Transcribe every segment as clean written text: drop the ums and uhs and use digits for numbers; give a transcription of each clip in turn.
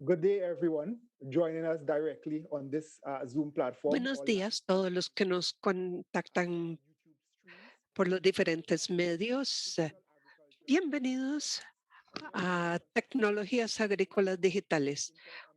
Good day, everyone, joining us directly on this Zoom platform Buenos or live días, todos los que nos contactan YouTube streams por los diferentes discussing medios. digital agriculture Bienvenidos technologies a Tecnologías Agrícolas Digitales,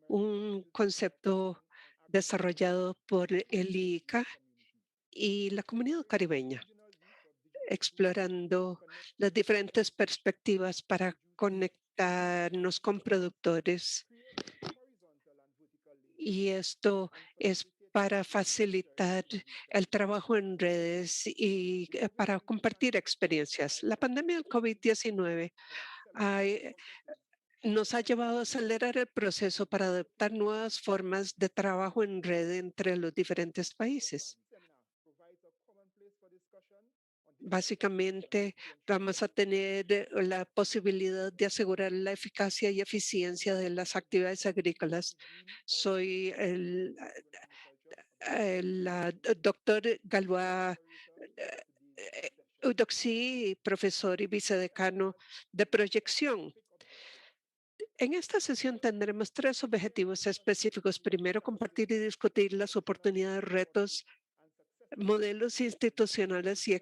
un interamericanated concepto cooperation on agricultural desarrollado por el IICA community. y la So comunidad in this caribeña, regional week of digital agriculture, we explorando connect las diferentes producers, perspectivas para producers, conectarnos con productores. create horizontal and vertical links Y esto and es facilitate para research facilitar innovation. el trabajo en redes y The para COVID-19 compartir pandemic experiencias. has La pandemia del accelerated COVID-19 has accelerated ha- processes nos ha for llevado a collaboration acelerar el proceso para adoptar nuevas formas de trabajo en red entre los diferentes países. seminar provides a common place for discussion on digital technologies Básicamente, to ensure vamos a effective tener la posibilidad de asegurar la eficacia y eficiencia de las actividades agrícolas. intervene also Soy in digital agriculture about el technologies. doctor Our Galois moderator for eh, today's eh, session Eudoxi, profesor y vicedecano de proyección. specific objectives. En esta sesión tendremos tres objetivos específicos. Primero, compartir y discutir las oportunidades, retos, And successes modelos institucionales y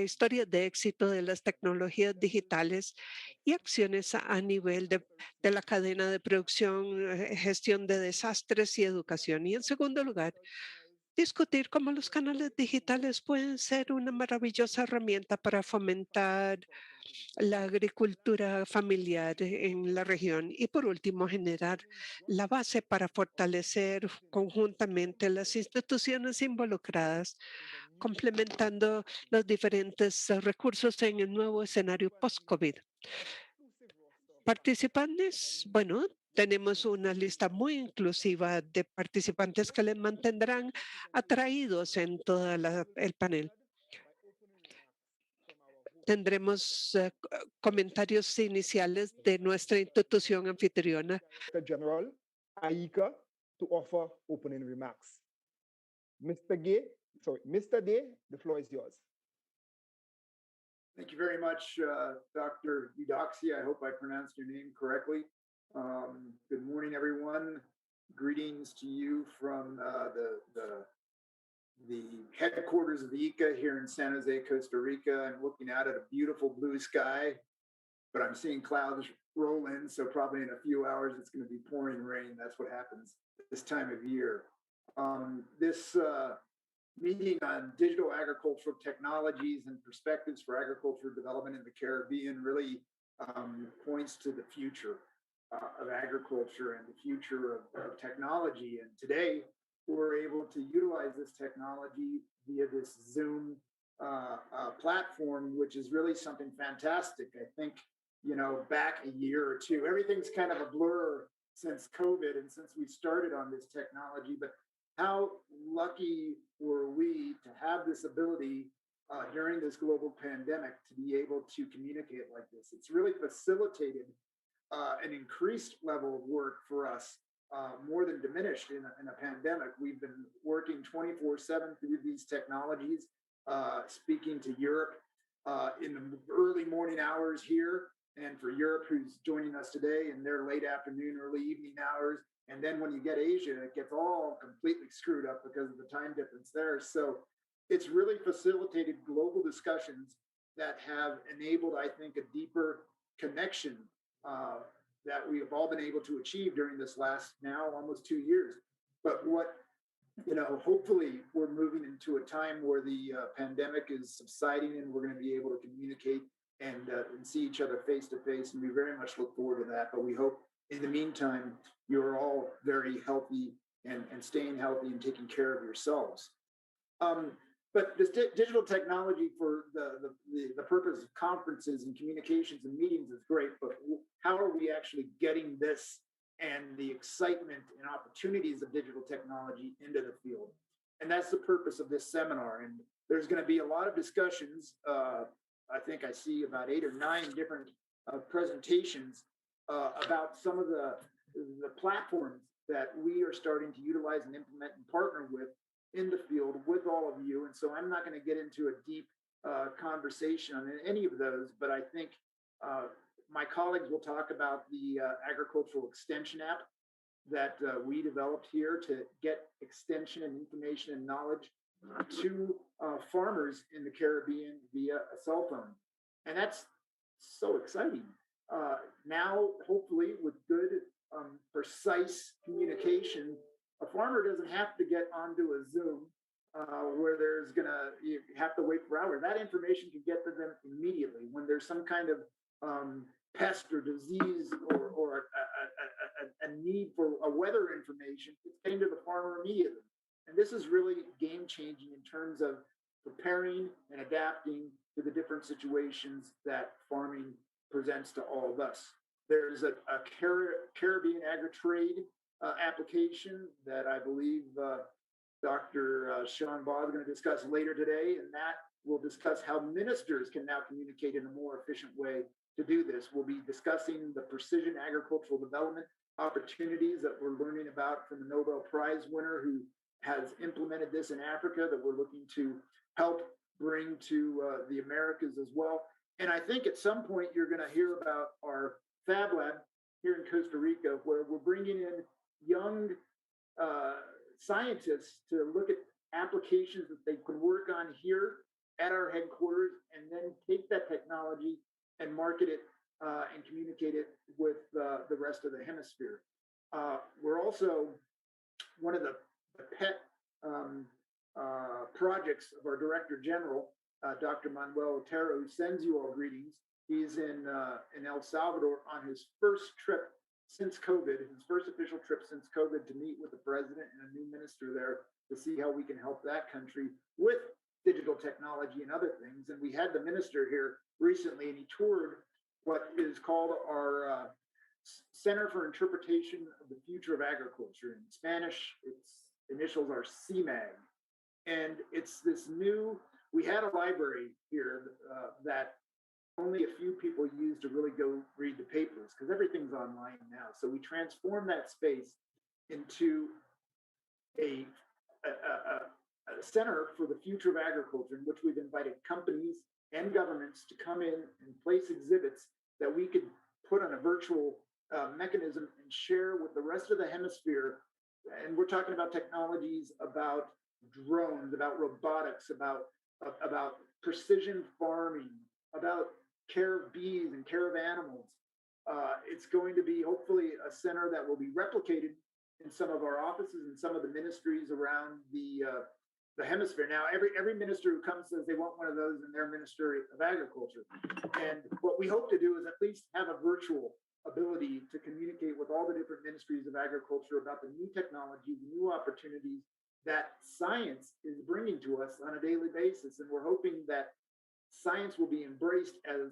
historias de éxito de las tecnologías digitales of y supplier acciones a nivel accuracy de la cadena de producción, gestión de desastres y educación. Y en segundo lugar, digital channels discutir cómo los canales facilitate digitales pueden ser una maravillosa herramienta para fomentar productivity. la agricultura familiar en la región y, por último, generar Leveraging la jointly base para fortalecer opportunities conjuntamente las instituciones involucradas, in the new complementando los diferentes recursos en el nuevo escenario an post-COVID. inclusive roster of participants Participantes, honoring bueno, tenemos una lista muy inclusiva de participantes que les mantendrán atraídos en todo we will el panel. start by opening remarks from our host Tendremos comentarios iniciales de nuestra institución anfitriona. Director General AICA to offer opening remarks. Mr. Day, the floor is yours. Thank you very much, Dr. Eudoxia. I hope I pronounced your name correctly. Good morning, everyone. Greetings to you from the headquarters of ICA here in San Jose, Costa Rica. I'm looking out at a beautiful blue sky, but I'm seeing clouds roll in, so probably in a few hours it's going to be pouring rain. That's what happens this time of year. This meeting on digital agricultural technologies and perspectives for agriculture development in the Caribbean really points to the future of agriculture and the future of technology. And today, we're able to utilize this technology via this Zoom platform, which is really something fantastic. I think, back a year or two, everything's kind of a blur since COVID and since we started on this technology. But how lucky were we to have this ability during this global pandemic to be able to communicate like this? It's really facilitated an increased level of work for us, more than diminished in a pandemic. We've been working 24/7 through these technologies, speaking to Europe in the early morning hours here, and for Europe, who's joining us today in their late afternoon, early evening hours. And then when you get Asia, it gets all completely screwed up because of the time difference there. So it's really facilitated global discussions that have enabled, I think, a deeper connection that we have all been able to achieve during this last now almost 2 years. But hopefully we're moving into a time where the pandemic is subsiding and we're going to be able to communicate and see each other face to face. And we very much look forward to that. But we hope in the meantime, you're all very healthy and staying healthy and taking care of yourselves. But this digital technology for the purpose of conferences and communications and meetings is great, but how are we actually getting this and the excitement and opportunities of digital technology into the field? And that's the purpose of this seminar. And there's going to be a lot of discussions. I think I see about 8 or 9 different presentations about some of the platforms that we are starting to utilize and implement and partner with in the field with all of you. And so I'm not going to get into a deep conversation on any of those, but I think my colleagues will talk about the agricultural extension app that we developed here to get extension and information and knowledge to farmers in the Caribbean via a cell phone. And that's so exciting. Now, hopefully, with good, precise communication, a farmer doesn't have to get onto a Zoom where you have to wait for hours. That information can get to them immediately when there's some kind of pest or disease or a need for a weather information. It's getting to the farmer immediately. And this is really game changing in terms of preparing and adapting to the different situations that farming presents to all of us. There's a Caribbean agri-trade application that I believe Dr. Sean Baugh is going to discuss later today, and that will discuss how ministers can now communicate in a more efficient way to do this. We'll be discussing the precision agricultural development opportunities that we're learning about from the Nobel Prize winner who has implemented this in Africa that we're looking to help bring to the Americas as well. And I think at some point you're going to hear about our Fab Lab here in Costa Rica, where we're bringing in young scientists to look at applications that they can work on here at our headquarters and then take that technology and market it and communicate it with the rest of the hemisphere. We're also one of the pet projects of our Director General, Dr. Manuel Otero, who sends you all greetings. He's in El Salvador on his first trip since COVID, his first official trip since COVID, to meet with the president and a new minister there to see how we can help that country with digital technology and other things. And we had the minister here recently, and he toured what is called our Center for Interpretation of the Future of Agriculture. In Spanish, its initials are CMAG. And it's this new, we had a library here that only a few people use to really go read the papers because everything's online now. So we transformed that space into a center for the future of agriculture, in which we've invited companies and governments to come in and place exhibits that we could put on a virtual mechanism and share with the rest of the hemisphere. And we're talking about technologies, about drones, about robotics, about precision farming, about care of bees and care of animals. It's going to be hopefully a center that will be replicated in some of our offices and some of the ministries around the hemisphere. Now, every minister who comes says they want one of those in their Ministry of Agriculture. And what we hope to do is at least have a virtual ability to communicate with all the different ministries of agriculture about the new technology, the new opportunities that science is bringing to us on a daily basis. And we're hoping that science will be embraced as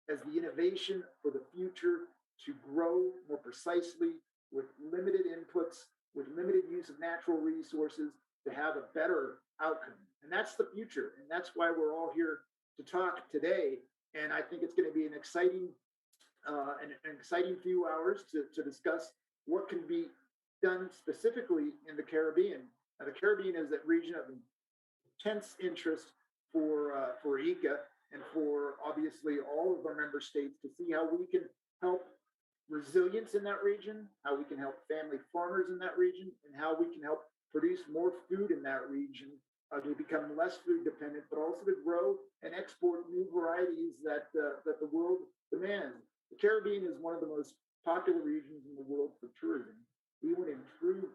the innovation for the future to grow more precisely with limited inputs, with limited use of natural resources to have a better outcome. And that's the future. And that's why we're all here to talk today. And I think it's going to be an exciting few hours to discuss what can be done specifically in the Caribbean. Now, the Caribbean is that region of intense interest for ICA and for obviously all of our member states to see how we can help resilience in that region, how we can help family farmers in that region, and how we can help produce more food in that region to become less food dependent, but also to grow and export new varieties that the world demands. The Caribbean is one of the most popular regions in the world for tourism. We want to improve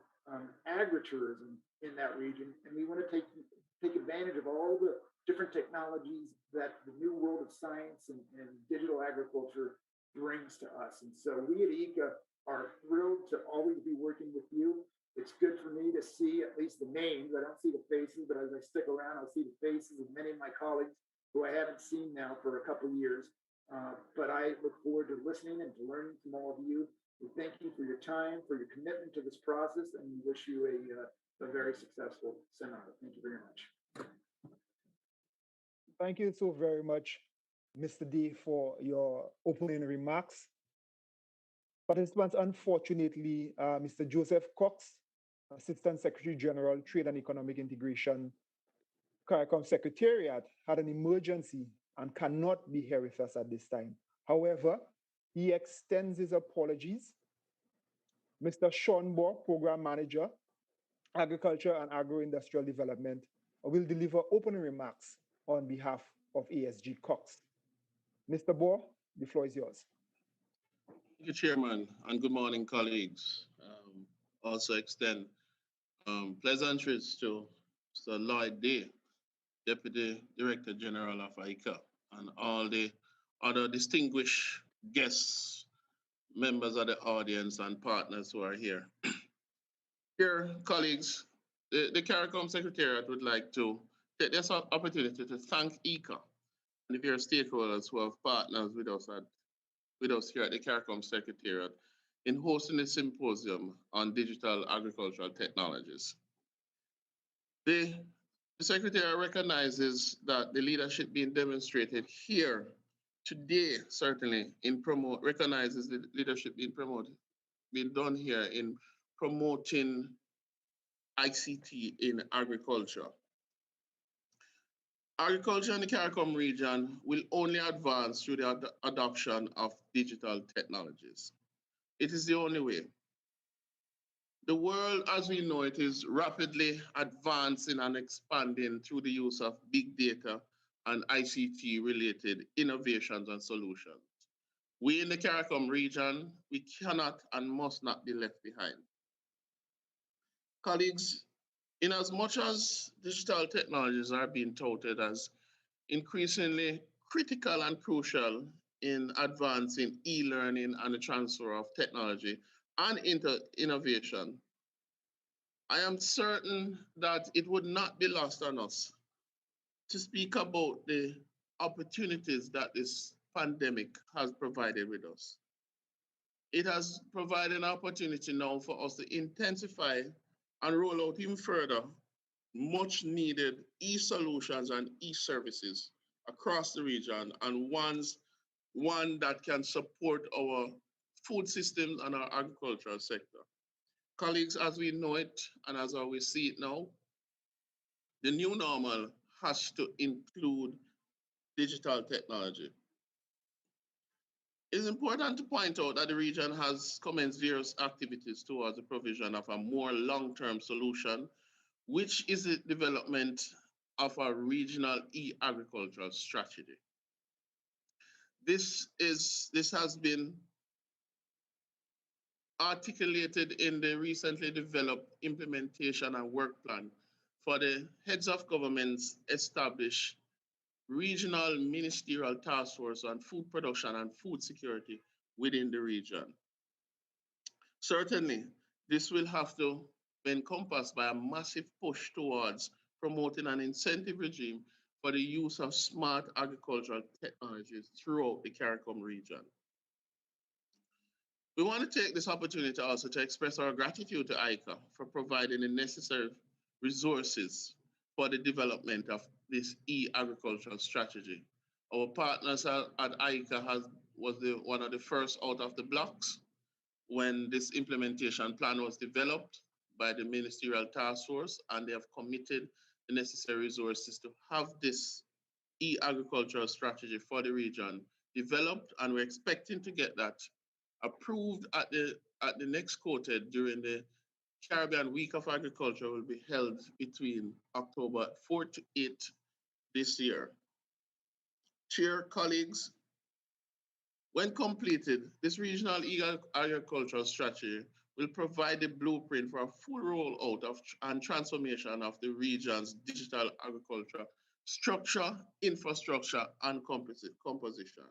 agritourism in that region, and we want to take advantage of all the different technologies that the new world of science and digital agriculture brings to us. And so we at ICA are thrilled to always be working with you. It's good for me to see at least the names. I don't see the faces, but as I stick around, I'll see the faces of many of my colleagues who I haven't seen now for a couple of years. But I look forward to listening and to learning from all of you. We thank you for your time, for your commitment to this process, and we wish you a very successful seminar. Thank you very much. Thank you so very much, Mr. D, for your opening remarks. Participants, unfortunately, Mr. Joseph Cox, Assistant Secretary General, Trade and Economic Integration, CARICOM Secretariat, had an emergency and cannot be here with us at this time. However, he extends his apologies Mr. Sean Bohr, Program Manager, Agriculture and Agro-Industrial Development, will deliver opening remarks on behalf of ASG Cox. Mr. Bohr, the floor is yours. Thank you, Chairman, and good morning, colleagues. Also extend pleasantries to Mr. Lloyd Day, Deputy Director General of ICA, and all the other distinguished guests, members of the audience, and partners who are here. Here, colleagues, the CARICOM Secretariat would like to take this opportunity to thank ICA and the various stakeholders who have partners with us here at the CARICOM Secretariat in hosting the symposium on digital agricultural technologies. The Secretariat recognizes that the leadership being demonstrated here today, certainly recognizes the leadership being done here in promoting ICT in agriculture. Agriculture in the CARICOM region will only advance through the adoption of digital technologies. It is the only way. The world as we know it is rapidly advancing and expanding through the use of big data and ICT related innovations and solutions. We in the CARICOM region, we cannot and must not be left behind. Colleagues, in as much as digital technologies are being touted as increasingly critical and crucial in advancing e-learning and the transfer of technology and innovation, I am certain that it would not be lost on us to speak about the opportunities that this pandemic has provided with us. It has provided an opportunity now for us to intensify and roll out even further much needed e-solutions and e-services across the region, and one that can support our food systems and our agricultural sector. Colleagues, as we know it and as we see it now, the new normal has to include digital technology. It's important to point out that the region has commenced various activities towards the provision of a more long-term solution, which is the development of a regional e-agricultural strategy. This has been articulated in the recently developed implementation and work plan for the heads of governments established regional ministerial task force on food production and food security within the region. Certainly, this will have to be encompassed by a massive push towards promoting an incentive regime for the use of smart agricultural technologies throughout the CARICOM region. We want to take this opportunity also to express our gratitude to ICA for providing the necessary resources for the development of this e-agricultural strategy. Our partners at ICA was one of the first out of the blocks when this implementation plan was developed by the ministerial task force, and they have committed the necessary resources to have this e-agricultural strategy for the region developed, and we're expecting to get that approved at the next quoted during the Caribbean Week of Agriculture will be held between October 4th to 8th this year. Chair, colleagues, when completed, this regional agricultural strategy will provide the blueprint for a full rollout and transformation of the region's digital agriculture structure, infrastructure, and composition.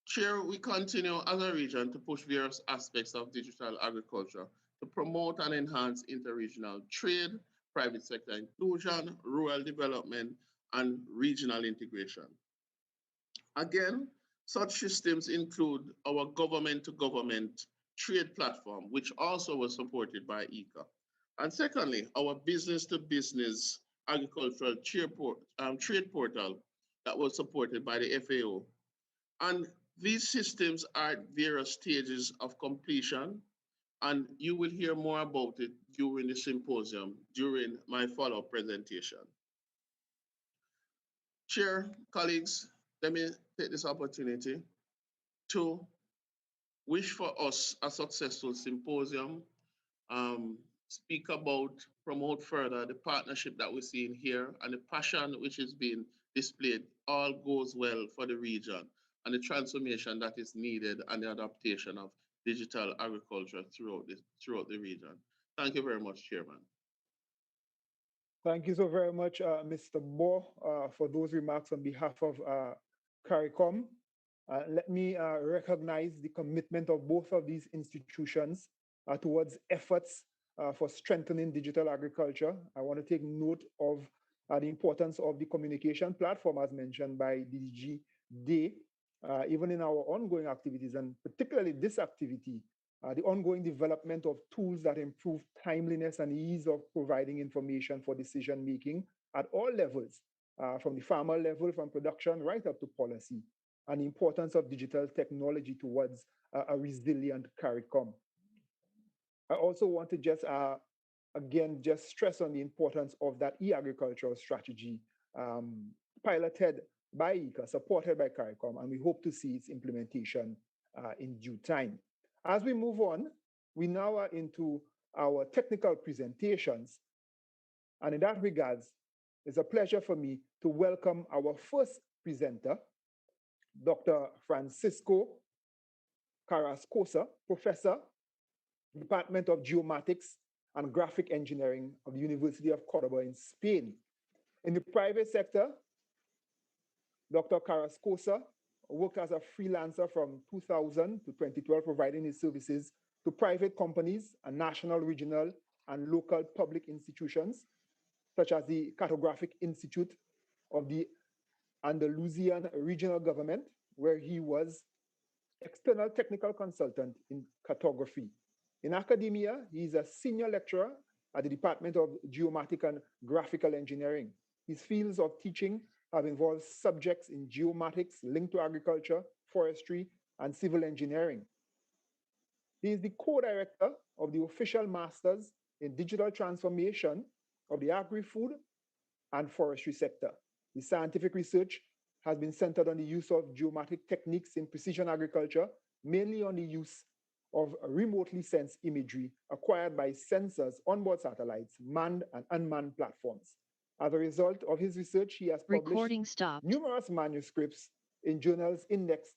Chair, we continue as a region to push various aspects of digital agriculture to promote and enhance interregional trade, private sector inclusion, rural development, and regional integration. Again, such systems include our government-to-government trade platform, which also was supported by ICA. And secondly, our business-to-business agricultural trade portal that was supported by the FAO. And these systems are at various stages of completion, and you will hear more about it during the symposium, during my follow-up presentation. Chair, colleagues, let me take this opportunity to wish for us a successful symposium, speak about, promote further the partnership that we're seeing here and the passion which is being displayed all goes well for the region and the transformation that is needed and the adaptation of digital agriculture throughout the region. Thank you very much, Chairman. Thank you so very much, Mr. Bo, for those remarks on behalf of CARICOM. Let me recognize the commitment of both of these institutions towards efforts for strengthening digital agriculture. I want to take note of the importance of the communication platform as mentioned by DDG Day, even in our ongoing activities, and particularly this activity, the ongoing development of tools that improve timeliness and ease of providing information for decision making at all levels, from the farmer level, from production right up to policy, and the importance of digital technology towards a resilient CARICOM. I also want to just, again, just stress on the importance of that e-agricultural strategy piloted by ICA, supported by CARICOM, and we hope to see its implementation in due time. As we move on, we now are into our technical presentations. And in that regards, it's a pleasure for me to welcome our first presenter, Dr. Francisco Carrascosa, Professor, Department of Geomatics and Graphic Engineering of the University of Cordoba in Spain. In the private sector, Dr. Carrascosa worked as a freelancer from 2000 to 2012, providing his services to private companies and national, regional, and local public institutions, such as the Cartographic Institute of the Andalusian Regional Government, where he was external technical consultant in cartography. In academia, he is a senior lecturer at the Department of Geomatic and Graphical Engineering. His fields of teaching have involved subjects in geomatics linked to agriculture, forestry, and civil engineering. He is the co-director of the official Masters in Digital Transformation of the agri-food and forestry sector. The scientific research has been centered on the use of geomatic techniques in precision agriculture, mainly on the use of remotely sensed imagery acquired by sensors onboard satellites, manned and unmanned platforms. As a result of his research, he has published numerous manuscripts in journals indexed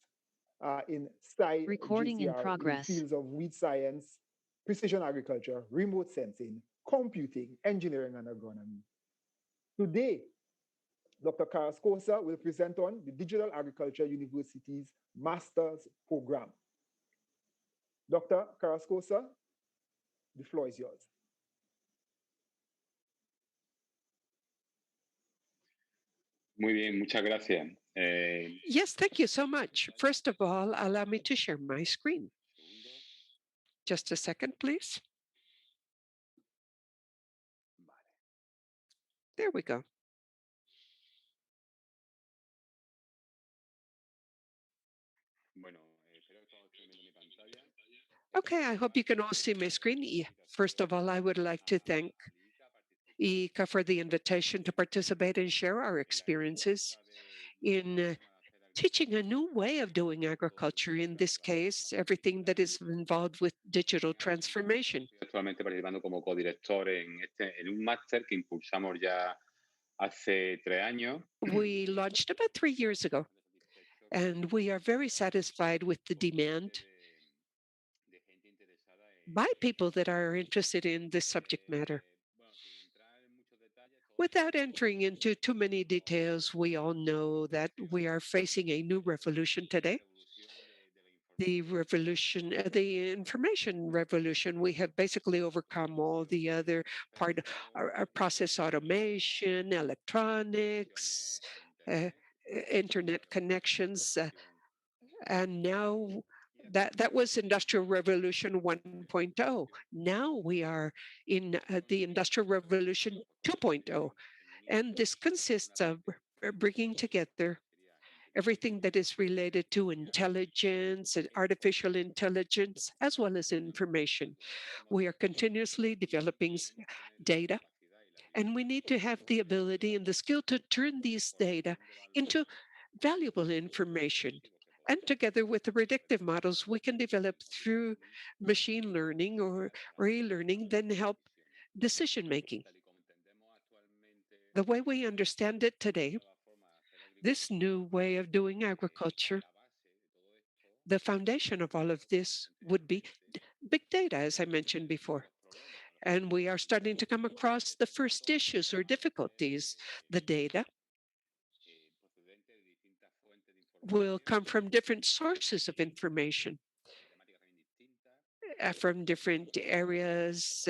in SCI JCR in the fields of weed science, precision agriculture, remote sensing, computing, engineering, and agronomy. Today, Dr. Carrascosa will present on the Digital Agriculture University's Master's Program. Dr. Carrascosa, the floor is yours. Muy bien, muchas gracias. Yes, thank you so much. First of all, allow me to share my screen. Just a second, please. There we go. Okay, I hope you can all see my screen. First of all, I would like to thank ICA for the invitation to participate and share our experiences in teaching a new way of doing agriculture, in this case, everything that is involved with digital transformation. Actualmente participando como codirector en un máster que impulsamos ya hace 3 años. We launched about 3 years ago, and we are very satisfied with the demand by people that are interested in this subject matter. Without entering into too many details, we all know that we are facing a new revolution today. The revolution, the information revolution. We have basically overcome all the other part, our process automation, electronics, internet connections, and now that was Industrial Revolution 1.0. Now we are in the Industrial Revolution 2.0, and this consists of bringing together everything that is related to intelligence and artificial intelligence, as well as information. We are continuously developing data, and we need to have the ability and the skill to turn these data into valuable information. And together with the predictive models we can develop through machine learning or e-learning, then help decision making. The way we understand it today, this new way of doing agriculture, the foundation of all of this would be big data, as I mentioned before. And we are starting to come across the first issues or difficulties. The data will come from different sources of information, from different areas,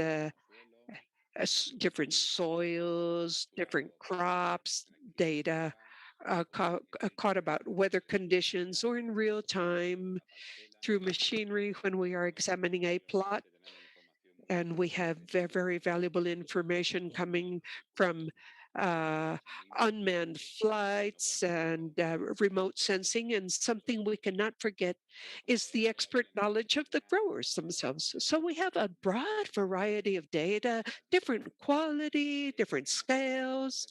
different soils, different crops, data caught about weather conditions or in real time through machinery when we are examining a plot. And we have very valuable information coming from uh, unmanned flights and remote sensing. And something we cannot forget is the expert knowledge of the growers themselves. So we have a broad variety of data, different quality, different scales,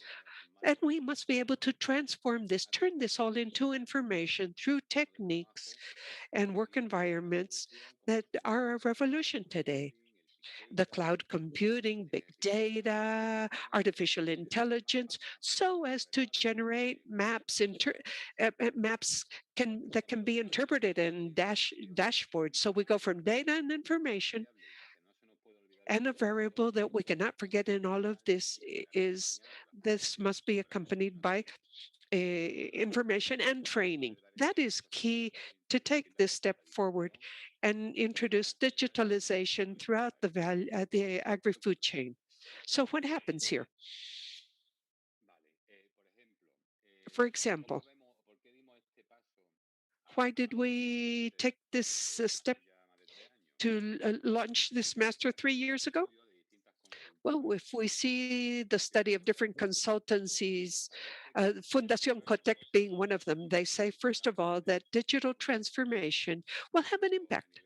and we must be able to transform this, turn this all into information through techniques and work environments that are a revolution today. The cloud computing, big data, artificial intelligence, so as to generate maps, maps that can be interpreted in dashboards. So we go from data and information, and a variable that we cannot forget in all of this is this must be accompanied by information and training. That is key to take this step forward and introduce digitalization throughout the agri-food chain. So what happens here? For example, why did we take this step to launch this master 3 years ago? Well, if we see the study of different consultancies, Fundación Cotec being one of them, they say, first of all, that digital transformation will have an impact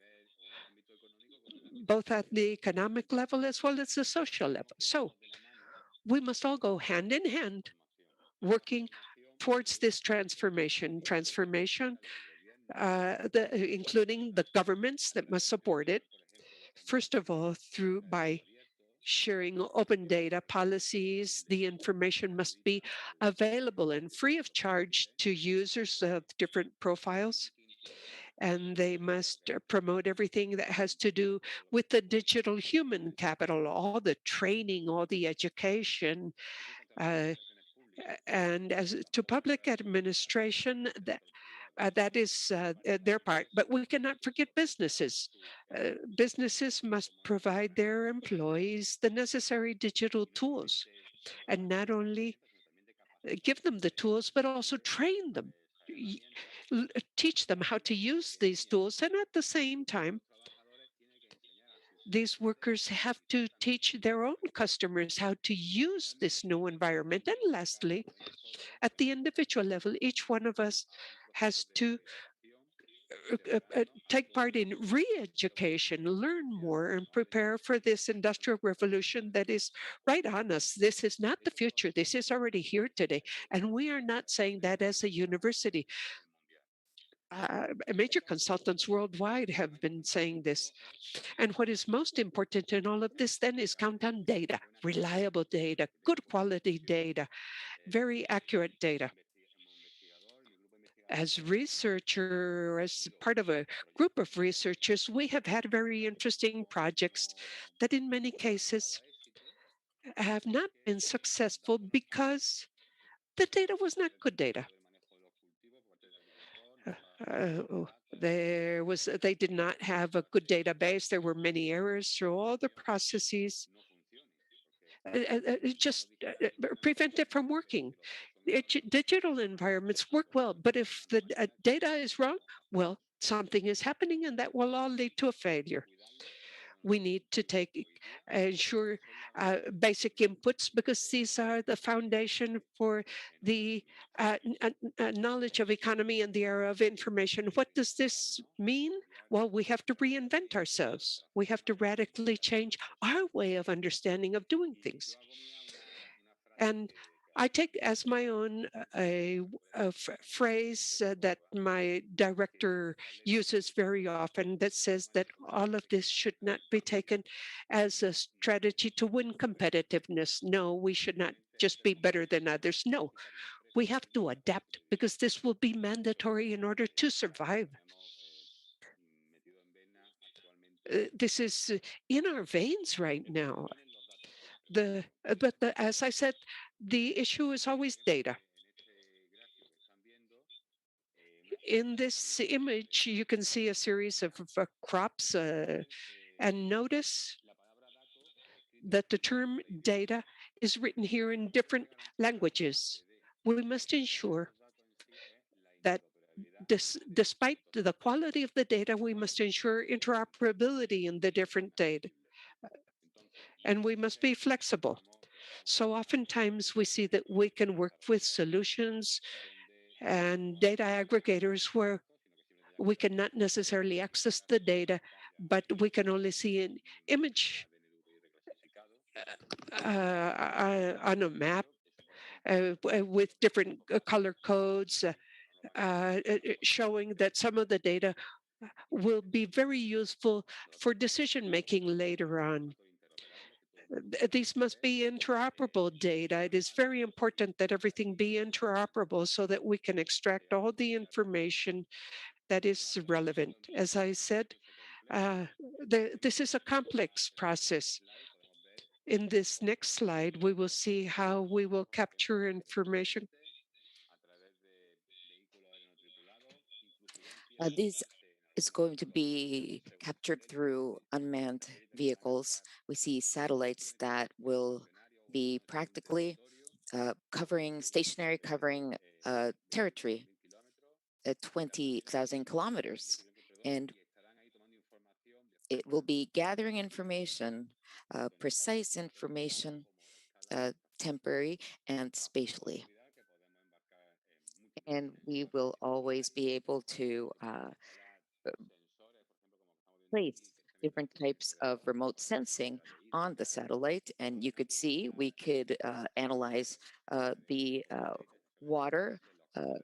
both at the economic level as well as the social level. So we must all go hand in hand working towards this transformation, including the governments that must support it. First of all, through by sharing open data policies, the information must be available and free of charge to users of different profiles. And they must promote everything that has to do with the digital human capital, all the training, all the education, uh, and as to public administration, that is their part. But we cannot forget businesses. Businesses must provide their employees the necessary digital tools, and not only give them the tools, but also train them, y- teach them how to use these tools. And at the same time, these workers have to teach their own customers how to use this new environment. And lastly, at the individual level, each one of us has to take part in re-education, learn more, and prepare for this industrial revolution that is right on us. This is not the future. This is already here today. And we are not saying that as a university. Major consultants worldwide have been saying this. And what is most important in all of this then is count on data, reliable data, good quality data, very accurate data. As researcher, or as part of a group of researchers, we have had very interesting projects that in many cases have not been successful because the data was not good data. They did not have a good database. There were many errors through all the processes. It just prevent it from working. Digital environments work well, but if the data is wrong, well, something is happening, and that will all lead to a failure. We need to ensure basic inputs because these are the foundation for the knowledge of economy and the era of information. What does this mean? Well, we have to reinvent ourselves. We have to radically change our way of understanding of doing things. And I take as my own phrase that my director uses very often that says that all of this should not be taken as a strategy to win competitiveness. No, we should not just be better than others. No, we have to adapt because this will be mandatory in order to survive. This is in our veins right now. As I said, the issue is always data. In this image, you can see a series of crops and notice that the term data is written here in different languages. We must ensure that despite the quality of the data, we must ensure interoperability in the different data, and we must be flexible. So oftentimes we see that we can work with solutions and data aggregators where we cannot necessarily access the data, but we can only see an image on a map with different color codes showing that some of the data will be very useful for decision making later on. These must be interoperable data. It is very important that everything be interoperable so that we can extract all the information that is relevant. As I said, this is a complex process. In this next slide, we will see how we will capture information. This is going to be captured through unmanned vehicles. We see satellites that will be practically covering territory at 20,000 kilometers. And it will be gathering information, precise information, temporary and spatially. And we will always be able to place different types of remote sensing on the satellite. And you could see we could analyze the water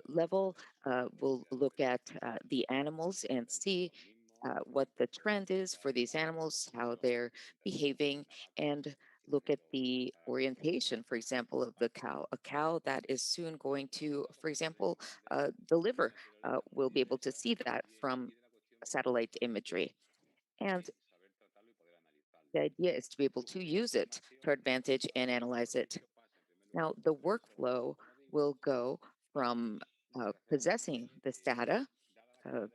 level. We'll look at the animals and see what the trend is for these animals, how they're behaving, and look at the orientation, for example, of the cow. A cow that is soon going to, for example, deliver. We'll be able to see that from satellite imagery. And the idea is to be able to use it to our advantage and analyze it. Now, the workflow will go from possessing this data, uh,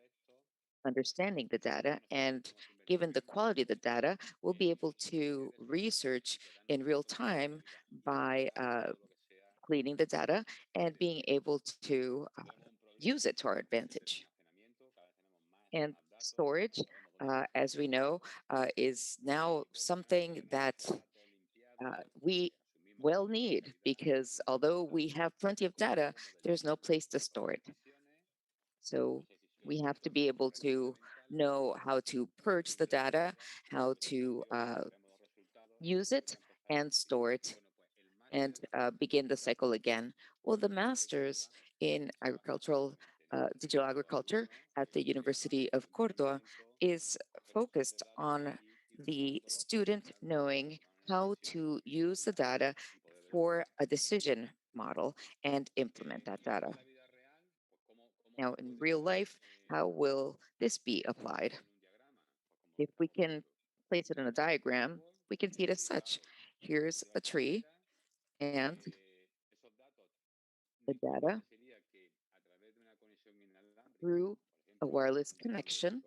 understanding the data, and given the quality of the data, we'll be able to research in real time by cleaning the data and being able to use it to our advantage. And storage, as we know, is now something that we well need because although we have plenty of data, there's no place to store it. So we have to be able to know how to purge the data, how to use it and store it, and begin the cycle again. Well, the master's in digital agriculture at the University of Córdoba is focused on the student knowing how to use the data for a decision model and implement that data. Now, in real life, how will this be applied? If we can place it in a diagram, we can see it as such. Here's a tree, and the data through a wireless connection,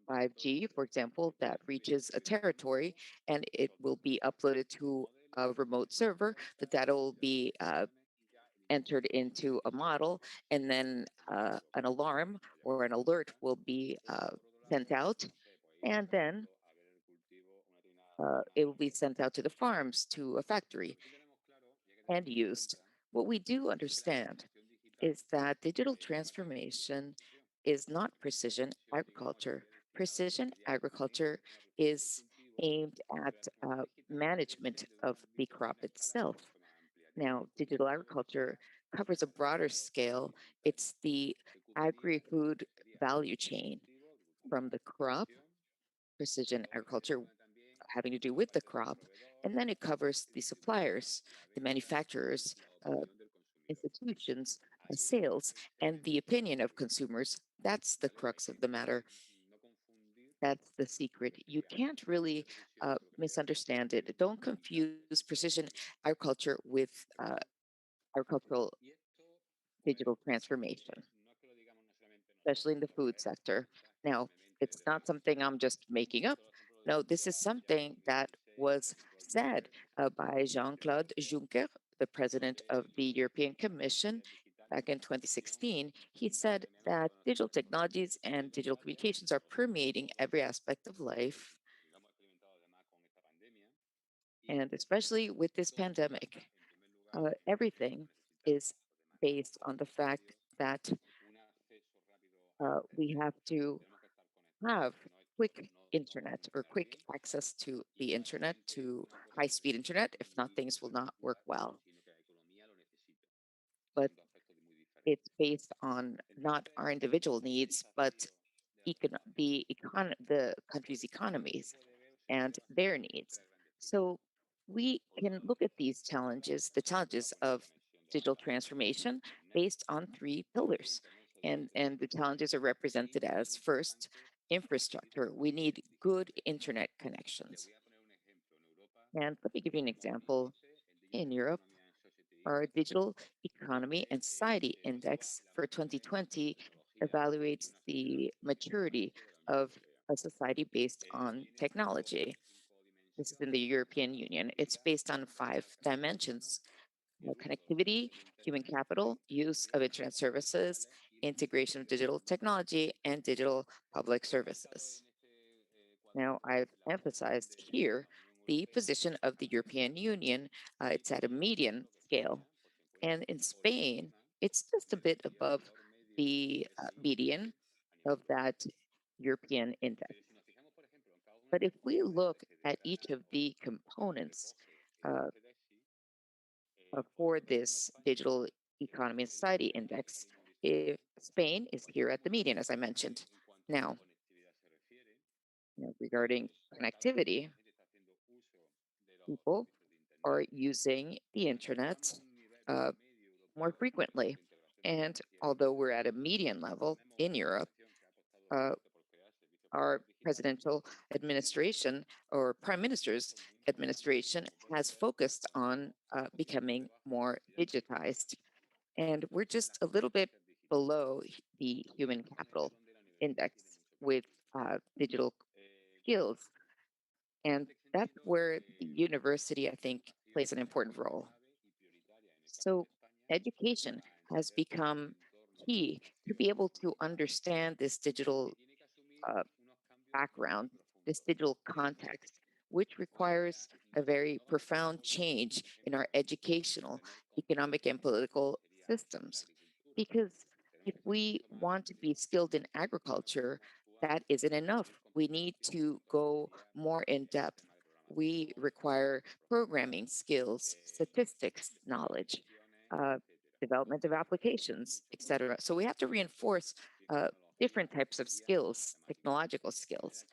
5G, for example, that reaches a territory and it will be uploaded to a remote server. The data will be entered into a model, and then an alarm or an alert will be sent out. And then it will be sent out to the farms, to a factory, and used. What we do understand is that digital transformation is not precision agriculture. Precision agriculture is aimed at management of the crop itself. Now, digital agriculture covers a broader scale. It's the agri-food value chain from the crop, precision agriculture having to do with the crop, and then it covers the suppliers, the manufacturers, institutions, sales, and the opinion of consumers. That's the crux of the matter. That's the secret. You can't really misunderstand it. Don't confuse precision agriculture with agricultural digital transformation, especially in the food sector. Now, it's not something I'm just making up. No, this is something that was said by Jean Claude Juncker, the president of the European Commission, back in 2016. He said that digital technologies and digital communications are permeating every aspect of life, and especially with this pandemic, everything is based on the fact that we have to have quick internet or quick access to the internet, to high speed internet. If not, things will not work well. But it's based on not our individual needs, but the country's economies and their needs. So we can look at these challenges, the challenges of digital transformation, based on three pillars. And the challenges are represented as first, infrastructure. We need good internet connections. And let me give you an example. In Europe, our Digital Economy and Society Index for 2020 evaluates the maturity of a society based on technology. This is in the European Union. It's based on five dimensions: connectivity, human capital, use of internet services, integration of digital technology, and digital public services. Now, I've emphasized here the position of the European Union. It's at a median scale. And in Spain, it's just a bit above the median of that European index. But if we look at each of the components uh, for this digital economy and society index, if Spain is here at the median, as I mentioned. Now, regarding connectivity, people are using the internet uh, more frequently. And although we're at a median level in Europe, uh, our presidential administration or prime minister's administration has focused on becoming more digitized. And we're just a little bit below the human capital index with digital skills. And that's where the university, I think, plays an important role. So education has become key to be able to understand this digital uh, background, this digital context, which requires a very profound change in our educational, economic, and political systems. Because if we want to be skilled in agriculture, that isn't enough. We need to go more in depth. We require programming skills, statistics knowledge, uh, development of applications, etc. So we have to reinforce different types of skills, technological skills,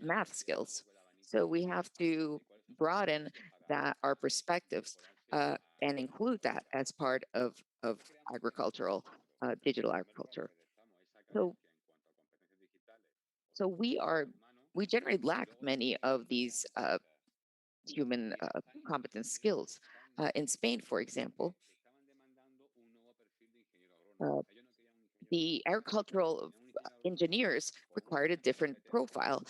math skills. So we have to broaden our perspectives and include that as part of agricultural, digital agriculture. So, so we generally lack many of these human competence skills. In Spain, for example, uh, the agricultural engineers required a different profile.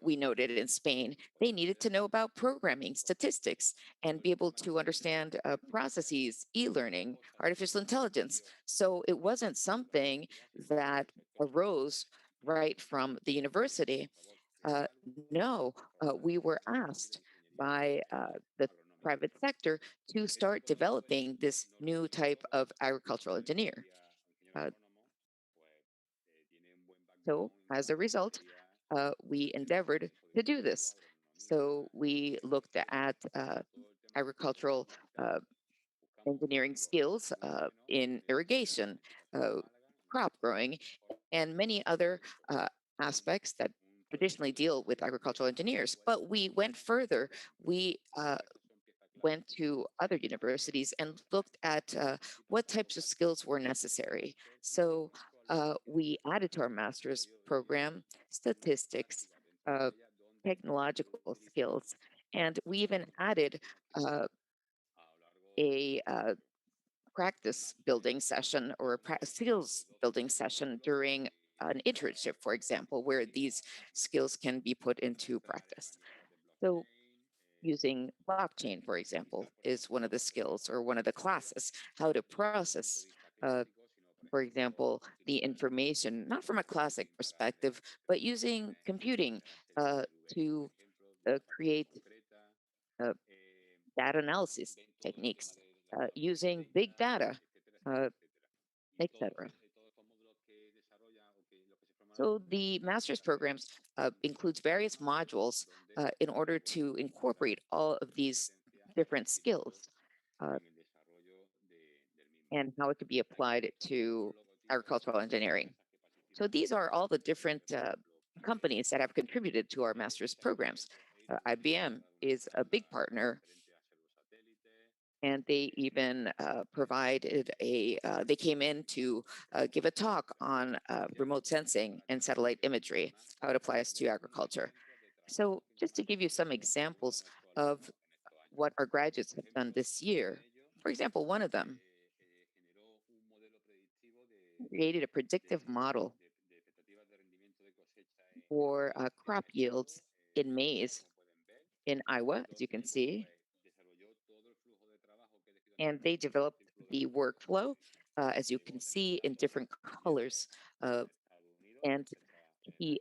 We noted in Spain, they needed to know about programming, statistics, and be able to understand processes, e-learning, artificial intelligence. So it wasn't something that arose right from the university. No, we were asked by the private sector to start developing this new type of agricultural engineer. Uh, So, as a result, we endeavored to do this. So, we looked at agricultural uh, engineering skills in irrigation, crop growing, and many other aspects that traditionally deal with agricultural engineers. But we went further. We went to other universities and looked at what types of skills were necessary. So we added to our master's program statistics, uh, technological skills, and we even added uh, a practice building session or a skills building session during an internship, for example, where these skills can be put into practice. So using blockchain, for example, is one of the skills or one of the classes, how to process, uh, for example, the information, not from a classic perspective, but using computing to create uh, data analysis techniques, using big data, uh, etc. So the master's programs includes various modules in order to incorporate all of these different skills uh, and how it could be applied to agricultural engineering. So these are all the different companies that have contributed to our master's programs. IBM is a big partner, and they even provided they came in to give a talk on remote sensing and satellite imagery, how it applies to agriculture. So just to give you some examples of what our graduates have done this year, for example, one of them created a predictive model for crop yields in maize in Iowa, as you can see, and they developed the workflow, as you can see, in different colors. Uh, and he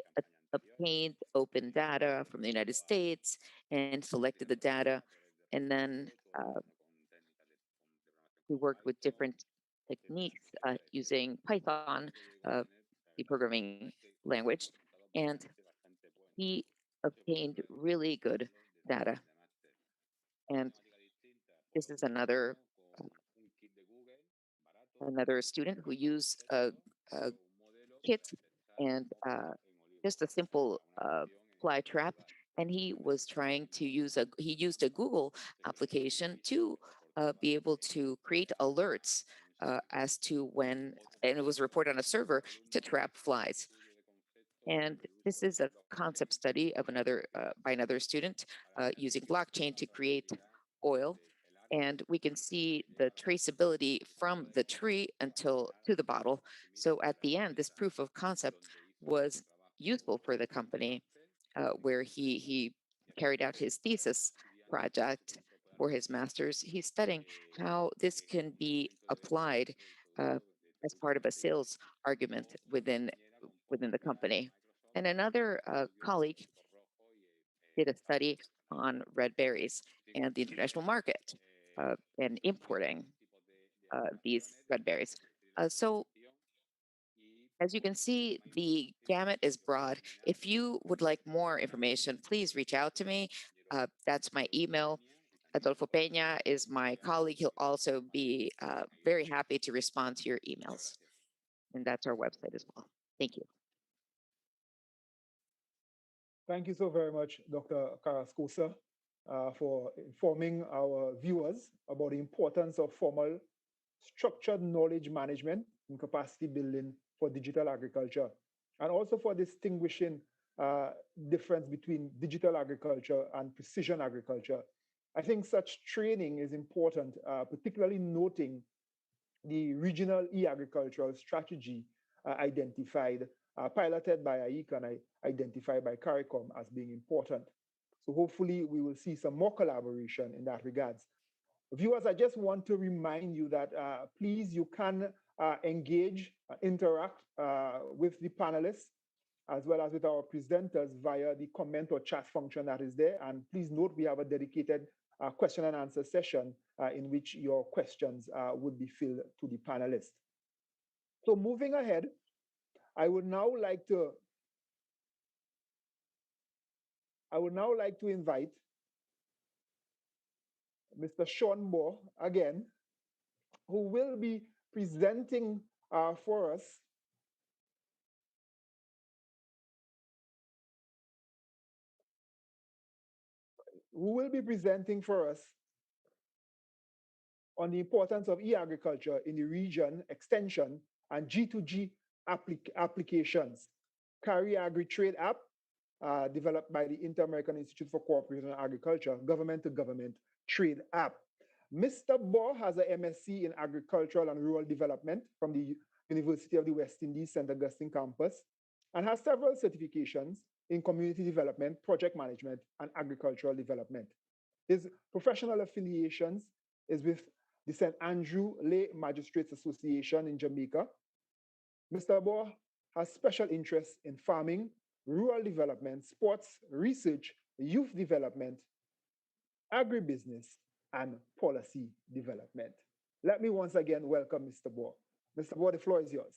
obtained open data from the United States and selected the data. And then we worked with different techniques using Python, uh, the programming language, and he obtained really good data. And this is another student who used a kit and just a simple fly trap, and he was trying to he used a Google application to be able to create alerts as to when, and it was reported on a server to trap flies. And this is a concept study of another by another student using blockchain to create oil. And we can see the traceability from the tree until to the bottle. So at the end, this proof of concept was useful for the company, where he carried out his thesis project for his master's. He's studying how this can be applied uh, as part of a sales argument within the company. And another colleague did a study on red berries and the international market and importing these red berries. So as you can see, the gamut is broad. If you would like more information, please reach out to me. That's my email. Adolfo Peña is my colleague. He'll also be very happy to respond to your emails. And that's our website as well. Thank you. Thank you so very much, Dr. Carrascosa, for informing our viewers about the importance of formal structured knowledge management and capacity building for digital agriculture, and also for distinguishing difference between digital agriculture and precision agriculture. I think such training is important, particularly noting the regional e-agricultural strategy identified, piloted by AICA and identified by CARICOM as being important. So hopefully we will see some more collaboration in that regards. Viewers, I just want to remind you that please, you can engage, interact with the panelists as well as with our presenters via the comment or chat function that is there. And please note we have a dedicated question and answer session in which your questions would be filled to the panelists. So moving ahead, I would now like to invite Mr. Sean Moore again who will be presenting for us on the importance of e-agriculture in the region, extension, and G2G applications. CARI Agri-Trade app, developed by the Inter-American Institute for Cooperation and Agriculture, government-to-government trade app. Mr. Baugh has a MSc in Agricultural and Rural Development from the University of the West Indies, St. Augustine campus, and has several certifications in community development, project management, and agricultural development. His professional affiliations is with the St. Andrew Lay Magistrates Association in Jamaica. Mr. Baugh has special interests in farming, rural development, sports, research, youth development, agribusiness, and policy development. Let me once again welcome Mr. Baugh. Mr. Baugh, the floor is yours.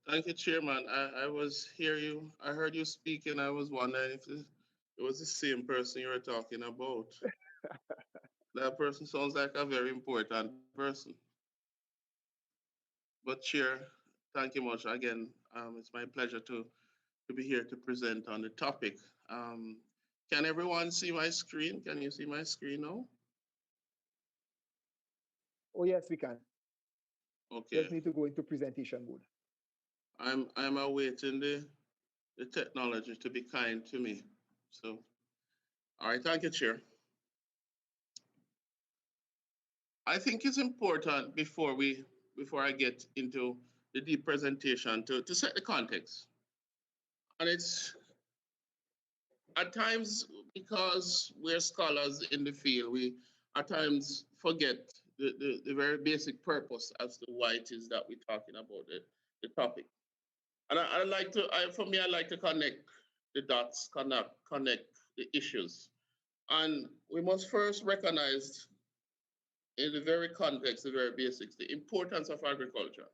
Thank you, Chairman. I heard you speak, and I was wondering if it was the same person you were talking about. That person sounds like a very important person. But Chair, thank you much again. It's my pleasure to be here to present on the topic. Can everyone see my screen? Can you see my screen now? Oh, yes, we can. Okay. Just need to go into presentation mode. I'm awaiting the technology to be kind to me. So, all right, thank you, Chair. I think it's important before I get into the deep presentation to set the context. And it's at times, because we're scholars in the field, we at times forget the very basic purpose as to why it is that we're talking about the topic. And I like to, for me, I like to connect the dots, connect the issues. And we must first recognize in the very context, the very basics, the importance of agriculture.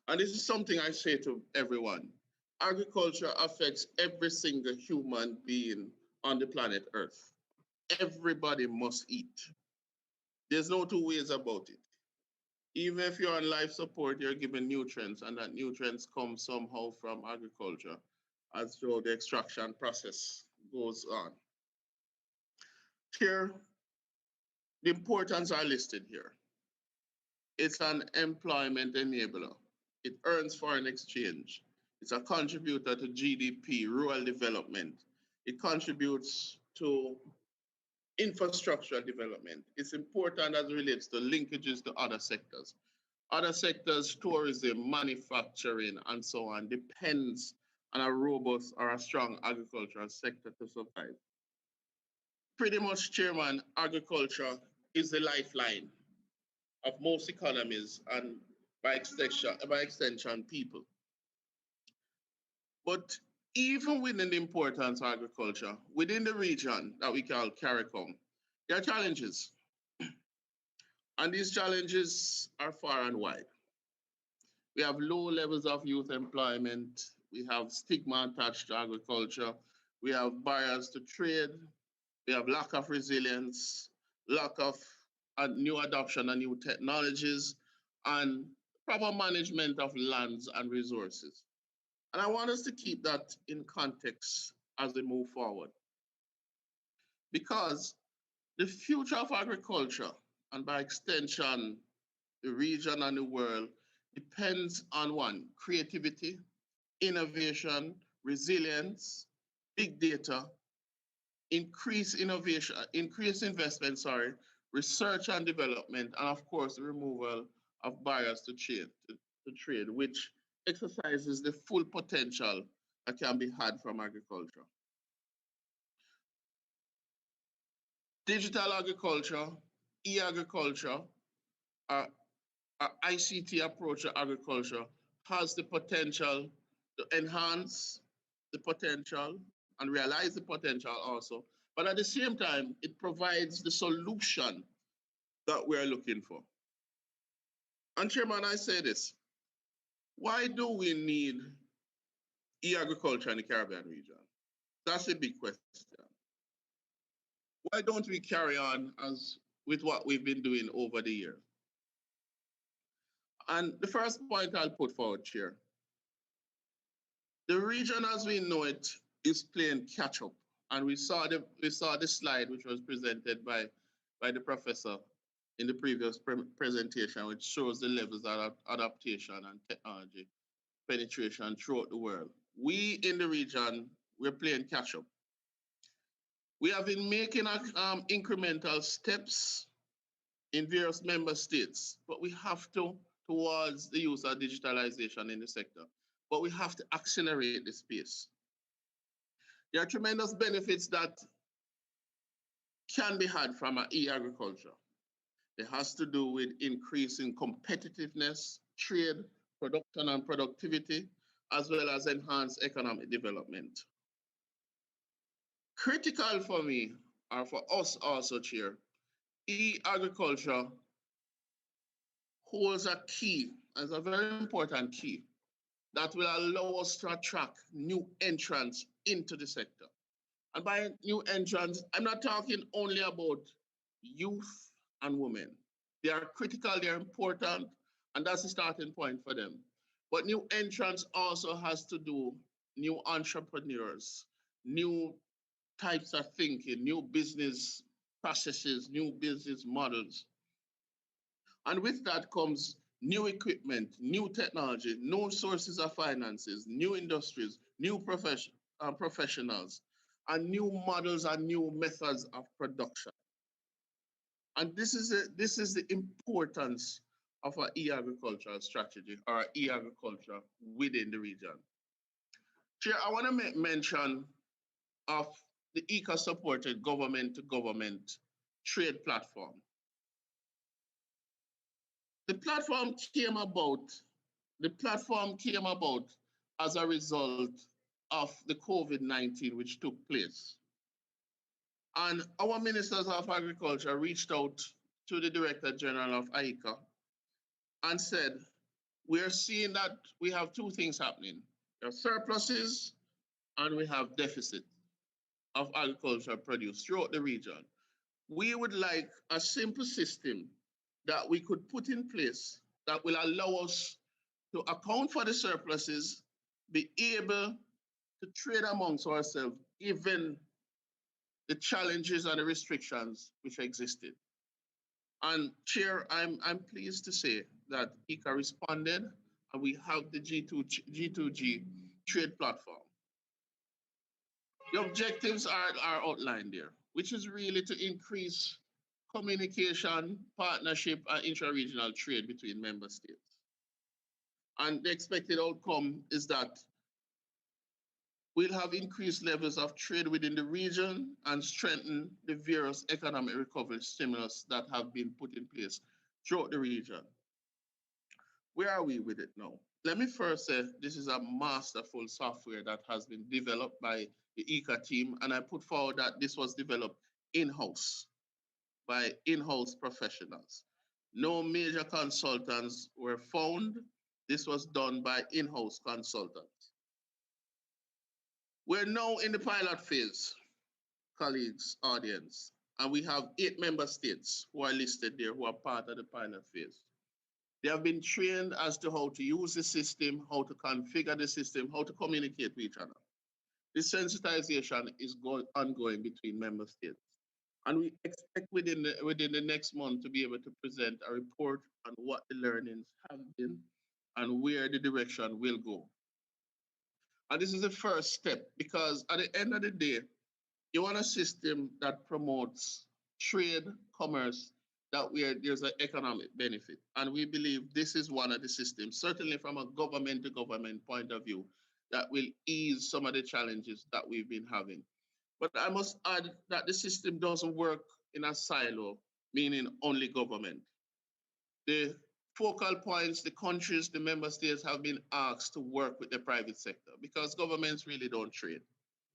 And this is something I say to everyone. Agriculture affects every single human being on the planet Earth. Everybody must eat. There's no two ways about it. Even if you're on life support, you're given nutrients, and that nutrients come somehow from agriculture as though the extraction process goes on. Here, the importance are listed here. It's an employment enabler. It earns foreign exchange. It's a contributor to GDP, rural development. It contributes to infrastructure development. It's important as it relates to linkages to other sectors. Other sectors, tourism, manufacturing, and so on, depends on a robust or a strong agricultural sector to survive. Pretty much, Chairman, agriculture is the lifeline of most economies and by extension, people. But even within the importance of agriculture, within the region that we call CARICOM, there are challenges. And these challenges are far and wide. We have low levels of youth employment. We have stigma attached to agriculture. We have barriers to trade. We have lack of resilience, lack of new adoption of new technologies, and proper management of lands and resources. And I want us to keep that in context as we move forward. Because the future of agriculture, and by extension, the region and the world, depends on one, creativity, innovation, resilience, big data, increased innovation, increased investment, research and development, and of course, the removal of barriers to trade, which exercises the full potential that can be had from agriculture. Digital agriculture, e-agriculture, ICT approach to agriculture has the potential to enhance the potential and realize the potential also. But at the same time, it provides the solution that we're looking for. And Chairman, I say this, why do we need e-agriculture in the Caribbean region? That's a big question. Why don't we carry on as with what we've been doing over the year. And the first point I'll put forward here, the region as we know it is playing catch up. And we saw the slide which was presented by the professor in the previous presentation, which shows the levels of adaptation and technology penetration throughout the world. We in the region, we're playing catch up. We have been making incremental steps in various member states, but we have to towards the use of digitalization in the sector. But we have to accelerate this pace. There are tremendous benefits that can be had from e-agriculture. It has to do with increasing competitiveness, trade, production and productivity, as well as enhanced economic development. Critical for me, or for us also, Chair, e-agriculture holds a key, as a very important key, that will allow us to attract new entrants into the sector. And by new entrants, I'm not talking only about youth and women. They are critical, they're important, and that's the starting point for them. But new entrants also has to do new entrepreneurs, new types of thinking, new business processes, new business models. And with that comes new equipment, new technology, new sources of finances, new industries, new professionals, and new models and new methods of production. And this is the importance of our e-agricultural strategy or e-agriculture within the region. Chair, I want to make mention of the ECA-supported government-to-government trade platform. The platform came about as a result of the COVID-19 which took place. And our ministers of agriculture reached out to the Director General of ICA and said, we are seeing that we have two things happening. There are surpluses and we have deficit of agricultural produce throughout the region. We would like a simple system that we could put in place that will allow us to account for the surpluses, be able to trade amongst ourselves, given the challenges and the restrictions which existed. And Chair, I'm pleased to say that ICA responded and we have the G2G trade platform. The objectives are outlined there, which is really to increase communication, partnership, and intra-regional trade between member states. And the expected outcome is that we'll have increased levels of trade within the region and strengthen the various economic recovery stimulus that have been put in place throughout the region. Where are we with it now? Let me first say this is a masterful software that has been developed by the ICA team, and I put forward that this was developed in-house by in-house professionals. No major consultants were found. This was done by in-house consultants. We're now in the pilot phase, colleagues, audience, and we have 8 member states who are listed there who are part of the pilot phase. They have been trained as to how to use the system, how to configure the system, how to communicate with each other. This sensitization is ongoing between member states. And we expect within the next month to be able to present a report on what the learnings have been and where the direction will go. And this is the first step, because at the end of the day, you want a system that promotes trade, commerce, that where there's an economic benefit. And we believe this is one of the systems, certainly from a government to government point of view, that will ease some of the challenges that we've been having. But I must add that the system doesn't work in a silo, meaning only government. The focal points, the countries, the member states have been asked to work with the private sector because governments really don't trade.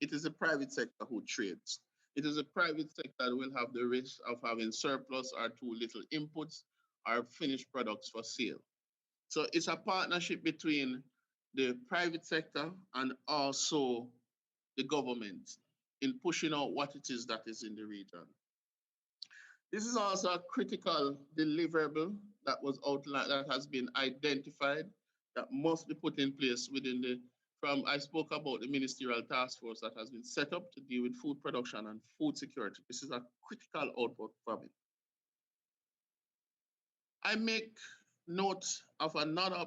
It is the private sector who trades. It is the private sector that will have the risk of having surplus or too little inputs or finished products for sale. So it's a partnership between the private sector and also the government in pushing out what it is that is in the region. This is also a critical deliverable that was outlined, that has been identified, that must be put in place within the, from, I spoke about the ministerial task force that has been set up to deal with food production and food security. This is a critical output from it. I make note of another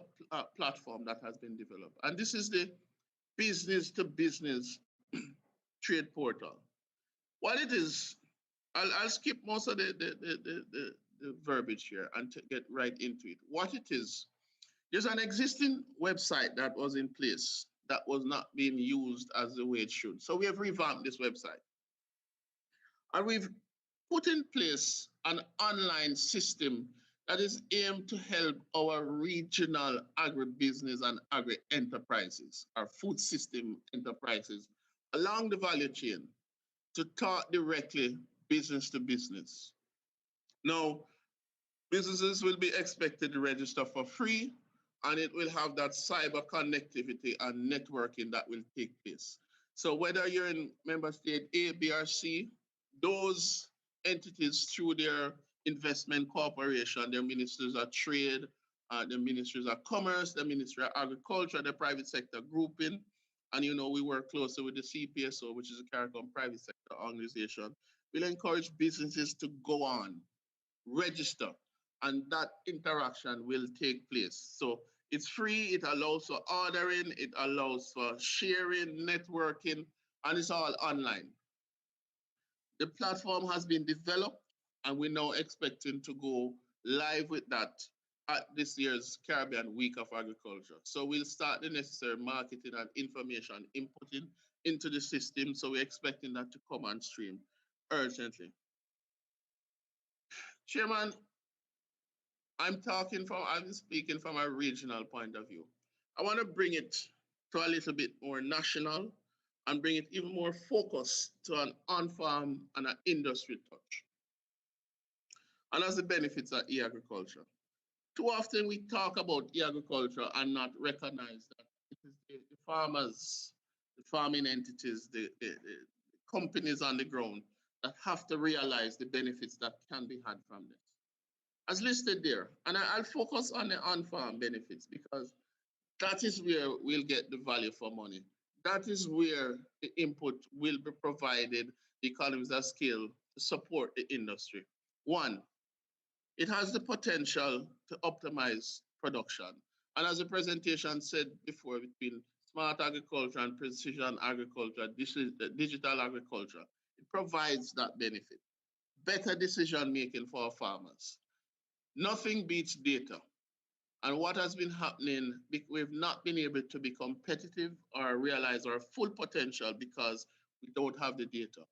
platform that has been developed, and this is the business to business trade portal. What it is, I'll skip most of the verbiage here and to get right into it. What it is, there's an existing website that was in place that was not being used as the way it should. So we have revamped this website. And we've put in place an online system that is aimed to help our regional agribusiness and agri enterprises, our food system enterprises along the value chain to talk directly business to business. Now, businesses will be expected to register for free, and it will have that cyber connectivity and networking that will take place. So whether you're in member state A, B, or C, those entities through their investment corporation, their ministries of trade, the ministries of commerce, the ministry of agriculture, the private sector grouping, and you know we work closely with the CPSO, which is a CARICOM private sector organization. We'll encourage businesses to go on, register, and that interaction will take place. So it's free, it allows for ordering, it allows for sharing, networking, and it's all online. The platform has been developed, and we're now expecting to go live with that at this year's Caribbean Week of Agriculture. So we'll start the necessary marketing and information inputting into the system. So we're expecting that to come on stream urgently. Chairman, I'm speaking from a regional point of view. I want to bring it to a little bit more national and bring it even more focused to an on-farm and an industry touch. And as the benefits of e-agriculture. Too often we talk about e-agriculture and not recognize that it is the farmers, the farming entities, the companies on the ground that have to realize the benefits that can be had from this as listed there. And I'll focus on the on-farm benefits because that is where we'll get the value for money. That is where the input will be provided, the economies of scale to support the industry. One, it has the potential to optimize production. And as the presentation said before, between smart agriculture and precision agriculture, digital agriculture, it provides that benefit. Better decision making for our farmers. Nothing beats data. And what has been happening, we've not been able to be competitive or realize our full potential because we don't have the data.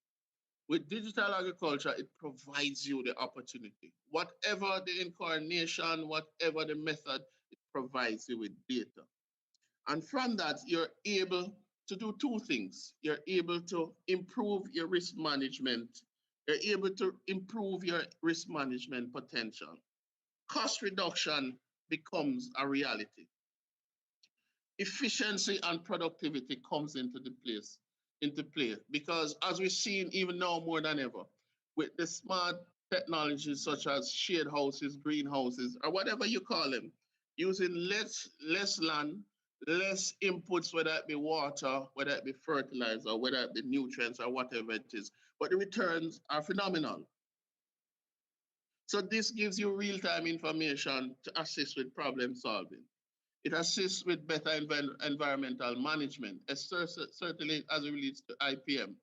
With digital agriculture, it provides you the opportunity. Whatever the incarnation, whatever the method, it provides you with data. And from that, you're able to do two things. You're able to improve your risk management. You're able to improve your risk management potential. Cost reduction becomes a reality. Efficiency and productivity comes into play because as we're seeing even now more than ever, with the smart technologies such as shade houses, greenhouses, or whatever you call them, using less land, less inputs, whether it be water, whether it be fertilizer, whether it be nutrients or whatever it is, but the returns are phenomenal. So this gives you real-time information to assist with problem solving. It assists with better environmental management, certainly as it relates to IPM,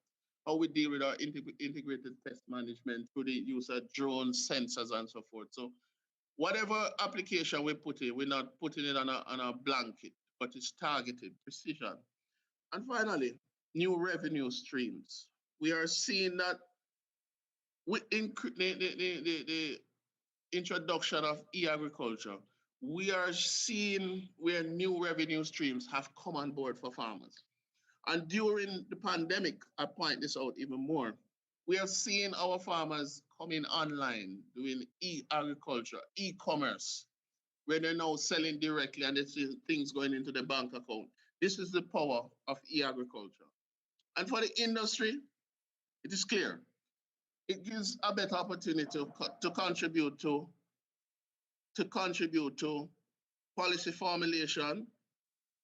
how we deal with our integrated pest management through the use of drones, sensors, and so forth. So whatever application we put in, we're not putting it on a blanket, but it's targeted, precision. And finally, new revenue streams. We are seeing that with the introduction of e-agriculture, we are seeing where new revenue streams have come on board for farmers. And during the pandemic, I point this out even more, we are seeing our farmers coming online, doing e-agriculture, e-commerce, where they're now selling directly and there's things going into the bank account. This is the power of e-agriculture. And for the industry, it is clear. It gives a better opportunity to contribute to policy formulation.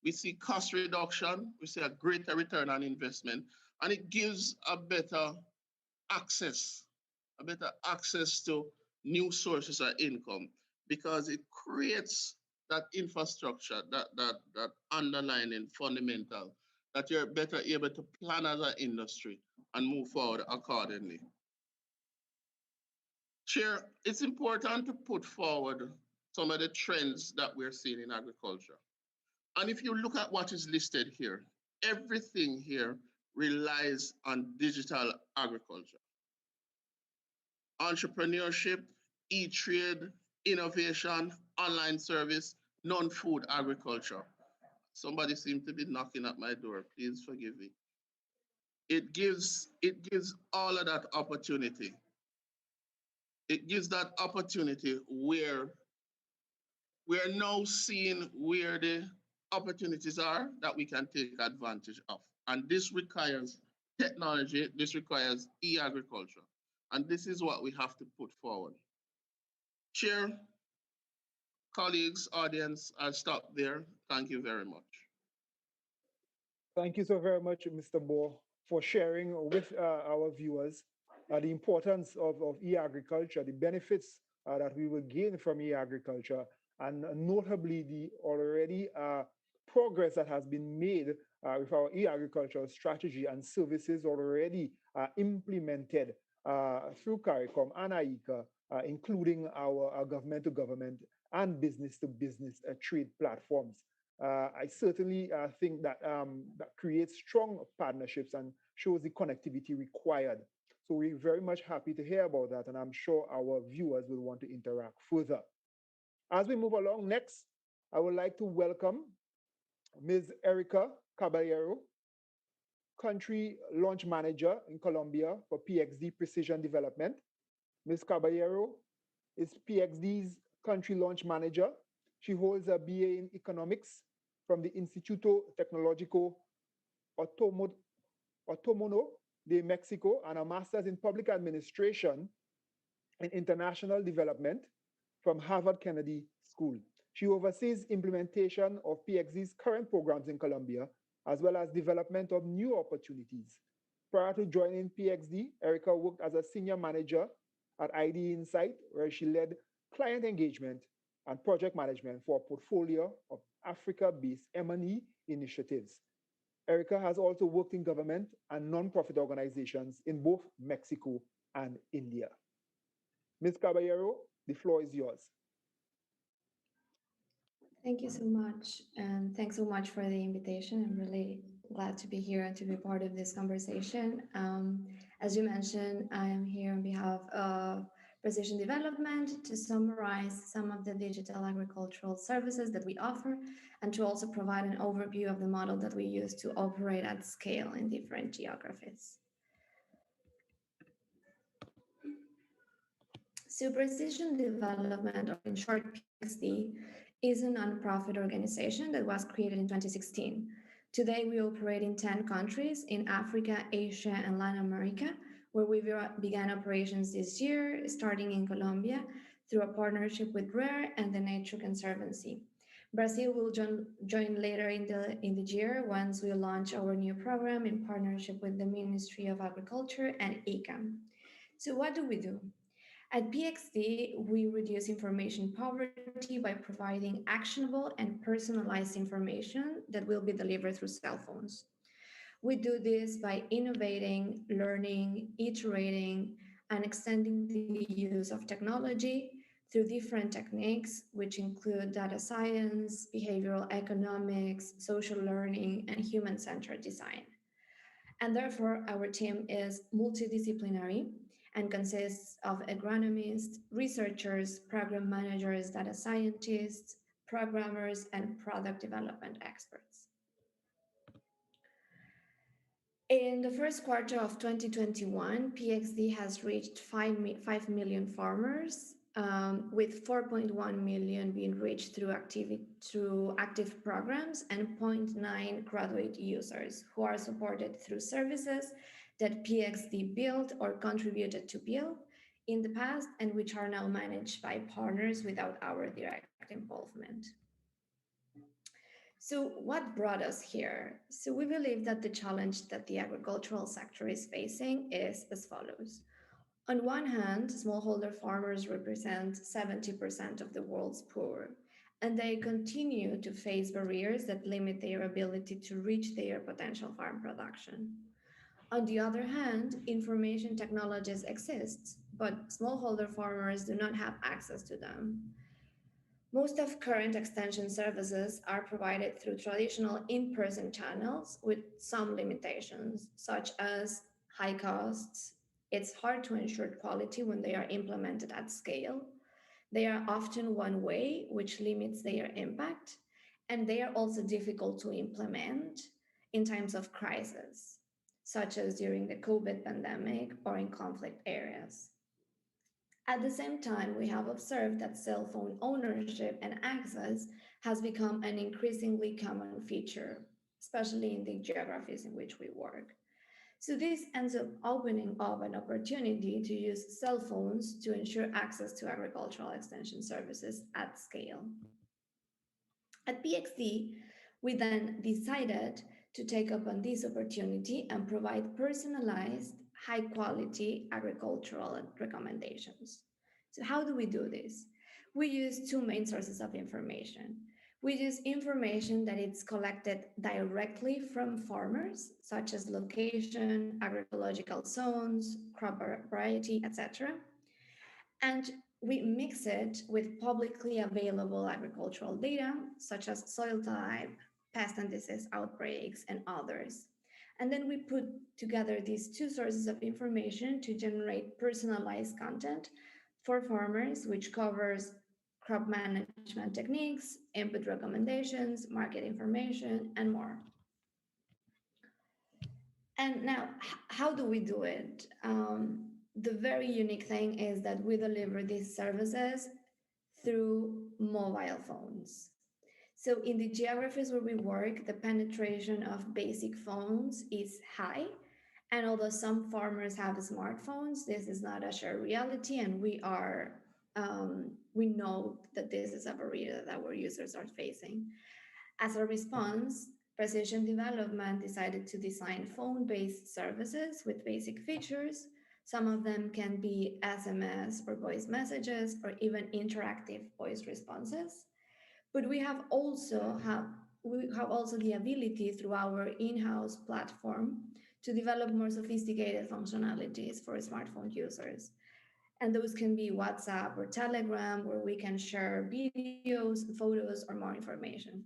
We see cost reduction. We see a greater return on investment, and it gives access, a better access to new sources of income because it creates that infrastructure, that underlying fundamental that you're better able to plan as an industry and move forward accordingly. Chair, it's important to put forward some of the trends that we're seeing in agriculture. And if you look at what is listed here, everything here relies on digital agriculture. Entrepreneurship, e-trade, innovation, online service, non-food agriculture. Somebody seems to be knocking at my door. Please forgive me. It gives all of that opportunity. It gives that opportunity where we are now seeing where the opportunities are that we can take advantage of. And this requires technology, this requires e-agriculture. And this is what we have to put forward. Chair, colleagues, audience, I'll stop there. Thank you very much. Thank you so very much, Mr. Moore, for sharing with our viewers the importance of e-agriculture, the benefits that we will gain from e-agriculture, and notably the already progress that has been made with our e-agricultural strategy and services already implemented through CARICOM and AICA, including our government-to-government and business-to-business trade platforms. I certainly think that that creates strong partnerships and shows the connectivity required. So we're very much happy to hear about that, and I'm sure our viewers will want to interact further. As we move along next, I would like to welcome Ms. Erica Caballero, Country Launch Manager in Colombia for PXD Precision Development. Ms. Caballero is PXD's Country Launch Manager. She holds a BA in Economics from the Instituto Tecnológico Autónomo de Mexico and a Master's in Public Administration and International Development from Harvard Kennedy School. She oversees implementation of PXD's current programs in Colombia, as well as development of new opportunities. Prior to joining PXD, Erica worked as a senior manager at ID Insight, where she led client engagement and project management for a portfolio of Africa-based M&E initiatives. Erica has also worked in government and nonprofit organizations in both Mexico and India. Ms. Caballero, the floor is yours. Thank you so much. And thanks so much for the invitation. I'm really glad to be here and to be part of this conversation. As you mentioned, I am here on behalf of Precision Development to summarize some of the digital agricultural services that we offer and to also provide an overview of the model that we use to operate at scale in different geographies. So Precision Development, or in short PXD, is a nonprofit organization that was created in 2016. Today, we operate in 10 countries in Africa, Asia, and Latin America, where we began operations this year, starting in Colombia through a partnership with RARE and the Nature Conservancy. Brazil will join later in the year once we launch our new program in partnership with the Ministry of Agriculture and ICA. So what do we do? At PXD, we reduce information poverty by providing actionable and personalized information that will be delivered through cell phones. We do this by innovating, learning, iterating, and extending the use of technology through different techniques, which include data science, behavioral economics, social learning, and human-centered design. And therefore, our team is multidisciplinary and consists of agronomists, researchers, program managers, data scientists, programmers, and product development experts. In the first quarter of 2021, PXD has reached 5 million farmers with 4.1 million being reached through active programs and zero 0.9 graduate users who are supported through services that PXD built or contributed to build in the past and which are now managed by partners without our direct involvement. So what brought us here? So we believe that the challenge that the agricultural sector is facing is as follows. On one hand, smallholder farmers represent 70% of the world's poor, and they continue to face barriers that limit their ability to reach their potential farm production. On the other hand, information technologies exist, but smallholder farmers do not have access to them. Most of current extension services are provided through traditional in-person channels with some limitations, such as high costs. It's hard to ensure quality when they are implemented at scale. They are often one way, which limits their impact, and they are also difficult to implement in times of crisis, such as during the COVID pandemic or in conflict areas. At the same time, we have observed that cell phone ownership and access has become an increasingly common feature, especially in the geographies in which we work. So this ends up opening up an opportunity to use cell phones to ensure access to agricultural extension services at scale. At PXD, we then decided to take up on this opportunity and provide personalized, high quality agricultural recommendations. So how do we do this? We use two main sources of information. We use information that is collected directly from farmers, such as location, agroecological zones, crop variety, etc. And we mix it with publicly available agricultural data, such as soil type, pest and disease outbreaks, and others. And then we put together these two sources of information to generate personalized content for farmers, which covers crop management techniques, input recommendations, market information, and more. And now, how do we do it? The very unique thing is that we deliver these services through mobile phones. So in the geographies where we work, the penetration of basic phones is high. And although some farmers have smartphones, this is not a shared reality, and we know that this is a barrier that our users are facing. As a response, Precision Development decided to design phone-based services with basic features. Some of them can be SMS or voice messages or even interactive voice responses. But we have also the ability through our in-house platform to develop more sophisticated functionalities for smartphone users. And those can be WhatsApp or Telegram, where we can share videos, photos, or more information.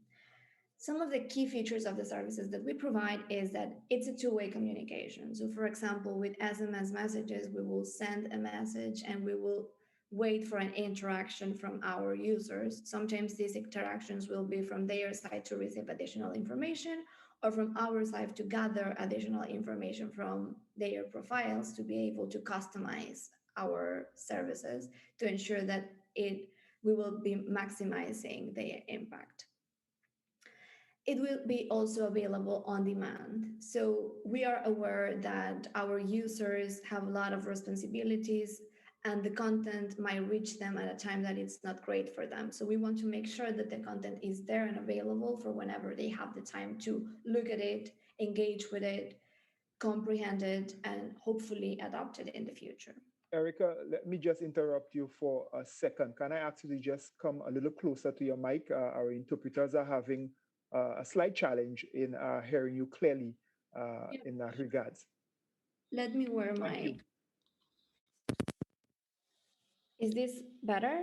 Some of the key features of the services that we provide is that it's a two-way communication. So for example, with SMS messages, we will send a message and we will wait for an interaction from our users. Sometimes these interactions will be from their side to receive additional information or from our side to gather additional information from their profiles to be able to customize our services to ensure that we will be maximizing their impact. It will be also available on demand. So we are aware that our users have a lot of responsibilities and the content might reach them at a time that it's not great for them. So we want to make sure that the content is there and available for whenever they have the time to look at it, engage with it, comprehend it, and hopefully adopt it in the future. Erica, let me just interrupt you for a second. Can I ask you to just come a little closer to your mic? Our interpreters are having a slight challenge in hearing you clearly in that regards. Let me wear my... Is this better?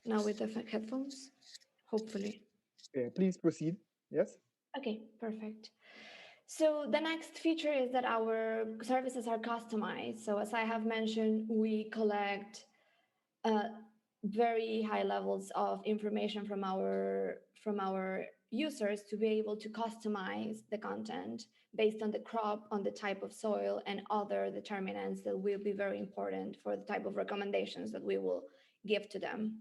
Now with the headphones? Hopefully. Yeah, please proceed. Yes? Okay, perfect. So the next feature is that our services are customized. So as I have mentioned, we collect very high levels of information from our users to be able to customize the content based on the crop, on the type of soil, and other determinants that will be very important for the type of recommendations that we will give to them.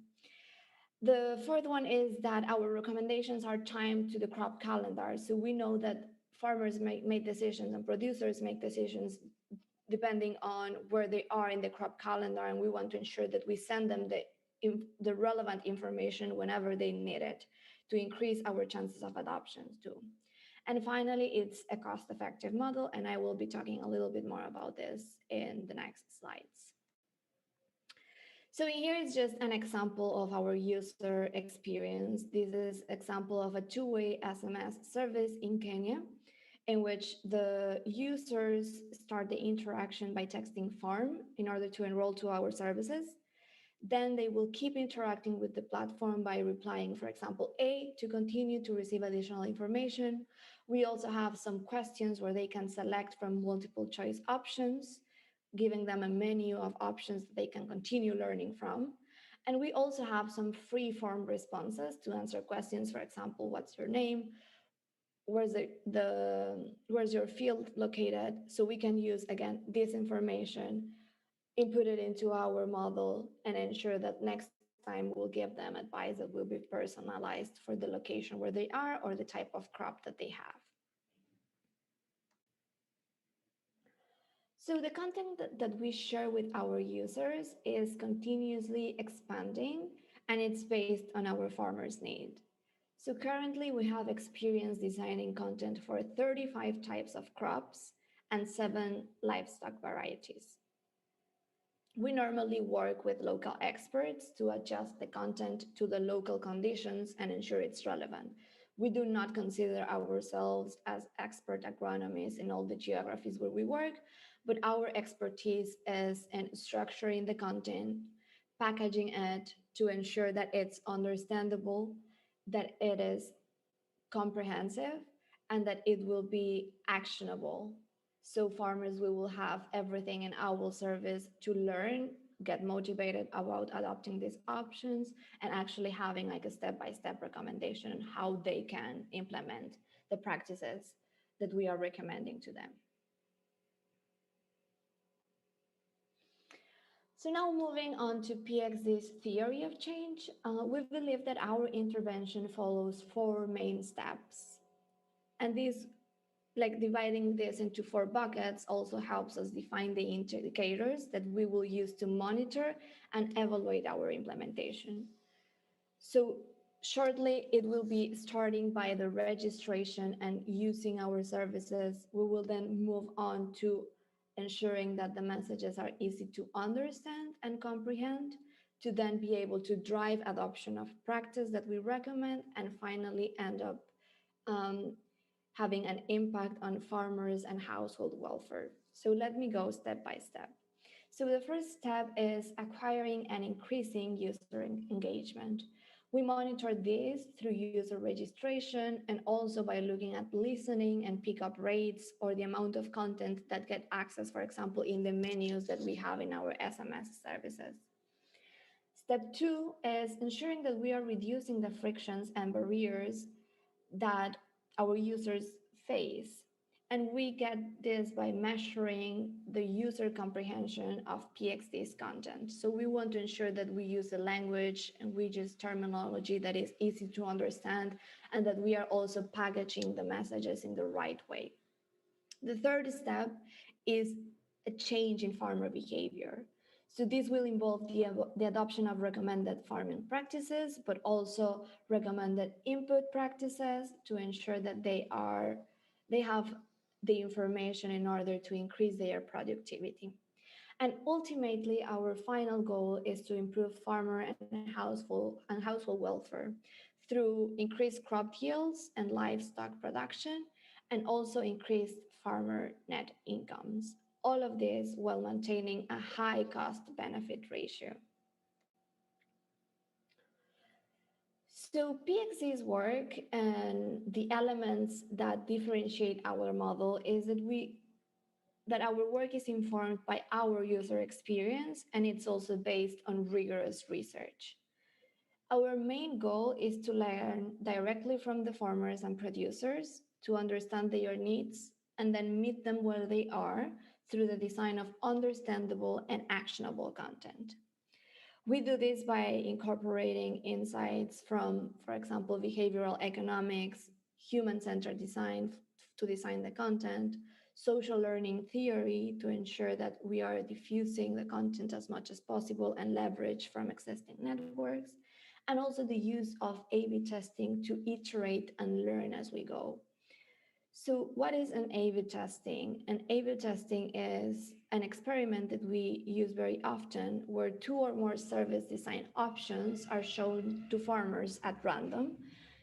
The fourth one is that our recommendations are timed to the crop calendar. So we know that farmers make decisions and producers make decisions depending on where they are in the crop calendar, and we want to ensure that we send them the relevant information whenever they need it to increase our chances of adoption too. And finally, it's a cost-effective model, and I will be talking a little bit more about this in the next slides. So here is just an example of our user experience. This is example of a two-way SMS service in Kenya, in which the users start the interaction by texting farm in order to enroll to our services. Then they will keep interacting with the platform by replying, for example, A to continue to receive additional information. We also have some questions where they can select from multiple choice options, giving them a menu of options that they can continue learning from. And we also have some free form responses to answer questions, for example, what's your name? Where's your field located? So we can use, again, this information, input it into our model, and ensure that next time we'll give them advice that will be personalized for the location where they are or the type of crop that they have. So the content that we share with our users is continuously expanding, and it's based on our farmers' need. So currently we have experience designing content for 35 types of crops and 7 livestock varieties. We normally work with local experts to adjust the content to the local conditions and ensure it's relevant. We do not consider ourselves as expert agronomists in all the geographies where we work, but our expertise is in structuring the content, packaging it to ensure that it's understandable, that it is comprehensive, and that it will be actionable. So farmers, we will have everything in our service to learn, get motivated about adopting these options, and actually having like a step-by-step recommendation on how they can implement the practices that we are recommending to them. So now moving on to PXD's theory of change, we believe that our intervention follows 4 main steps. And these, like dividing this into 4 buckets, also helps us define the indicators that we will use to monitor and evaluate our implementation. So shortly, it will be starting by the registration and using our services. We will then move on to ensuring that the messages are easy to understand and comprehend, to then be able to drive adoption of practice that we recommend, and finally end up having an impact on farmers and household welfare. So let me go step by step. So the first step is acquiring and increasing user engagement. We monitor this through user registration and also by looking at listening and pickup rates or the amount of content that get access, for example, in the menus that we have in our SMS services. Step 2 is ensuring that we are reducing the frictions and barriers that our users face. And we get this by measuring the user comprehension of PXD's content. So we want to ensure that we use the language and we use terminology that is easy to understand, and that we are also packaging the messages in the right way. The third step is a change in farmer behavior. So this will involve the adoption of recommended farming practices, but also recommended input practices to ensure that they have the information in order to increase their productivity. And ultimately, our final goal is to improve farmer and household welfare through increased crop yields and livestock production, and also increased farmer net incomes. All of this while maintaining a high cost benefit ratio. So PXC's work and the elements that differentiate our model is that our work is informed by our user experience, and it's also based on rigorous research. Our main goal is to learn directly from the farmers and producers to understand their needs and then meet them where they are through the design of understandable and actionable content. We do this by incorporating insights from, for example, behavioral economics, human centered design to design the content, social learning theory to ensure that we are diffusing the content as much as possible and leverage from existing networks, and also the use of A B testing to iterate and learn as we go. So, what is an A/B testing? An A/B testing is an experiment that we use very often where two or more service design options are shown to farmers at random.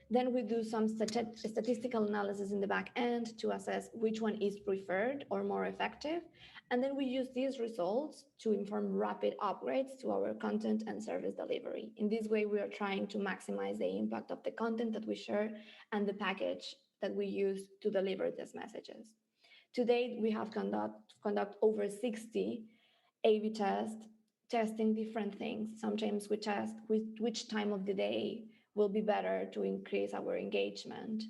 Then we do some statistical analysis in the back end to assess which one is preferred or more effective. And then we use these results to inform rapid upgrades to our content and service delivery. In this way, we are trying to maximize the impact of the content that we share and the package that we use to deliver these messages. To date, we have conduct over 60 A/B tests, testing different things. Sometimes we test which time of the day will be better to increase our engagement.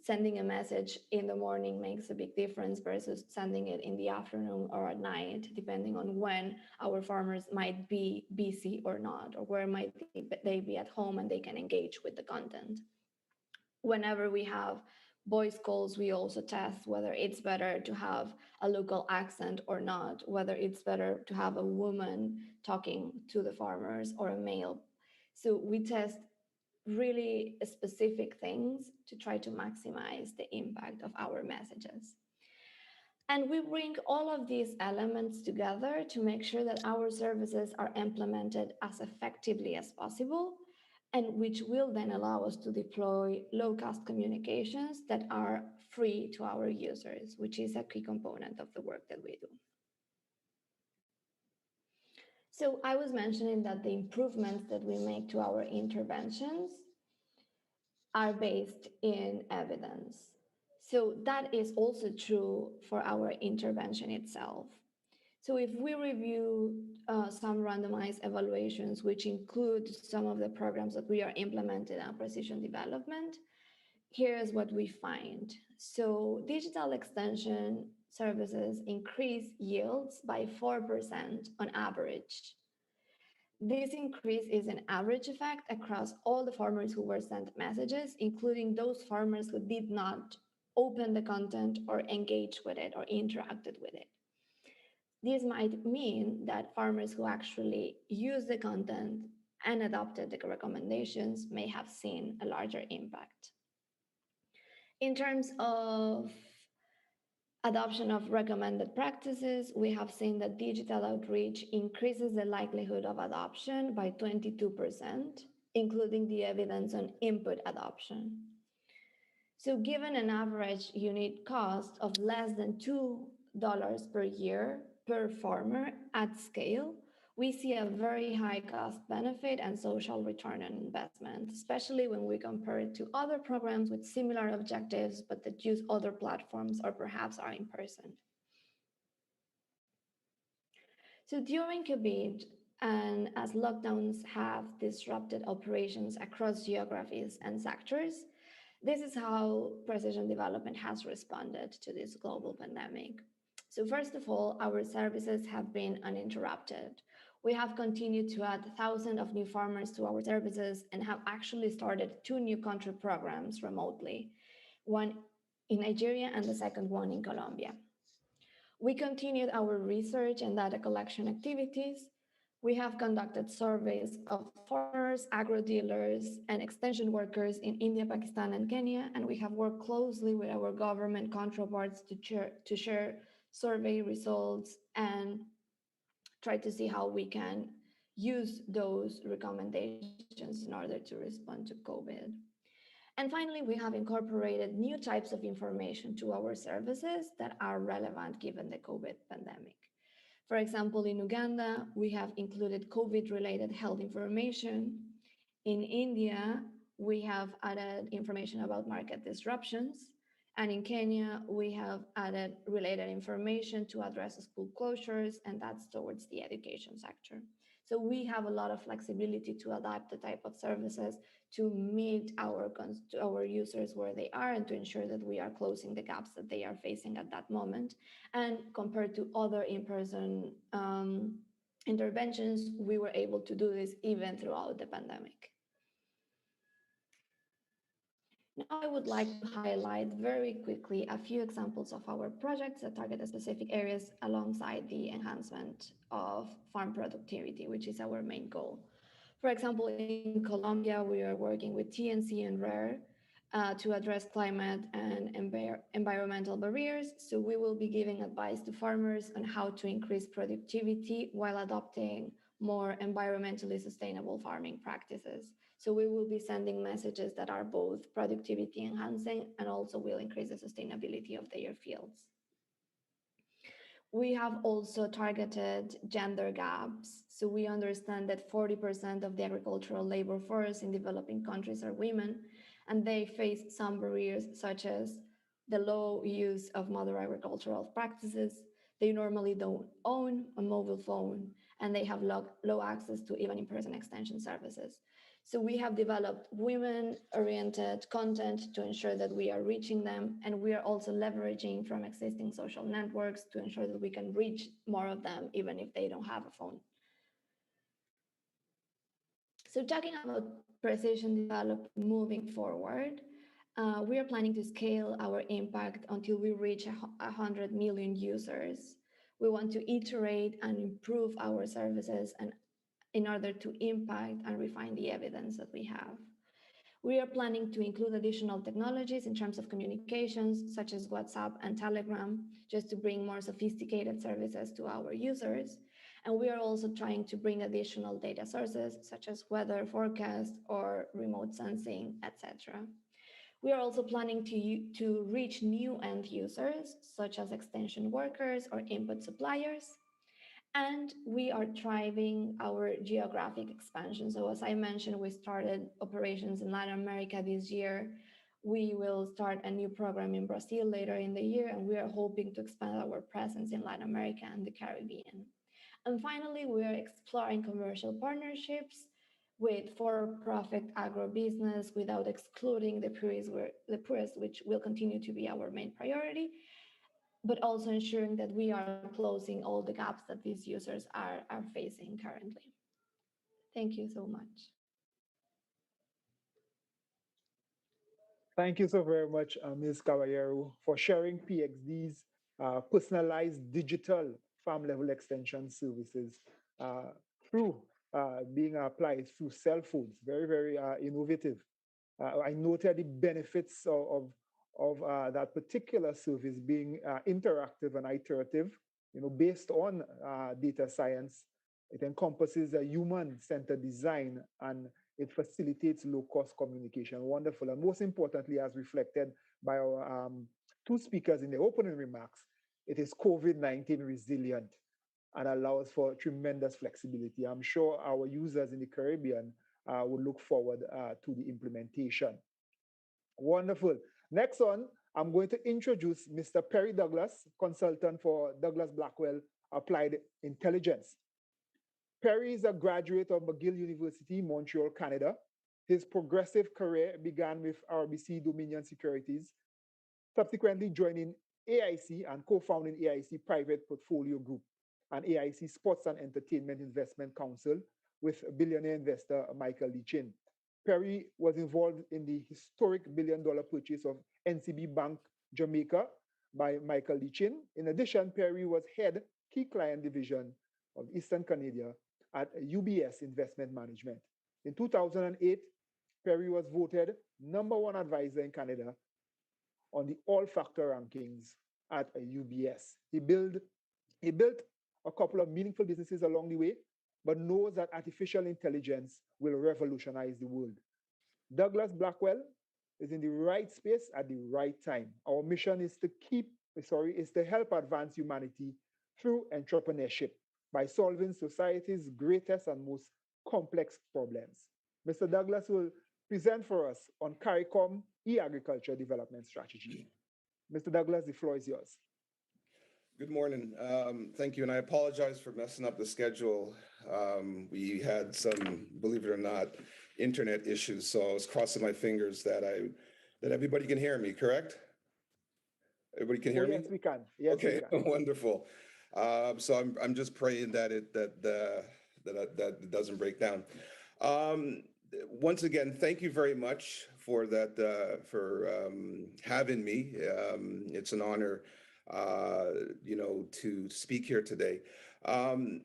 Sending a message in the morning makes a big difference versus sending it in the afternoon or at night, depending on when our farmers might be busy or not, or where might they be at home and they can engage with the content. Whenever we have voice calls, we also test whether it's better to have a local accent or not, whether it's better to have a woman talking to the farmers or a male. So we test really specific things to try to maximize the impact of our messages. And we bring all of these elements together to make sure that our services are implemented as effectively as possible, and which will then allow us to deploy low cost communications that are free to our users, which is a key component of the work that we do. So I was mentioning that the improvements that we make to our interventions are based in evidence. So that is also true for our intervention itself. So if we review some randomized evaluations, which include some of the programs that we are implementing in precision development, here's what we find. So digital extension services increase yields by 4% on average. This increase is an average effect across all the farmers who were sent messages, including those farmers who did not open the content or engage with it or interacted with it. This might mean that farmers who actually use the content and adopted the recommendations may have seen a larger impact. In terms of adoption of recommended practices, we have seen that digital outreach increases the likelihood of adoption by 22%, including the evidence on input adoption. So given an average unit cost of less than $2 per year per farmer at scale, we see a very high cost benefit and social return on investment, especially when we compare it to other programs with similar objectives, but that use other platforms or perhaps are in person. So during COVID, and as lockdowns have disrupted operations across geographies and sectors, this is how precision development has responded to this global pandemic. So first of all, our services have been uninterrupted. We have continued to add thousands of new farmers to our services and have actually started 2 new country programs remotely, one in Nigeria and the second one in Colombia. We continued our research and data collection activities. We have conducted surveys of farmers, agro-dealers, and extension workers in India, Pakistan, and Kenya, and we have worked closely with our government counterparts to share survey results and try to see how we can use those recommendations in order to respond to COVID. And finally, we have incorporated new types of information to our services that are relevant given the COVID pandemic. For example, in Uganda, we have included COVID-related health information. In India, we have added information about market disruptions. And in Kenya, we have added related information to address school closures, and that's towards the education sector. So we have a lot of flexibility to adapt the type of services to meet our users where they are and to ensure that we are closing the gaps that they are facing at that moment. And compared to other in-person interventions, we were able to do this even throughout the pandemic. Now, I would like to highlight very quickly a few examples of our projects that target specific areas alongside the enhancement of farm productivity, which is our main goal. For example, in Colombia, we are working with TNC and RARE to address climate and environmental barriers. So we will be giving advice to farmers on how to increase productivity while adopting more environmentally sustainable farming practices. So we will be sending messages that are both productivity enhancing and also will increase the sustainability of their fields. We have also targeted gender gaps. So we understand that 40% of the agricultural labor force in developing countries are women, and they face some barriers such as the low use of modern agricultural practices. They normally don't own a mobile phone, and they have low access to even in-person extension services. So we have developed women-oriented content to ensure that we are reaching them, and we are also leveraging from existing social networks to ensure that we can reach more of them, even if they don't have a phone. So talking about precision development moving forward, we are planning to scale our impact until we reach 100 million users. We want to iterate and improve our services and in order to impact and refine the evidence that we have. We are planning to include additional technologies in terms of communications, such as WhatsApp and Telegram, just to bring more sophisticated services to our users. And we are also trying to bring additional data sources, such as weather forecast or remote sensing, etc. We are also planning to reach new end users, such as extension workers or input suppliers. And we are driving our geographic expansion. So as I mentioned, we started operations in Latin America this year. We will start a new program in Brazil later in the year, and we are hoping to expand our presence in Latin America and the Caribbean. And finally, we are exploring commercial partnerships with for-profit agribusiness without excluding the poorest, which will continue to be our main priority, but also ensuring that we are closing all the gaps that these users are facing currently. Thank you so much. Thank you so very much, Ms. Caballero, for sharing PXD's personalized digital farm level extension services uh, through being applied through cell phones. Very, very innovative. I noted the benefits of that particular service being interactive and iterative, based on data science. It encompasses a human-centered design and it facilitates low-cost communication. Wonderful. And most importantly, as reflected by our two speakers in the opening remarks, it is COVID-19 resilient and allows for tremendous flexibility. I'm sure our users in the Caribbean will look forward to the implementation. Wonderful. Next on, I'm going to introduce Mr. Perry Douglas, consultant for Douglas Blackwell Applied Intelligence. Perry is a graduate of McGill University, Montreal, Canada. His progressive career began with RBC Dominion Securities, subsequently joining AIC and co-founding AIC Private Portfolio Group and AIC Sports and Entertainment Investment Council with billionaire investor Michael Lee-Chin. Perry was involved in the historic billion-dollar purchase of NCB Bank Jamaica by Michael Lee-Chin. In addition, Perry was head key client division of Eastern Canada at UBS Investment Management. In 2008, Perry was voted #1 advisor in Canada on the all-factor rankings at UBS. He built a couple of meaningful businesses along the way, but knows that artificial intelligence will revolutionize the world. Douglas Blackwell is in the right space at the right time. Our mission is to help advance humanity through entrepreneurship by solving society's greatest and most complex problems. Mr. Douglas will present for us on CARICOM e-agriculture development strategy. Mr. Douglas, the floor is yours. Good morning. Thank you. And I apologize for messing up the schedule. We had some, believe it or not, internet issues. So I was crossing my fingers that everybody can hear me, correct? Everybody can Oh, hear me? yes, we can. Yes, we Okay, can. wonderful. So I'm just praying that it doesn't break down. Um, Once again, thank you very much for that for having me. It's an honor, to speak here today. Um,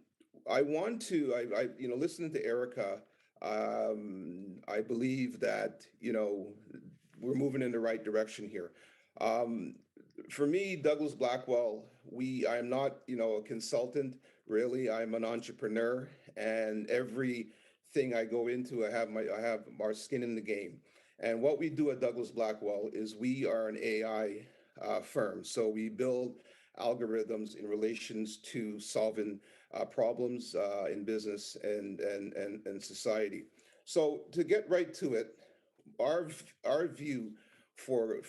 I want to, listening to Erica, I believe that we're moving in the right direction here. Um, for me, Douglas Blackwell, I am not, a consultant, really. I'm an entrepreneur, and everything I go into, I have our skin in the game. And what we do at Douglas Blackwell is we are an AI firm. So we build algorithms in relations to solving problems in business and society. So to get right to it, our view for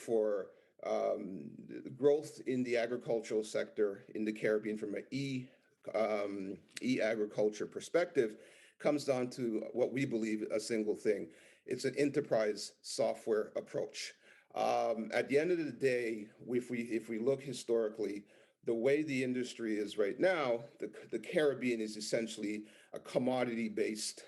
growth in the agricultural sector in the Caribbean from an e-agriculture perspective comes down to what we believe a single thing. It's an enterprise software approach. At the end of the day, if we look historically, the way the industry is right now, the Caribbean is essentially a commodity based,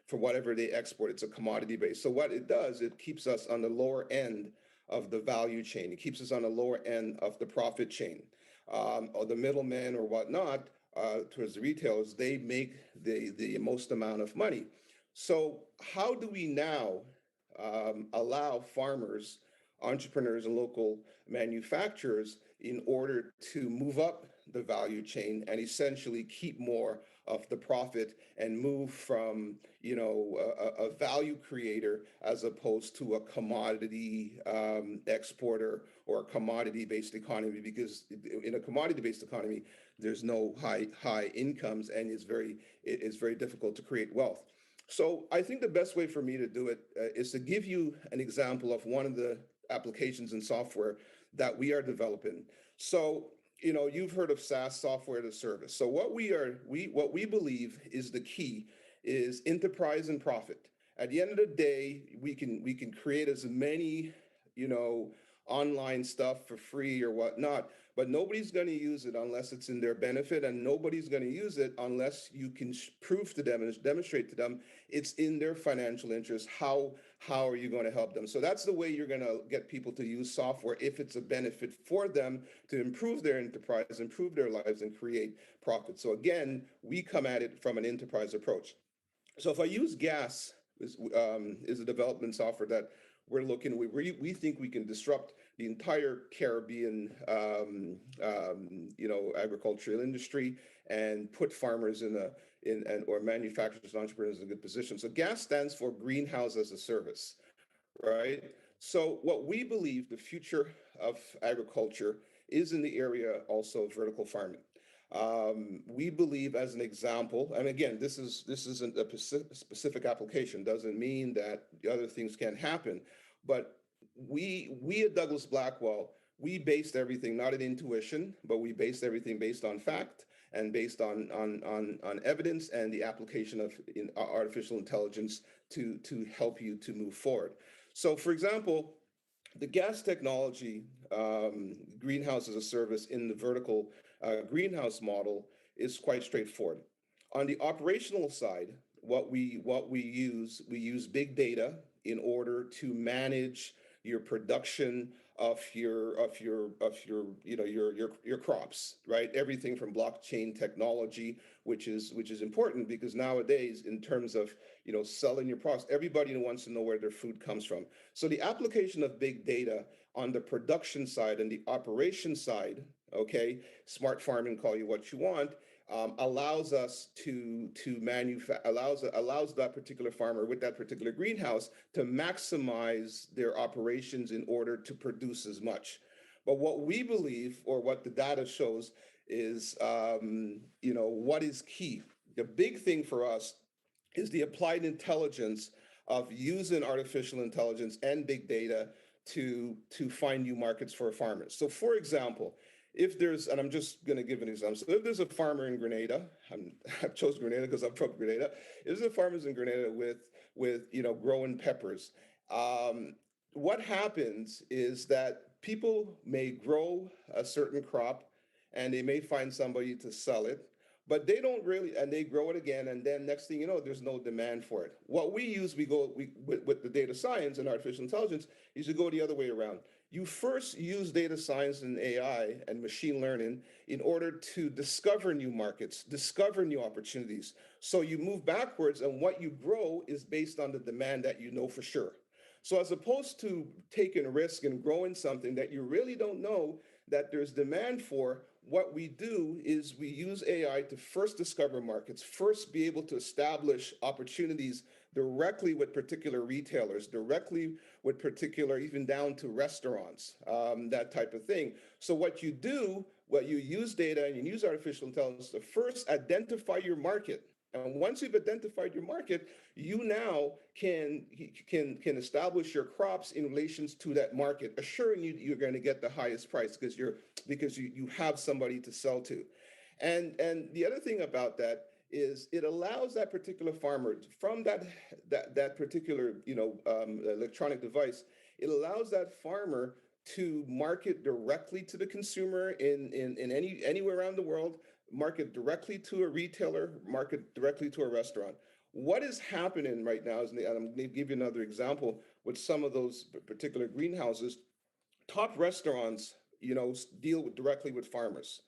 for whatever they export, it's a commodity base. So what it does, it keeps us on the lower end of the value chain. It keeps us on the lower end of the profit chain. Or the middlemen or whatnot, towards the retailers, they make the most amount of money. So how do we now allow farmers, entrepreneurs, and local manufacturers in order to move up the value chain and essentially keep more of the profit and move from a value creator as opposed to a commodity exporter or a commodity based economy? Because in a commodity based economy there's no high incomes, and it's very difficult to create wealth. So I think the best way for me to do it is to give you an example of one of the applications and software that we are developing. So, you've heard of SaaS, software as a service. So what we believe is the key is enterprise and profit. At the end of the day, we can create as many, online stuff for free or whatnot, but nobody's going to use it unless it's in their benefit, and nobody's going to use it unless you can prove to them and demonstrate to them it's in their financial interest. How are you going to help them? So that's the way you're going to get people to use software, if it's a benefit for them to improve their enterprise, improve their lives, and create profit. So again, we come at it from an enterprise approach. So if I use gas is a development software that we think we can disrupt the entire Caribbean agricultural industry and put farmers or manufacturers and entrepreneurs in a good position. So gas stands for greenhouse as a service, right? So what we believe the future of agriculture is in the area also of vertical farming. We believe, as an example, and again, this isn't a specific application, doesn't mean that the other things can't happen, but we at Douglas Blackwell, we based everything not in intuition, but we based everything based on fact and based on evidence and the application of artificial intelligence to help you to move forward. So, for example, the gas technology, greenhouse as a service in the vertical greenhouse model is quite straightforward. On the operational side, what we use big data in order to manage your production of your crops, right? Everything from blockchain technology, which is important because nowadays, in terms of selling your products, everybody wants to know where their food comes from. So the application of big data on the production side and the operation side, okay, smart farming, call you what you want, allows us to allows that particular farmer with that particular greenhouse to maximize their operations in order to produce as much. But what we believe, or what the data shows, is what is key. The big thing for us is the applied intelligence of using artificial intelligence and big data to find new markets for farmers. So, for example, if there's, and I'm just going to give an example. So if there's a farmer in Grenada, I've chosen Grenada because I'm from Grenada. If there's a farmer in Grenada with growing peppers, what happens is that people may grow a certain crop, and they may find somebody to sell it, but they don't really, and they grow it again, and then next thing you know, there's no demand for it. What we use, with the data science and artificial intelligence, is to go the other way around. You first use data science and AI and machine learning in order to discover new markets, discover new opportunities. So you move backwards, and what you grow is based on the demand that you know for sure. So as opposed to taking a risk and growing something that you really don't know that there's demand for, what we do is we use AI to first discover markets, first be able to establish opportunities directly with particular retailers, directly with particular, even down to restaurants, that type of thing. So what you use data and you use artificial intelligence to first identify your market. And once you've identified your market, you now can establish your crops in relations to that market, assuring you're going to get the highest price because you have somebody to sell to. And the other thing about that is it allows that particular farmer from that particular electronic device. It allows that farmer to market directly to the consumer in anywhere around the world, market directly to a retailer, market directly to a restaurant. What is happening right now is, and I'm going to give you another example with some of those particular greenhouses. Top restaurants, deal directly with farmers,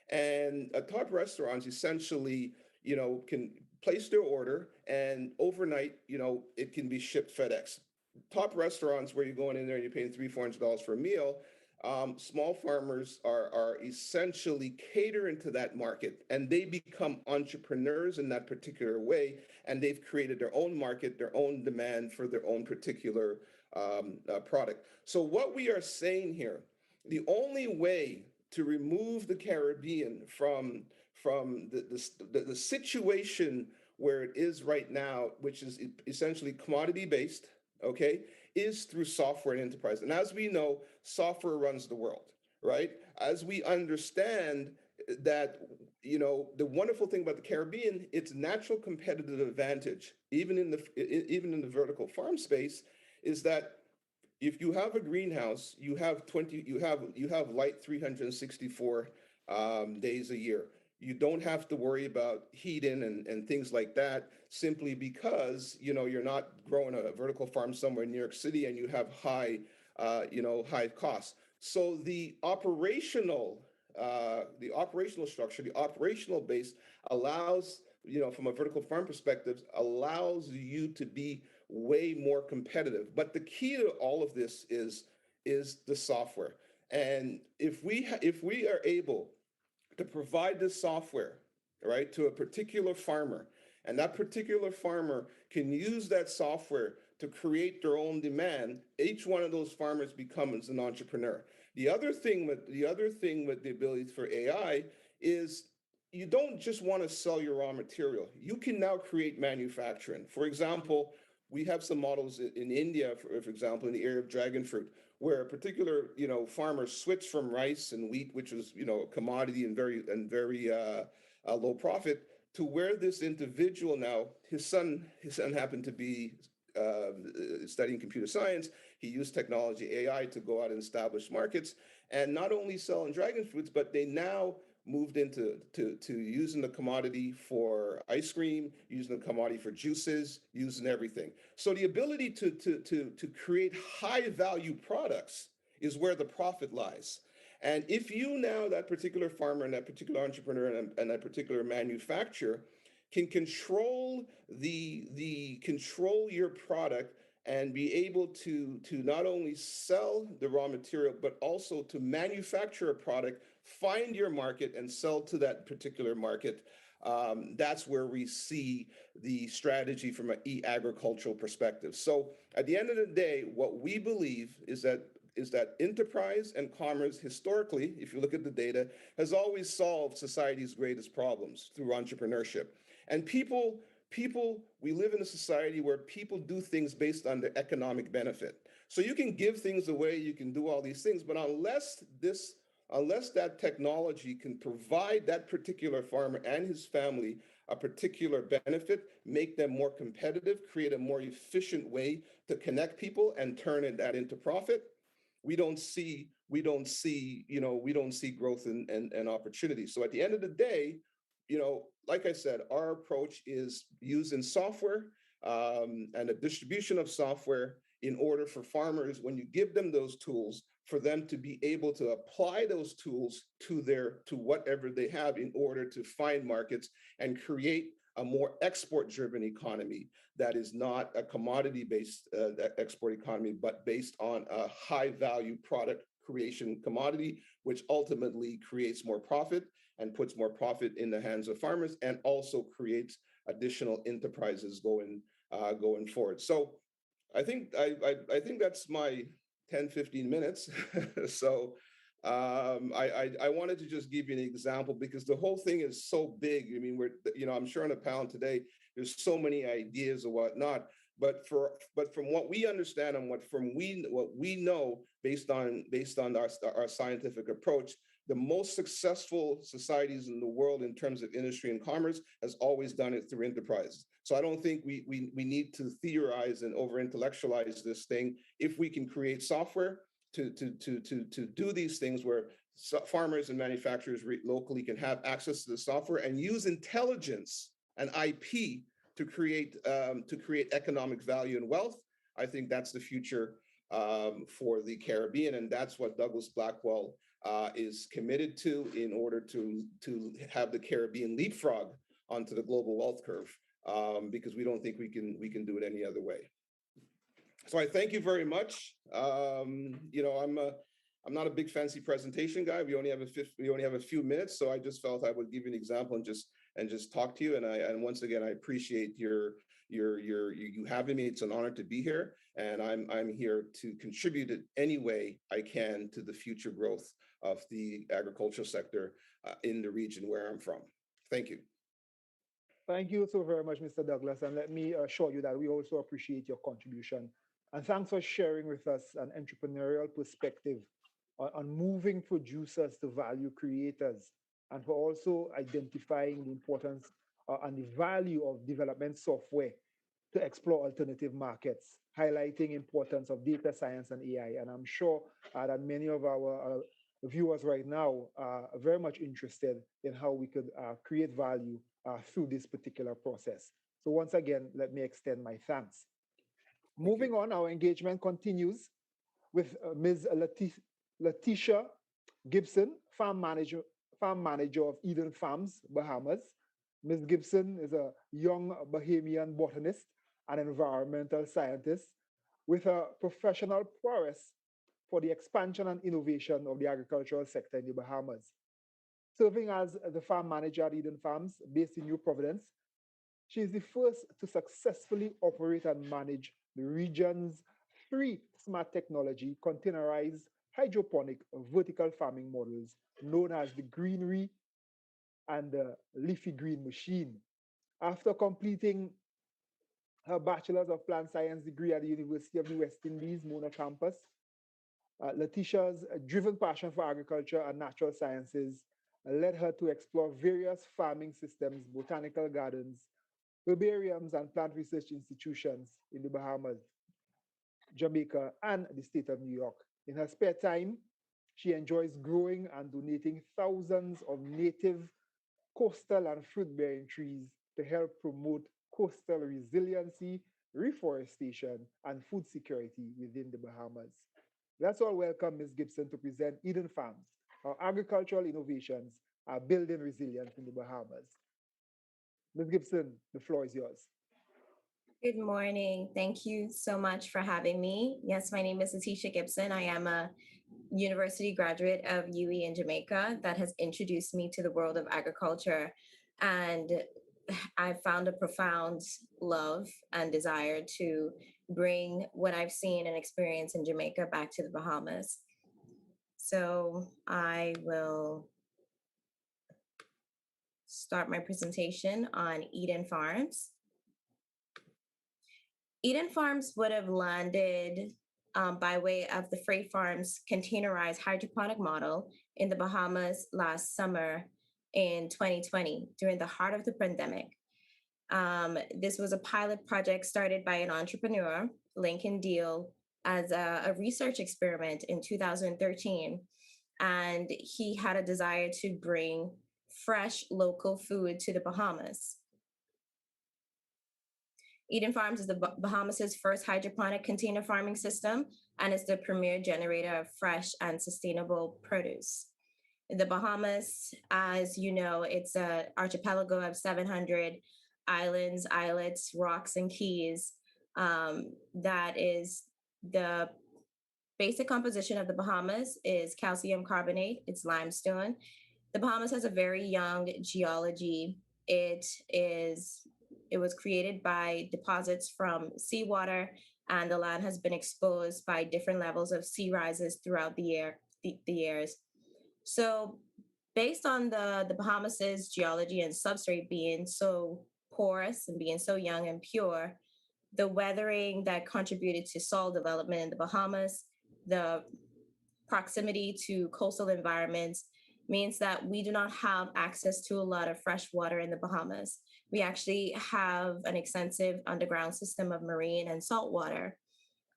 and top restaurants essentially, can place their order, and overnight, it can be shipped FedEx. Top restaurants where you're going in there and you're paying $300-400 for a meal. Small farmers are essentially catering to that market, and they become entrepreneurs in that particular way, and they've created their own market, their own demand for their own particular product. So what we are saying here, the only way to remove the Caribbean from the situation where it is right now, which is essentially commodity based, okay, is through software and enterprise. And as we know, software runs the world, right? As we understand that, the wonderful thing about the Caribbean, its natural competitive advantage, even in the vertical farm space, is that if you have a greenhouse, you have light 364 days a year. You don't have to worry about heating and things like that, simply because you're not growing a vertical farm somewhere in New York City and you have high costs. So the operational structure, the operational base allows, from a vertical farm perspective, allows you to be way more competitive. But the key to all of this is the software. And if we are able to provide this software, right, to a particular farmer, and that particular farmer can use that software to create their own demand, each one of those farmers becomes an entrepreneur. The other thing with the ability for AI is you don't just want to sell your raw material. You can now create manufacturing. For example, we have some models in India, for example, in the area of dragon fruit, where a particular farmer switched from rice and wheat, which was a commodity and very low profit, to where this individual now, his son happened to be studying computer science. He used technology, AI, to go out and establish markets, and not only selling dragon fruits, but they now moved into using the commodity for ice cream, using the commodity for juices, using everything. So the ability to create high value products is where the profit lies. And if you now, that particular farmer and that particular entrepreneur and that particular manufacturer, can control control your product and be able to not only sell the raw material, but also to manufacture a product, find your market, and sell to that particular market. That's where we see the strategy from an e-agricultural perspective. So at the end of the day, what we believe is that enterprise and commerce, historically, if you look at the data, has always solved society's greatest problems through entrepreneurship. And we live in a society where people do things based on the economic benefit. So you can give things away, you can do all these things, but unless unless that technology can provide that particular farmer and his family a particular benefit, make them more competitive, create a more efficient way to connect people and turn that into profit, we don't see growth and opportunity. So at the end of the day, like I said, our approach is using software and a distribution of software in order for farmers, when you give them those tools, for them to be able to apply those tools to whatever they have in order to find markets and create a more export-driven economy that is not a commodity-based export economy, but based on a high-value product creation commodity, which ultimately creates more profit and puts more profit in the hands of farmers, and also creates additional enterprises going forward. So I think that's my 10, 15 minutes. So I wanted to just give you an example because the whole thing is so big. I mean, I'm sure on a panel today, there's so many ideas or whatnot. But from what we understand and what we know based on our scientific approach, the most successful societies in the world in terms of industry and commerce has always done it through enterprise. So I don't think we need to theorize and over-intellectualize this thing. If we can create software to do these things where farmers and manufacturers locally can have access to the software and use intelligence and IP to create economic value and wealth, I think that's the future for the Caribbean, and that's what Douglas Blackwell is committed to in order to have the Caribbean leapfrog onto the global wealth curve, because we don't think we can do it any other way. So I thank you very much. I'm not a big fancy presentation guy. We only have a few minutes, so I just felt I would give you an example and just talk to you. And once again, I appreciate you having me. It's an honor to be here, and I'm here to contribute in any way I can to the future growth of the agricultural sector in the region where I'm from. Thank you. Thank you so very much, Mr. Douglas. And let me assure you that we also appreciate your contribution. And thanks for sharing with us an entrepreneurial perspective on moving producers to value creators, and for also identifying the importance and the value of development software to explore alternative markets, highlighting importance of data science and AI. And I'm sure that many of our viewers right now are very much interested in how we could create value through this particular process. So once again, let me extend my thanks. Moving on, our engagement continues with Ms. Letitia Gibson, farm manager of Eden Farms, Bahamas. Ms. Gibson is a young Bahamian botanist and environmental scientist with a professional prowess for the expansion and innovation of the agricultural sector in the Bahamas. Serving as the farm manager at Eden Farms, based in New Providence, she is the first to successfully operate and manage the region's 3 smart technology containerized hydroponic vertical farming models known as the greenery and the leafy green machine. After completing her Bachelor's of Plant Science degree at the University of the West Indies, Mona campus, Letitia's driven passion for agriculture and natural sciences led her to explore various farming systems, botanical gardens, herbariums, and plant research institutions in the Bahamas, Jamaica, and the state of New York. In her spare time, she enjoys growing and donating thousands of native coastal and fruit-bearing trees to help promote coastal resiliency, reforestation, and food security within the Bahamas. Let's all welcome Ms. Gibson to present Eden Farms, how agricultural innovations are building resilience in the Bahamas. Ms. Gibson, the floor is yours. Good morning. Thank you so much for having me. Yes, my name is Letitia Gibson. I am a university graduate of UE in Jamaica that has introduced me to the world of agriculture. And I found a profound love and desire to bring what I've seen and experienced in Jamaica back to the Bahamas. So I will start my presentation on Eden Farms. Eden Farms would have landed by way of the Freight Farms containerized hydroponic model in the Bahamas last summer in 2020 during the heart of the pandemic. This was a pilot project started by an entrepreneur, Lincoln Deal, as a research experiment in 2013. And he had a desire to bring fresh local food to the Bahamas. Eden Farms is the Bahamas' first hydroponic container farming system and is the premier generator of fresh and sustainable produce. The Bahamas, as you know, it's an archipelago of 700 islands, islets, rocks, and keys. That is the basic composition of the Bahamas is calcium carbonate, it's limestone. The Bahamas has a very young geology. It was created by deposits from seawater, and the land has been exposed by different levels of sea rises throughout the years. So based on the Bahamas's geology and substrate being so porous and being so young and pure, the weathering that contributed to soil development in the Bahamas, the proximity to coastal environments means that we do not have access to a lot of fresh water in the Bahamas. We actually have an extensive underground system of marine and saltwater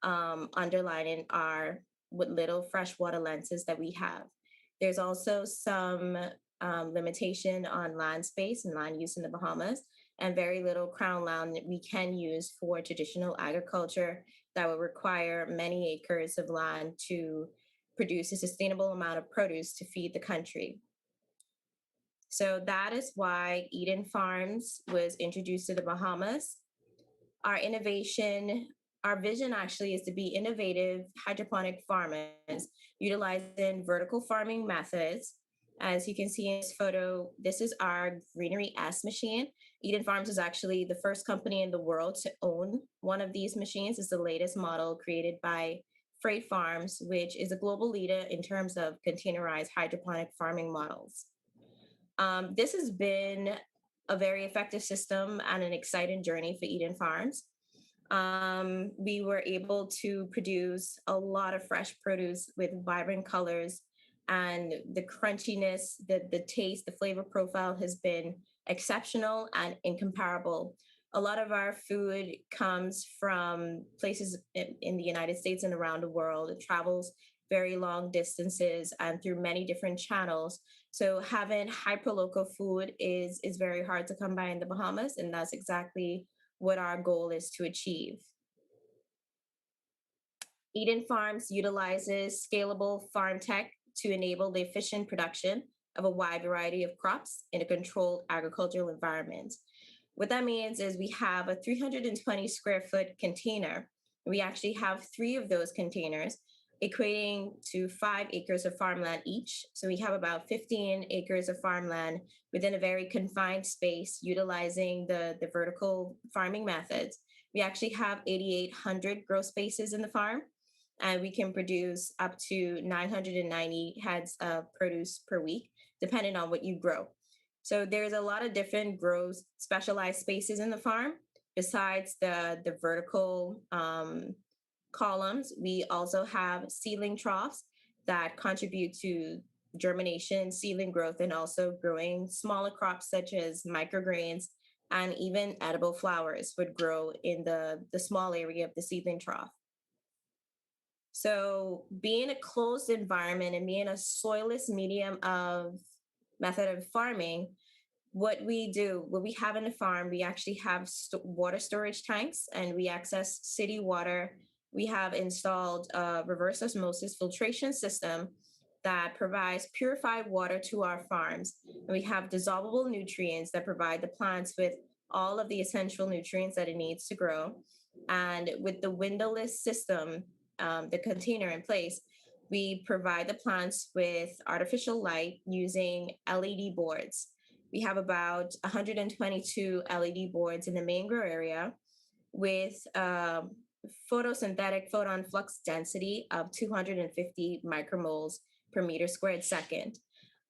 underlining our what little freshwater lenses that we have. There's also some limitation on land space and land use in the Bahamas, and very little crown land that we can use for traditional agriculture that would require many acres of land to produce a sustainable amount of produce to feed the country. So that is why Eden Farms was introduced to the Bahamas. Our vision actually is to be innovative hydroponic farmers utilizing vertical farming methods. As you can see in this photo, this is our Greenery S machine. Eden Farms is actually the first company in the world to own one of these machines. It's the latest model created by Freight Farms, which is a global leader in terms of containerized hydroponic farming models. This has been a very effective system and an exciting journey for Eden Farms. We were able to produce a lot of fresh produce with vibrant colors, and the crunchiness, the taste, the flavor profile has been exceptional and incomparable. A lot of our food comes from places in the United States and around the world. It travels very long distances and through many different channels. So having hyperlocal food is very hard to come by in the Bahamas, and that's exactly what our goal is to achieve. Eden Farms utilizes scalable farm tech to enable the efficient production of a wide variety of crops in a controlled agricultural environment. What that means is we have a 320 square foot container. We actually have 3 of those containers, equating to 5 acres of farmland each. So we have about 15 acres of farmland within a very confined space, utilizing the vertical farming methods. We actually have 8,800 grow spaces in the farm, and we can produce up to 990 heads of produce per week, depending on what you grow. So there's a lot of different grows specialized spaces in the farm. Besides the vertical columns, we also have seedling troughs that contribute to germination, seedling growth, and also growing smaller crops such as microgreens and even edible flowers would grow in the small area of the seedling trough. So being a closed environment and being a soilless medium of method of farming, what we have in the farm, we actually have water storage tanks, and we access city water. We have installed a reverse osmosis filtration system that provides purified water to our farms. And we have dissolvable nutrients that provide the plants with all of the essential nutrients that it needs to grow. And with the windowless system, the container in place, we provide the plants with artificial light using LED boards. We have about 122 LED boards in the main grow area with photosynthetic photon flux density of 250 micromoles per meter squared second.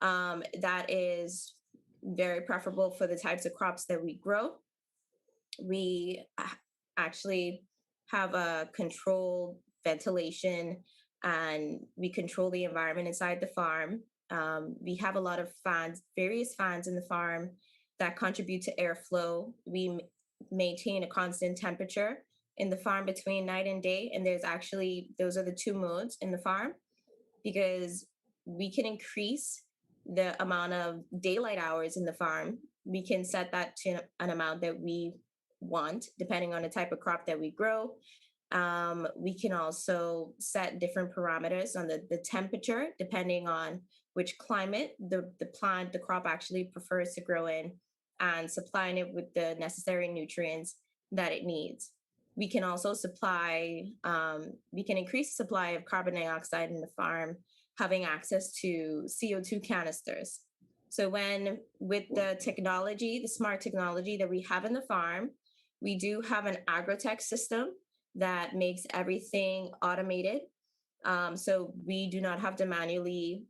That is very preferable for the types of crops that we grow. We actually have a controlled ventilation, and we control the environment inside the farm. We have a lot of fans, various fans in the farm that contribute to airflow. We maintain a constant temperature in the farm between night and day. And those are the two modes in the farm, because we can increase the amount of daylight hours in the farm. We can set that to an amount that we want, depending on the type of crop that we grow. We can also set different parameters on the temperature, depending on which climate the crop actually prefers to grow in, and supplying it with the necessary nutrients that it needs. We can also we can increase the supply of carbon dioxide in the farm, having access to CO2 canisters. So with the technology, the smart technology that we have in the farm, we do have an agrotech system that makes everything automated. So we do not have to manually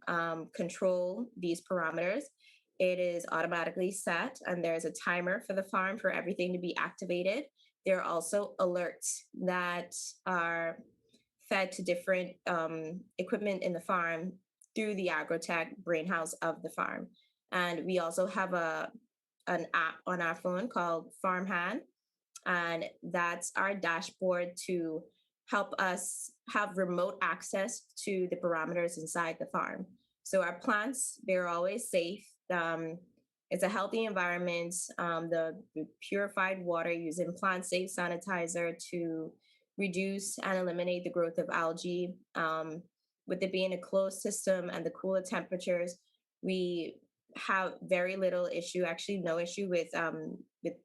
control these parameters. It is automatically set, and there's a timer for the farm for everything to be activated. There are also alerts that are fed to different equipment in the farm through the agrotech brainhouse of the farm. And we also have an app on our phone called FarmHand, and that's our dashboard to help us have remote access to the parameters inside the farm. So our plants, they're always safe. It's a healthy environment. The purified water using plant-safe sanitizer to reduce and eliminate the growth of algae. With it being a closed system and the cooler temperatures, we have very little issue, actually no issue with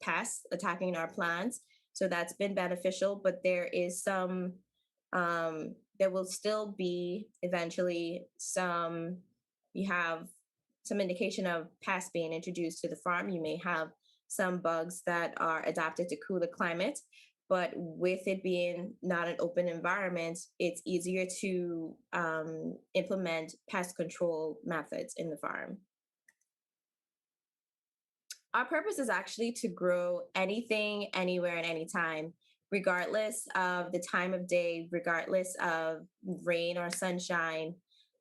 pests attacking our plants. So that's been beneficial, but there is there will still be eventually you have some indication of pests being introduced to the farm. You may have some bugs that are adapted to cooler climates, but with it being not an open environment, it's easier to implement pest control methods in the farm. Our purpose is actually to grow anything, anywhere, and anytime, regardless of the time of day, regardless of rain or sunshine,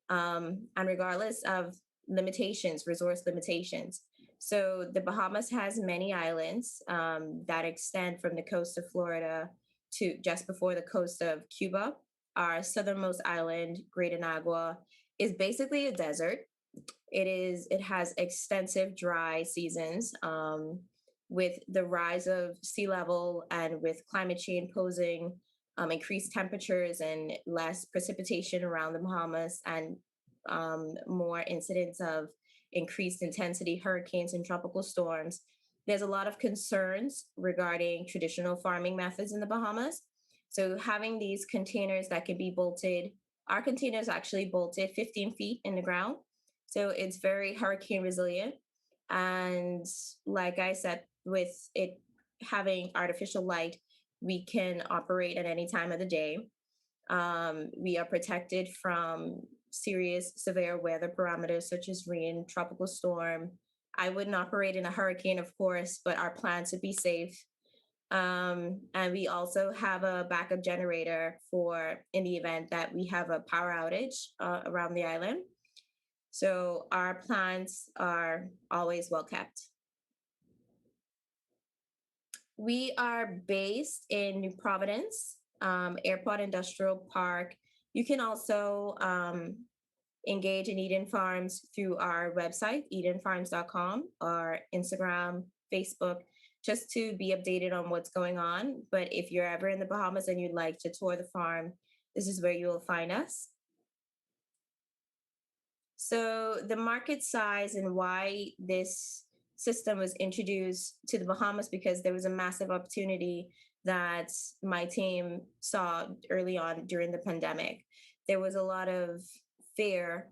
and regardless of limitations, resource limitations. So the Bahamas has many islands that extend from the coast of Florida to just before the coast of Cuba. Our southernmost island, Great Anagua, is basically a desert. It has extensive dry seasons. With the rise of sea level and with climate change posing increased temperatures and less precipitation around the Bahamas, and more incidents of increased intensity hurricanes and tropical storms, there's a lot of concerns regarding traditional farming methods in the Bahamas. So having these containers that can be bolted, our containers actually bolted 15 feet in the ground. So it's very hurricane resilient. And like I said, with it having artificial light, we can operate at any time of the day. We are protected from serious severe weather parameters such as rain, tropical storm. I wouldn't operate in a hurricane, of course, but our plants would be safe. And we also have a backup generator in the event that we have a power outage around the island. So our plants are always well kept. We are based in New Providence, Airport Industrial Park. You can also engage in Eden Farms through our website, edenfarms.com, or Instagram, Facebook, just to be updated on what's going on. But if you're ever in the Bahamas and you'd like to tour the farm, this is where you will find us. So the market size and why this system was introduced to the Bahamas, because there was a massive opportunity that my team saw early on during the pandemic. There was a lot of fear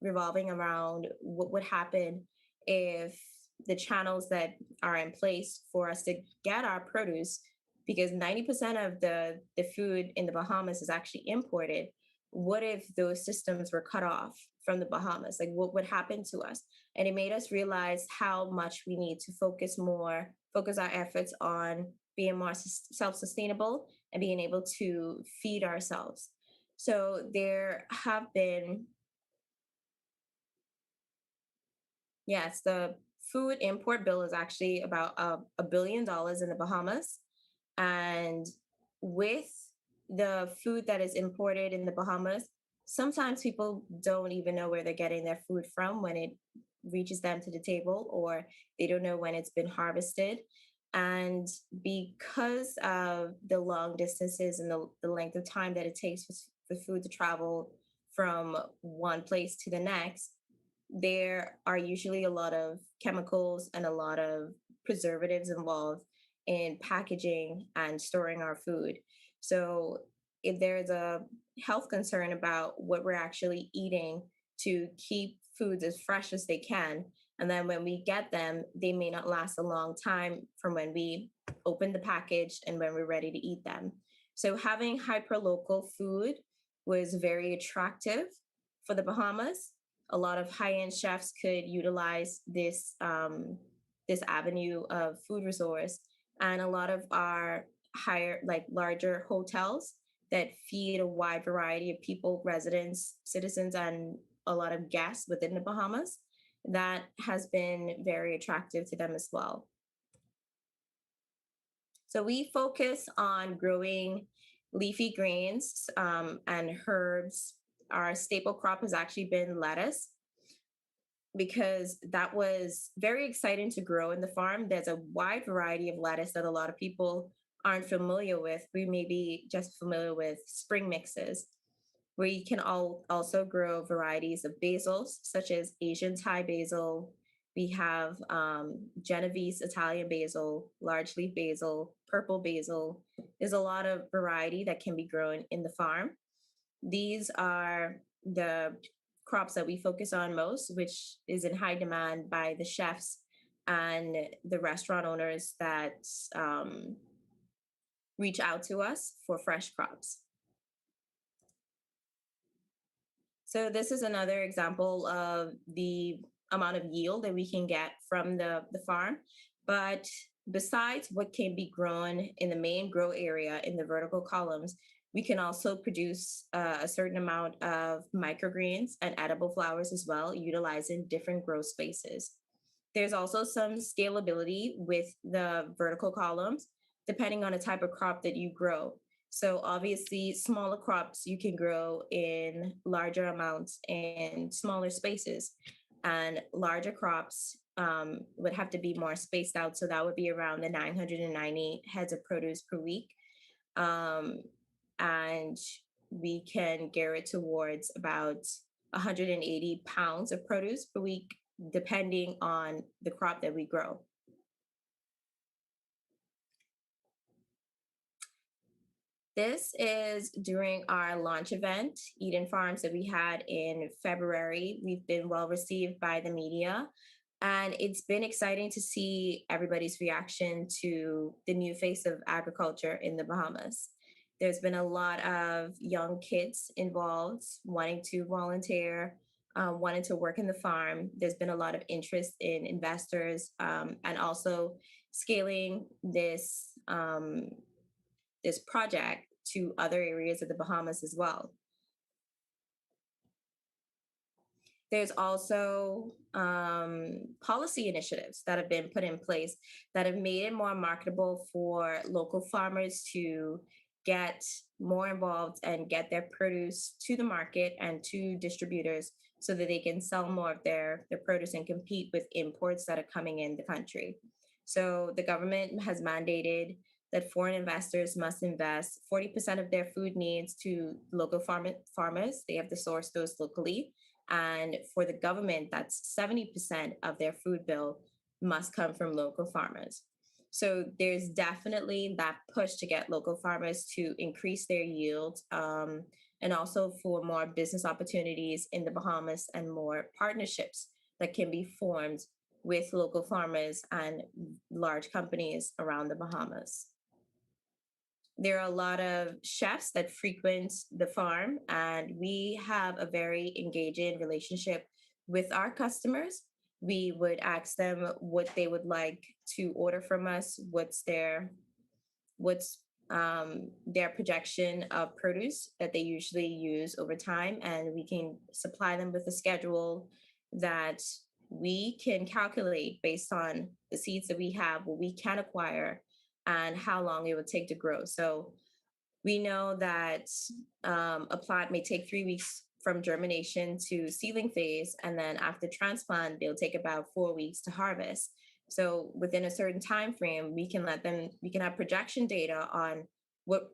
revolving around what would happen if the channels that are in place for us to get our produce, because 90% of the food in the Bahamas is actually imported. What if those systems were cut off from the Bahamas? Like, what would happen to us? And it made us realize how much we need to focus our efforts on being more self-sustainable and being able to feed ourselves. So there have been, yes, the food import bill is actually about $1 billion in the Bahamas. And with the food that is imported in the Bahamas, sometimes people don't even know where they're getting their food from when it reaches them to the table, or they don't know when it's been harvested. And because of the long distances and the length of time that it takes for food to travel from one place to the next, there are usually a lot of chemicals and a lot of preservatives involved in packaging and storing our food. So if there's a health concern about what we're actually eating to keep foods as fresh as they can, and then when we get them, they may not last a long time from when we open the package and when we're ready to eat them. So having hyper-local food was very attractive for the Bahamas. A lot of high-end chefs could utilize this avenue of food resource, and a lot of our larger hotels that feed a wide variety of people, residents, citizens, and a lot of guests within the Bahamas, that has been very attractive to them as well. So we focus on growing leafy greens and herbs. Our staple crop has actually been lettuce, because that was very exciting to grow in the farm. There's a wide variety of lettuce that a lot of people aren't familiar with. We may be just familiar with spring mixes. We can also grow varieties of basils, such as Asian Thai basil. We have Genovese Italian basil, large leaf basil, purple basil. There's a lot of variety that can be grown in the farm. These are the crops that we focus on most, which is in high demand by the chefs and the restaurant owners that reach out to us for fresh crops. So this is another example of the amount of yield that we can get from the farm. But besides what can be grown in the main grow area in the vertical columns, we can also produce a certain amount of microgreens and edible flowers as well, utilizing different grow spaces. There's also some scalability with the vertical columns, depending on the type of crop that you grow. So obviously, smaller crops you can grow in larger amounts in smaller spaces, and larger crops would have to be more spaced out. So that would be around the 990 heads of produce per week. And we can gear it towards about 180 pounds of produce per week, depending on the crop that we grow. This is during our launch event, Eden Farms, that we had in February. We've been well received by the media, and it's been exciting to see everybody's reaction to the new face of agriculture in the Bahamas. There's been a lot of young kids involved wanting to volunteer, wanting to work in the farm. There's been a lot of interest in investors, and also scaling this this project to other areas of the Bahamas as well. There's also policy initiatives that have been put in place that have made it more marketable for local farmers to get more involved and get their produce to the market and to distributors, so that they can sell more of their produce and compete with imports that are coming in the country. So the government has mandated that foreign investors must invest 40% of their food needs to local farmers. They have to source those locally. And for the government, that's 70% of their food bill must come from local farmers. So there's definitely that push to get local farmers to increase their yield, and also for more business opportunities in the Bahamas and more partnerships that can be formed with local farmers and large companies around the Bahamas. There are a lot of chefs that frequent the farm, and we have a very engaging relationship with our customers. We would ask them what they would like to order from us, what's their projection of produce that they usually use over time, and we can supply them with a schedule that we can calculate based on the seeds that we have, what we can acquire, and how long it would take to grow. So we know that a plant may take 3 weeks from germination to seedling phase, and then after transplant, they'll take about 4 weeks to harvest. So within a certain time frame, we can have projection data on what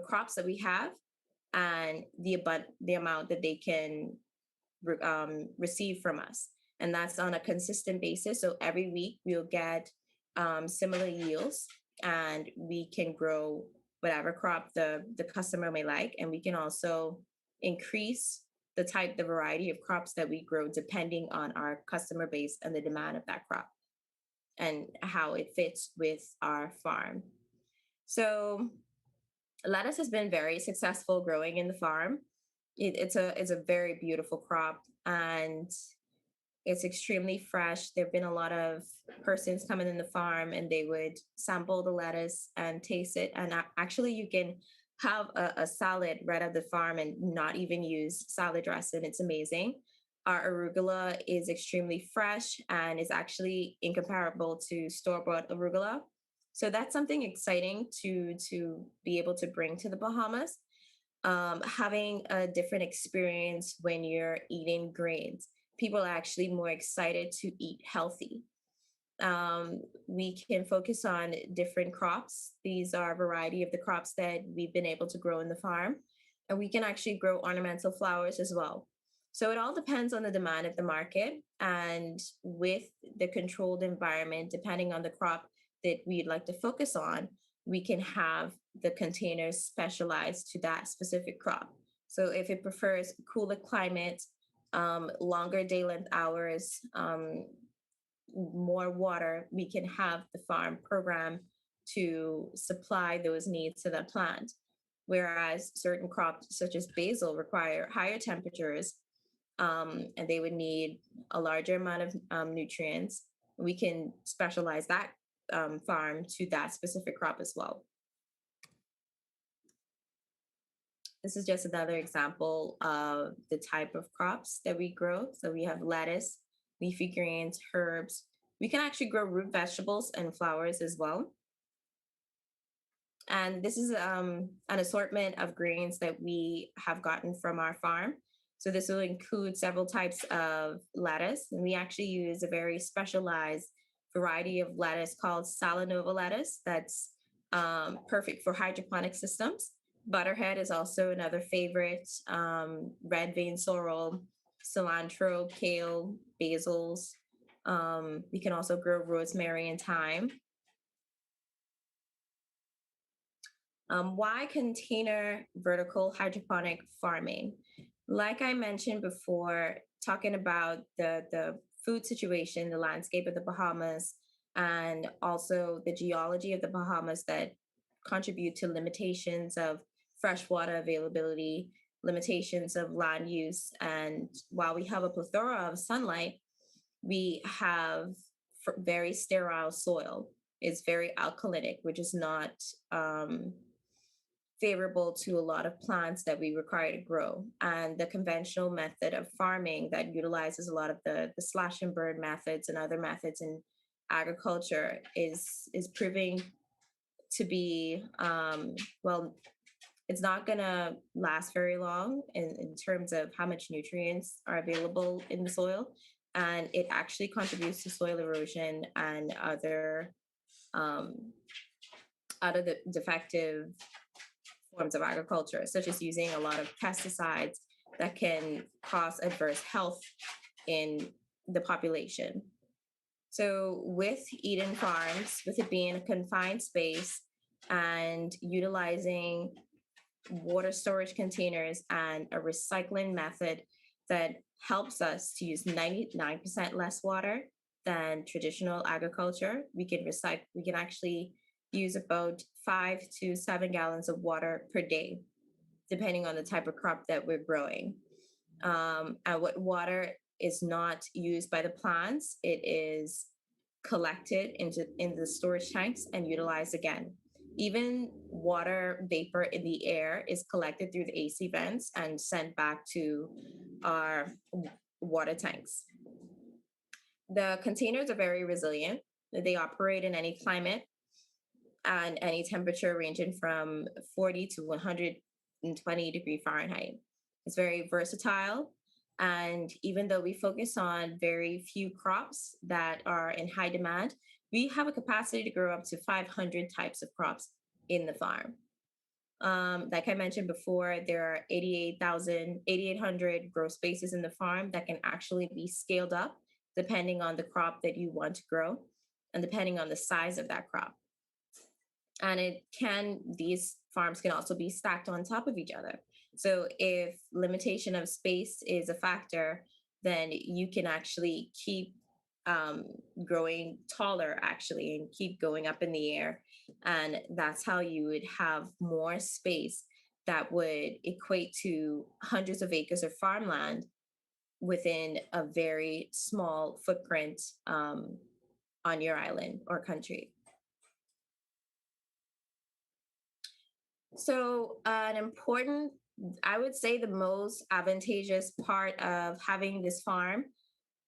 crops that we have and the amount that they can receive from us, and that's on a consistent basis. So every week we'll get similar yields, and we can grow whatever crop the customer may like, and we can also increase the variety of crops that we grow depending on our customer base and the demand of that crop and how it fits with our farm. So lettuce has been very successful growing in the farm. It's a very beautiful crop, and it's extremely fresh. There have been a lot of persons coming in the farm, and they would sample the lettuce and taste it. And actually, you can have a salad right at the farm and not even use salad dressing. It's amazing. Our arugula is extremely fresh and is actually incomparable to store-bought arugula. So that's something exciting to be able to bring to the Bahamas. Having a different experience when you're eating grains. People are actually more excited to eat healthy. We can focus on different crops. These are a variety of the crops that we've been able to grow in the farm. And we can actually grow ornamental flowers as well. So it all depends on the demand of the market, and with the controlled environment, depending on the crop that we'd like to focus on, we can have the containers specialized to that specific crop. So if it prefers cooler climate, longer day length hours, more water, we can have the farm program to supply those needs to the plant. Whereas certain crops, such as basil, require higher temperatures, and they would need a larger amount of nutrients. We can specialize that farm to that specific crop as well. This is just another example of the type of crops that we grow. So we have lettuce, leafy greens, herbs. We can actually grow root vegetables and flowers as well. And this is an assortment of grains that we have gotten from our farm. So this will include several types of lettuce. And we actually use a very specialized variety of lettuce called Salanova lettuce that's perfect for hydroponic systems. Butterhead is also another favorite. Red vein sorrel, cilantro, kale, basils. We can also grow rosemary and thyme. Why container vertical hydroponic farming? Like I mentioned before, talking about the food situation, the landscape of the Bahamas, and also the geology of the Bahamas that contribute to limitations of freshwater availability, limitations of land use. And while we have a plethora of sunlight, we have very sterile soil. It's very alkalinic, which is not favorable to a lot of plants that we require to grow. And the conventional method of farming that utilizes a lot of the slash and burn methods and other methods in agriculture is proving to be, well, it's not going to last very long in terms of how much nutrients are available in the soil. And it actually contributes to soil erosion and other the defective forms of agriculture, such as using a lot of pesticides that can cause adverse health in the population. So with Eden Farms, with it being a confined space and utilizing water storage containers and a recycling method that helps us to use 99% less water than traditional agriculture, we can actually use about 5 to 7 gallons of water per day, depending on the type of crop that we're growing. And what water is not used by the plants, it is collected into the storage tanks and utilized again. Even water vapor in the air is collected through the AC vents and sent back to our water tanks. The containers are very resilient. They operate in any climate and any temperature ranging from 40 to 120 Fahrenheit. It's very versatile. And even though we focus on very few crops that are in high demand, we have a capacity to grow up to 500 types of crops in the farm. Like I mentioned before, there are 8,800 grow spaces in the farm that can actually be scaled up depending on the crop that you want to grow and depending on the size of that crop. And these farms can also be stacked on top of each other. So if limitation of space is a factor, then you can actually keep growing taller actually and keep going up in the air. And that's how you would have more space that would equate to hundreds of acres of farmland within a very small footprint on your island or country. So I would say the most advantageous part of having this farm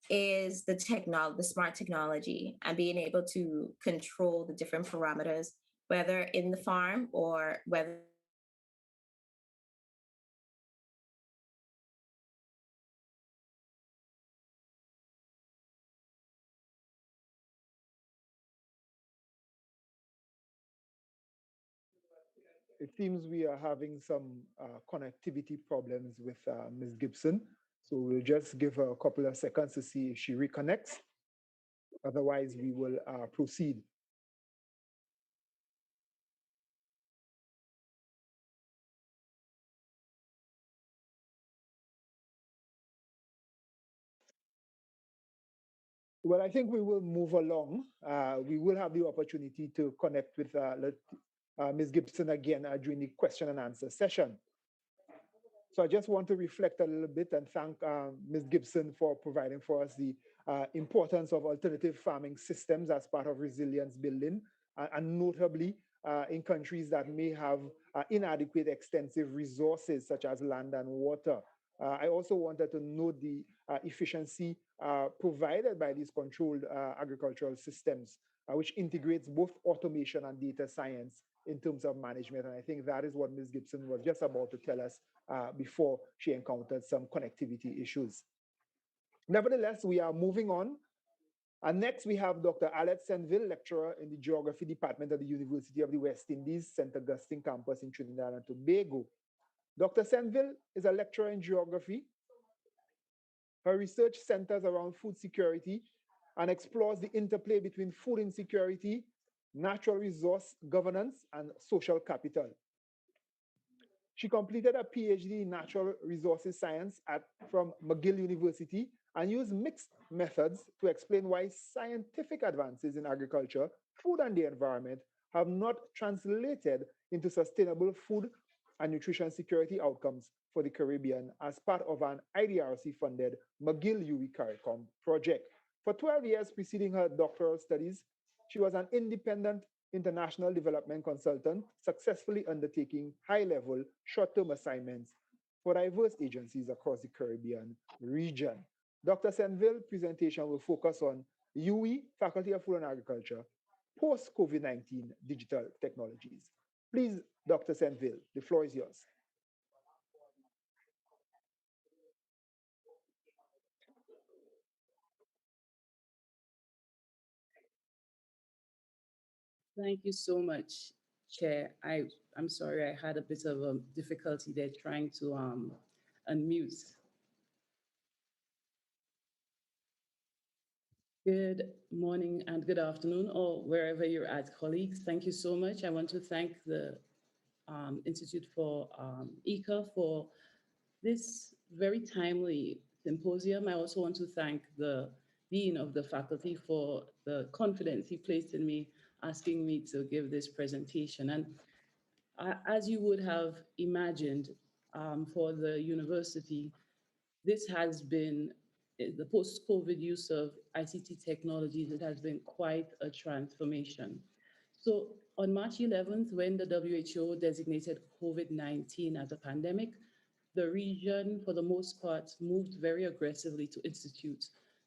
is the smart technology and being able to control the different parameters, whether in the farm or whether It seems we are having some connectivity problems with Ms. Gibson. So we'll just give her a couple of seconds to see if she reconnects. Otherwise, we will proceed. Well, I think we will move along. We will have the opportunity to connect with Ms. Gibson again during the question and answer session. So I just want to reflect a little bit and thank Ms. Gibson for providing for us the importance of alternative farming systems as part of resilience building, and notably in countries that may have inadequate extensive resources such as land and water. I also wanted to note the efficiency provided by these controlled agricultural systems, which integrates both automation and data science in terms of management. And I think that is what Ms. Gibson was just about to tell us before she encountered some connectivity issues. Nevertheless, we are moving on. And next, we have Dr. Alex Senville, lecturer in the Geography Department at the University of the West Indies, St. Augustine campus in Trinidad and Tobago. Dr. Senville is a lecturer in geography. Her research centers around food security and explores the interplay between food insecurity, natural resource governance, and social capital. She completed a PhD in natural resources science from McGill University and used mixed methods to explain why scientific advances in agriculture, food, and the environment have not translated into sustainable food and nutrition security outcomes for the Caribbean as part of an IDRC-funded McGill-UWI CARICOM project. For 12 years preceding her doctoral studies, she was an independent international development consultant, successfully undertaking high-level, short-term assignments for diverse agencies across the Caribbean region. Dr. Senville's presentation will focus on UWI, Faculty of Food and Agriculture, post-COVID-19 digital technologies. Please, Dr. Senville, the floor is yours. Thank you so much, Chair. I'm sorry, I had a bit of a difficulty there trying to unmute. Good morning and good afternoon, or wherever you're at, colleagues. Thank you so much. I want to thank the Institute for ICA for this very timely symposium. I also want to thank the Dean of the faculty for the confidence he placed in me, asking me to give this presentation. And as you would have imagined, for the university, this has been the post-COVID use of ICT technologies. It has been quite a transformation. So on March 11th, when the WHO designated COVID-19 as a pandemic, the region, for the most part, moved very aggressively to institute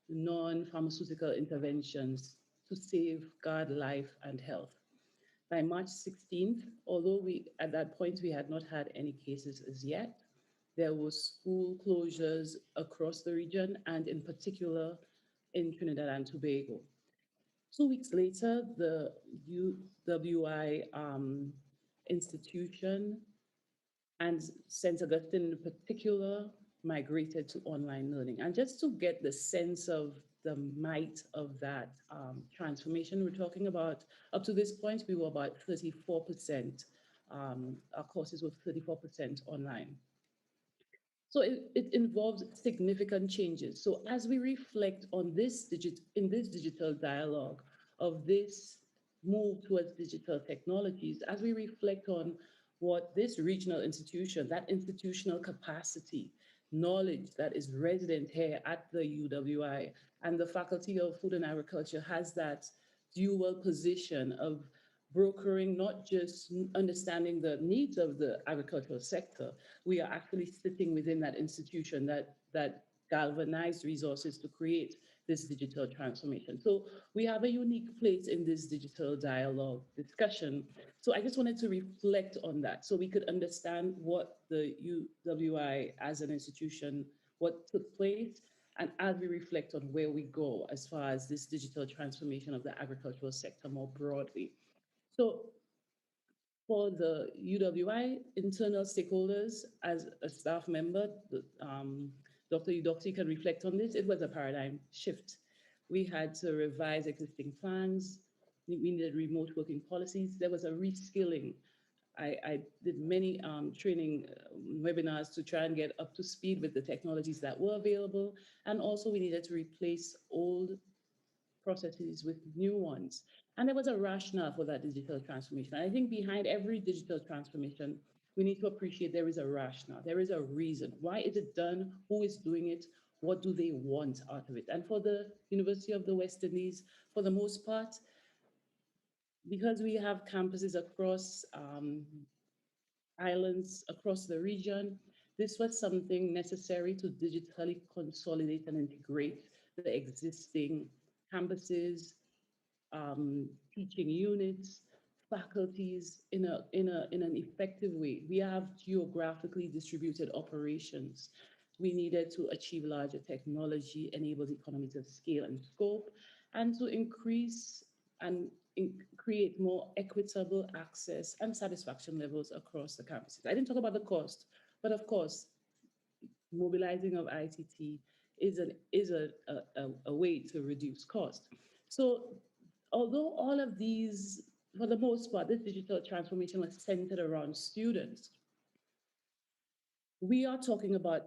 non-pharmaceutical interventions to safeguard life and health. By March 16th, although at that point we had not had any cases as yet, there was school closures across the region and in particular in Trinidad and Tobago. 2 weeks later, the UWI institution and St. Augustine in particular migrated to online learning. And just to get the sense of the might of that transformation, we're talking about, up to this point, we were about 34%, our courses were 34% online. So it involves significant changes. So as we reflect on in this digital dialogue of this move towards digital technologies, as we reflect on what this regional institution, that institutional capacity, knowledge that is resident here at the UWI, and the Faculty of Food and Agriculture has that dual position of brokering not just understanding the needs of the agricultural sector. We are actually sitting within that institution that galvanized resources to create this digital transformation. So we have a unique place in this digital dialogue discussion. So I just wanted to reflect on that so we could understand what the UWI as an institution, what took place, and as we reflect on where we go as far as this digital transformation of the agricultural sector more broadly. So for the UWI internal stakeholders, as a staff member, Dr. Eudoxie can reflect on this, it was a paradigm shift. We had to revise existing plans. We needed remote working policies. There was a reskilling. I did many training webinars to try and get up to speed with the technologies that were available. And also we needed to replace old processes with new ones. And there was a rationale for that digital transformation. And I think behind every digital transformation, we need to appreciate there is a rationale, there is a reason. Why is it done? Who is doing it? What do they want out of it? And for the University of the West Indies, for the most part, because we have campuses across islands, across the region, this was something necessary to digitally consolidate and integrate the existing campuses, teaching units, faculties in an effective way. We have geographically distributed operations. We needed to achieve larger technology, enabled economies of scale and scope, and to increase and create more equitable access and satisfaction levels across the campuses. I didn't talk about the cost, but of course, mobilizing of ICT is a way to reduce cost. So although all of these, for the most part, this digital transformation was centered around students, we are talking about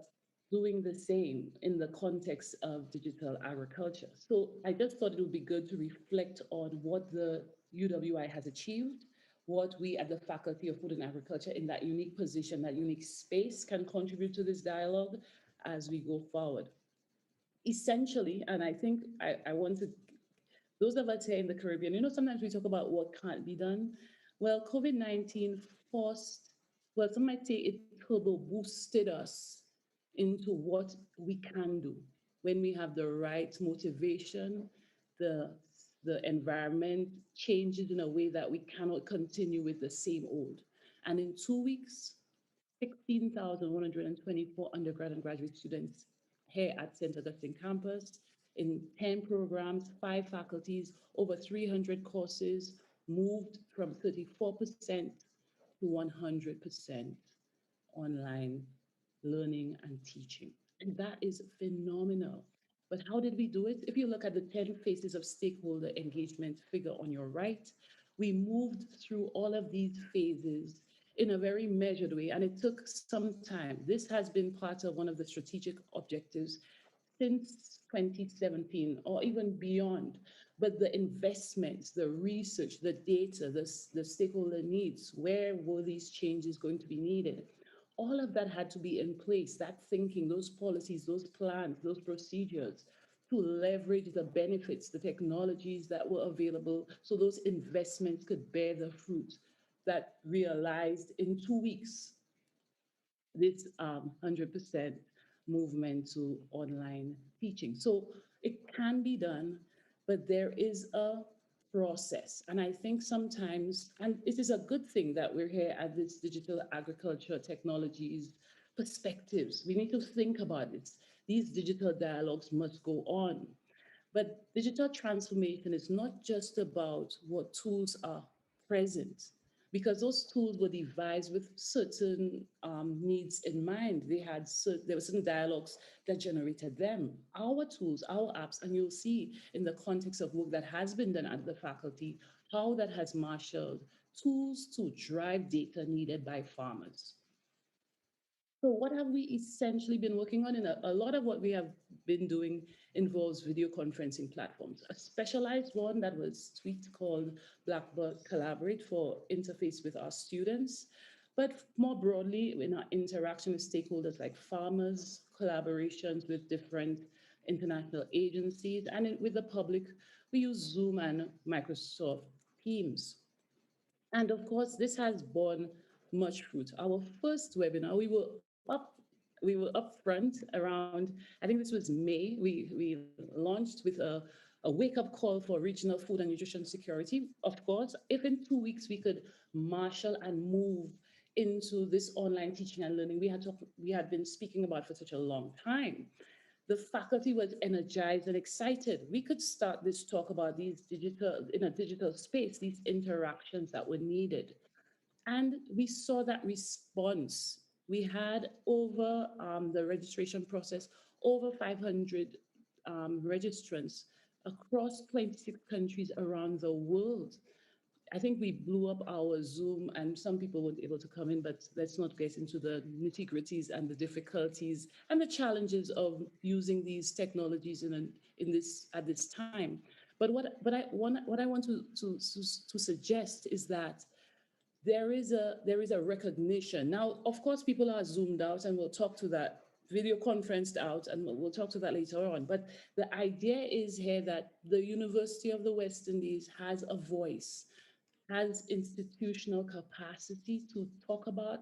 doing the same in the context of digital agriculture. So I just thought it would be good to reflect on what the UWI has achieved, what we at the Faculty of Food and Agriculture in that unique position, that unique space can contribute to this dialogue as we go forward. Essentially, and I think I want to, those of us here in the Caribbean, sometimes we talk about what can't be done. Well, COVID-19 forced, well, some might say it turbo boosted us into what we can do when we have the right motivation, the environment changes in a way that we cannot continue with the same old. And in 2 weeks, 16,124 undergrad and graduate students here at St. Augustine campus in 10 programs, 5 faculties, over 300 courses, moved from 34% to 100% online learning and teaching. And that is phenomenal. But how did we do it? If you look at the 10 phases of stakeholder engagement figure on your right, we moved through all of these phases in a very measured way, and it took some time. This has been part of one of the strategic objectives since 2017 or even beyond. But the investments, the research, the data, the stakeholder needs, where were these changes going to be needed? All of that had to be in place, that thinking, those policies, those plans, those procedures, to leverage the benefits, the technologies that were available, so those investments could bear the fruit that realized in 2 weeks this 100% movement to online teaching. So it can be done, but there is a process. And I think sometimes, and it is a good thing that we're here at this digital agriculture technologies perspectives. We need to think about this. These digital dialogues must go on. But digital transformation is not just about what tools are present, because those tools were devised with certain needs in mind. There were certain dialogues that generated them. Our tools, our apps, and you'll see in the context of work that has been done at the faculty, how that has marshaled tools to drive data needed by farmers. So what have we essentially been working on? And a lot of what we have been doing involves video conferencing platforms. A specialized one that was tweaked called Blackboard Collaborate for interface with our students. But more broadly, in our interaction with stakeholders like farmers, collaborations with different international agencies, and with the public, we use Zoom and Microsoft Teams. And of course, this has borne much fruit. Our first webinar, we were up front around, I think this was May. We launched with a wake-up call for regional food and nutrition security. Of course, if in 2 weeks we could marshal and move into this online teaching and learning we had been speaking about for such a long time, the faculty was energized and excited. We could start this talk about in a digital space, these interactions that were needed. And we saw that response. We had over the registration process, over 500 registrants across 26 countries around the world. I think we blew up our Zoom and some people weren't able to come in, but let's not get into the nitty gritties and the difficulties and the challenges of using these technologies at this time. But what I want to suggest is that there is a recognition. Now, of course, people are zoomed out, and we'll talk to that, video conferenced out, and we'll talk to that later on. But the idea is here that the University of the West Indies has a voice, has institutional capacity to talk about,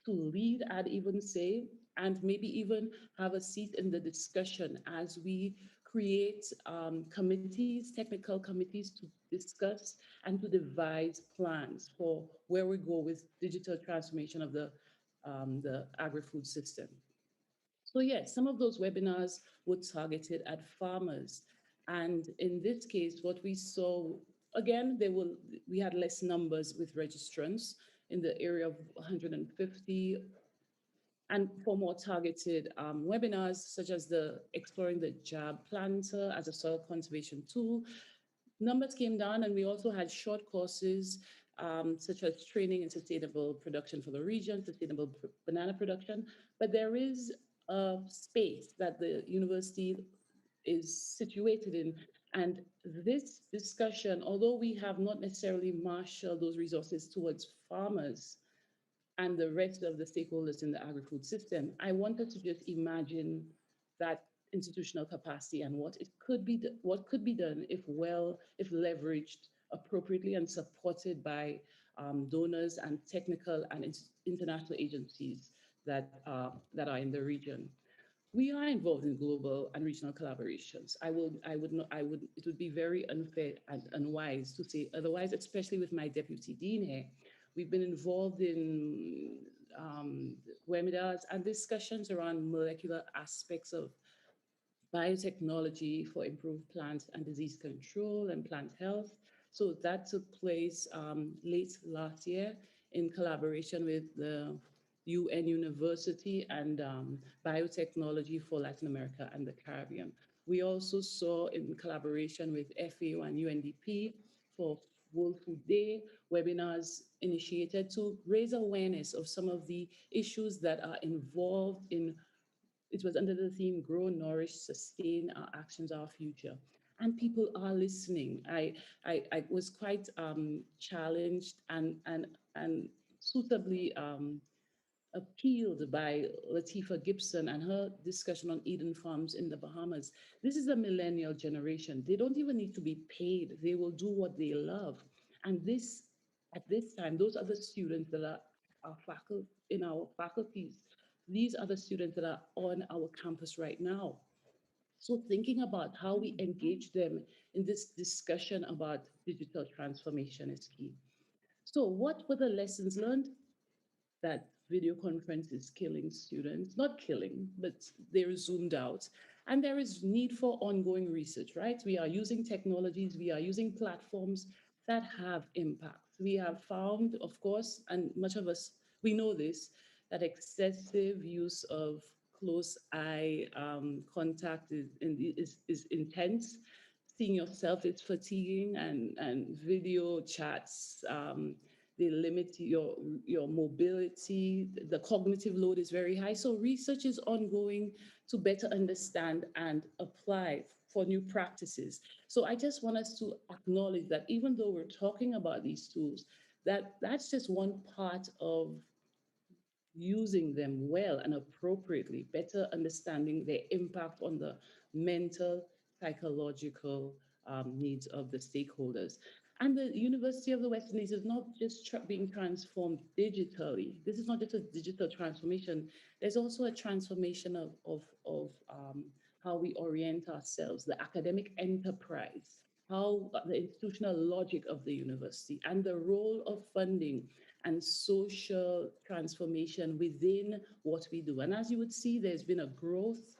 to lead, I'd even say, and maybe even have a seat in the discussion as we create committees, technical committees to discuss and to devise plans for where we go with digital transformation of the agri-food system. So yes, some of those webinars were targeted at farmers. And in this case, what we saw, again, we had less numbers with registrants in the area of 150, and for more targeted webinars, such as the exploring the jab planter as a soil conservation tool, numbers came down, and we also had short courses such as training in sustainable production for the region, sustainable banana production. But there is a space that the university is situated in. And this discussion, although we have not necessarily marshaled those resources towards farmers and the rest of the stakeholders in the agri-food system, I wanted to just imagine that institutional capacity and what could be done if leveraged appropriately and supported by donors and technical and international agencies that are in the region. We are involved in global and regional collaborations. It would be very unfair and unwise to say otherwise, especially with my deputy dean here. We've been involved in webinars and discussions around molecular aspects of biotechnology for improved plant and disease control and plant health. So that took place late last year in collaboration with the UN University and Biotechnology for Latin America and the Caribbean. We also saw in collaboration with FAO and UNDP for World Food Day, webinars initiated to raise awareness of some of the issues that are involved in, it was under the theme, Grow, Nourish, Sustain, Our Actions, Our Future. And people are listening. I was quite challenged and suitably appealed by Latifah Gibson and her discussion on Eden Farms in the Bahamas. This is a millennial generation. They don't even need to be paid. They will do what they love. And this, at this time, those are the students that are in our faculties. These are the students that are on our campus right now. So thinking about how we engage them in this discussion about digital transformation is key. So what were the lessons learned? That video conference is killing students, not killing, but they're zoomed out. And there is need for ongoing research, right? We are using technologies, we are using platforms that have impact. We have found, of course, and much of us, we know this, that excessive use of close eye contact is intense. Seeing yourself is fatiguing, and video chats, they limit your mobility. The cognitive load is very high. So research is ongoing to better understand and apply for new practices. So I just want us to acknowledge that even though we're talking about these tools, that's just one part of using them well and appropriately, better understanding their impact on the mental, psychological needs of the stakeholders. And the University of the West Indies is not just being transformed digitally. This is not just a digital transformation. There's also a transformation of how we orient ourselves, the academic enterprise, how the institutional logic of the university, and the role of funding and social transformation within what we do. And as you would see, there's been a growth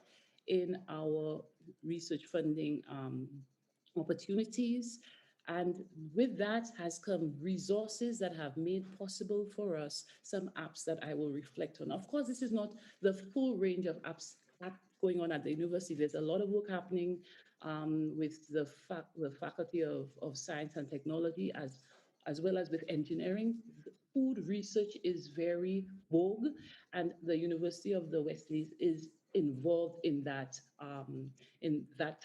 in our research funding opportunities. And with that has come resources that have made possible for us some apps that I will reflect on. Of course, this is not the full range of apps going on at the university. There's a lot of work happening with the Faculty of Science and Technology, as well as with engineering. Food research is very vogue, and the University of the West Indies is involved in that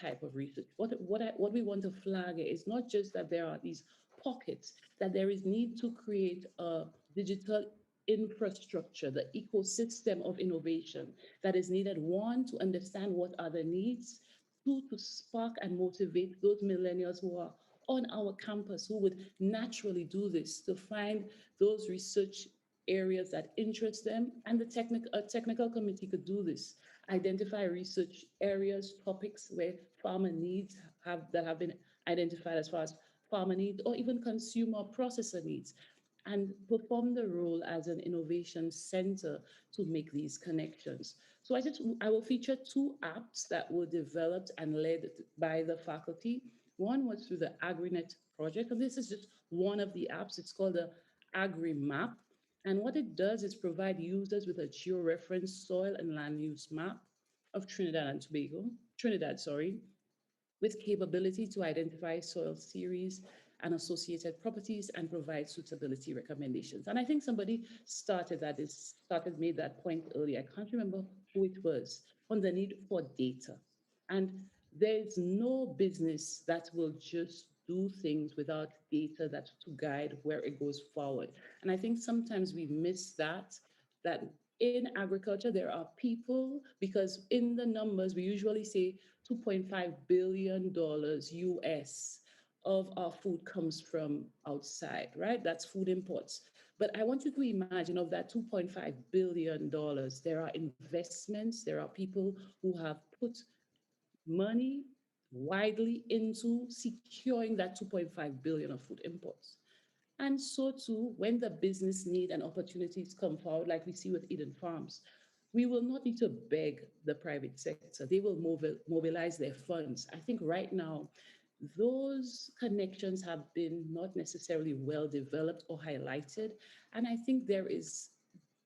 type of research. What we want to flag is not just that there are these pockets, that there is need to create a digital infrastructure, the ecosystem of innovation that is needed. One, to understand what are the needs. Two, to spark and motivate those millennials who are on our campus who would naturally do this, to find those research areas that interest them. And a technical committee could do this, identify research areas, topics where farmer needs that have been identified as far as farmer needs, or even consumer processor needs, and perform the role as an innovation center to make these connections. So I will feature two apps that were developed and led by the faculty. One was through the AgriNet project, and this is just one of the apps. It's called the AgriMap. And what it does is provide users with a georeferenced soil and land use map of Trinidad, sorry, with capability to identify soil series and associated properties and provide suitability recommendations. And I think somebody made that point earlier. I can't remember who it was, on the need for data. And there's no business that will just do things without data that to guide where it goes forward. And I think sometimes we miss that in agriculture, there are people, because in the numbers, we usually say $2.5 billion US of our food comes from outside, right? That's food imports. But I want you to imagine, of that $2.5 billion, there are investments, there are people who have put money widely into securing that 2.5 billion of food imports. And so too, when the business need and opportunities come forward, like we see with Eden Farms, we will not need to beg the private sector. They will mobilize their funds. I think right now, those connections have been not necessarily well developed or highlighted. And I think there is,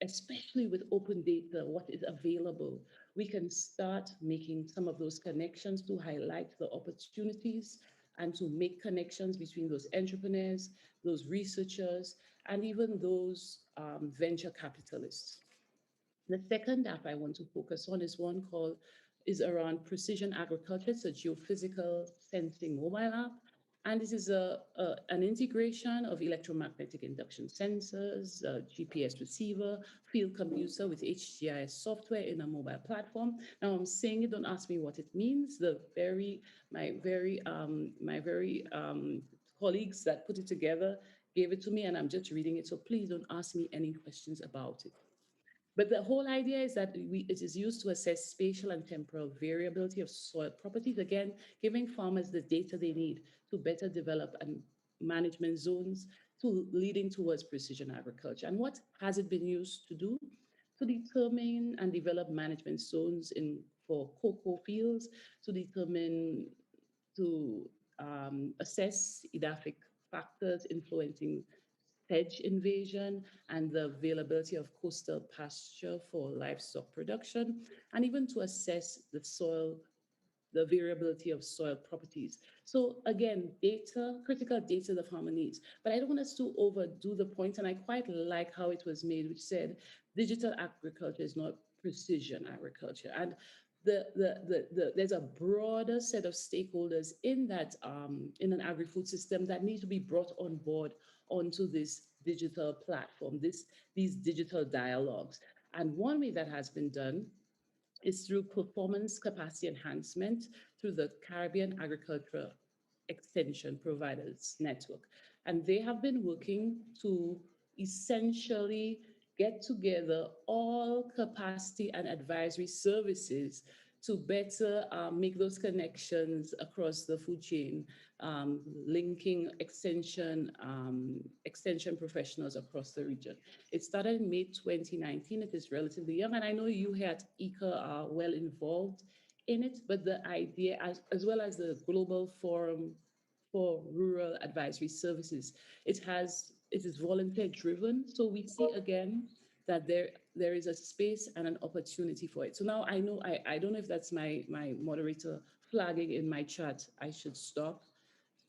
especially with open data, what is available, we can start making some of those connections to highlight the opportunities and to make connections between those entrepreneurs, those researchers, and even those venture capitalists. The second app I want to focus on is around precision agriculture. It's a geophysical sensing mobile app. And this is an integration of electromagnetic induction sensors, GPS receiver, field computer with HGIS software in a mobile platform. Now I'm saying it, don't ask me what it means. My very colleagues that put it together gave it to me, and I'm just reading it. So please don't ask me any questions about it. But the whole idea is that it is used to assess spatial and temporal variability of soil properties, again, giving farmers the data they need to better develop and management zones to leading towards precision agriculture. And what has it been used to do? To determine and develop management zones for cocoa fields, to determine, to assess edaphic factors influencing sedge invasion and the availability of coastal pasture for livestock production, and even to assess the variability of soil properties. So again, data, critical data the farmer needs. But I don't want us to overdo the point, and I quite like how it was made, which said digital agriculture is not precision agriculture. And there's a broader set of stakeholders in that in an agri-food system that need to be brought on board onto this digital platform, these digital dialogues. And one way that has been done is through performance capacity enhancement through the Caribbean Agricultural Extension Providers Network. And they have been working to essentially get together all capacity and advisory services to better make those connections across the food chain, linking extension professionals across the region. It started in May 2019. It is relatively young, and I know you here at ICA are well involved in it, but the idea, as well as the Global Forum for Rural Advisory Services, it is volunteer driven. So we see again that there is a space and an opportunity for it. So now I know, I don't know if that's my moderator flagging in my chat. I should stop.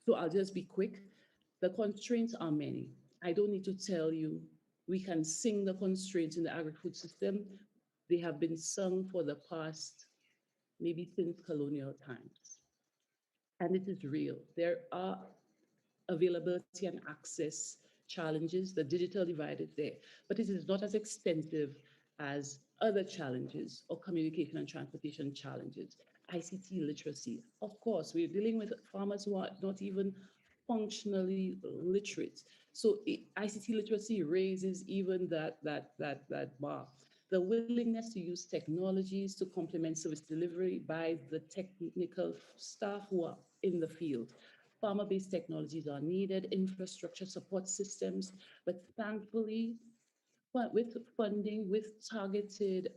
So I'll just be quick. The constraints are many. I don't need to tell you, we can sing the constraints in the agri-food system. They have been sung for the past, maybe since colonial times. And it is real. There are availability and access challenges. The digital divide is there, but it is not as extensive as other challenges or communication and transportation challenges. ICT literacy. Of course, we're dealing with farmers who are not even functionally literate. So ICT literacy raises even that bar. The willingness to use technologies to complement service delivery by the technical staff who are in the field. Farmer-based technologies are needed, infrastructure support systems, but thankfully, with funding, with targeted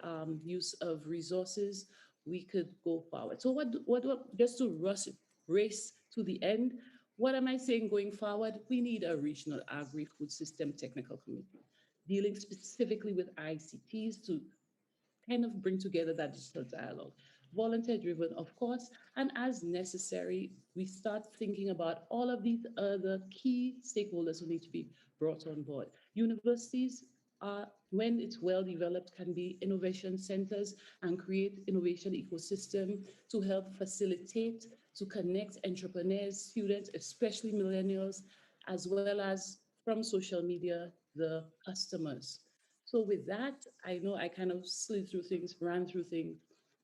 use of resources, we could go forward. So just to race to the end, what am I saying going forward? We need a regional agri-food system technical committee dealing specifically with ICTs to kind of bring together that digital dialogue. Volunteer driven, of course, and as necessary, we start thinking about all of these other key stakeholders who need to be brought on board. Universities are, when it's well developed, can be innovation centers and create innovation ecosystem to help facilitate, to connect entrepreneurs, students, especially millennials, as well as from social media, the customers. So with that, I know I kind of slid through things, ran through things,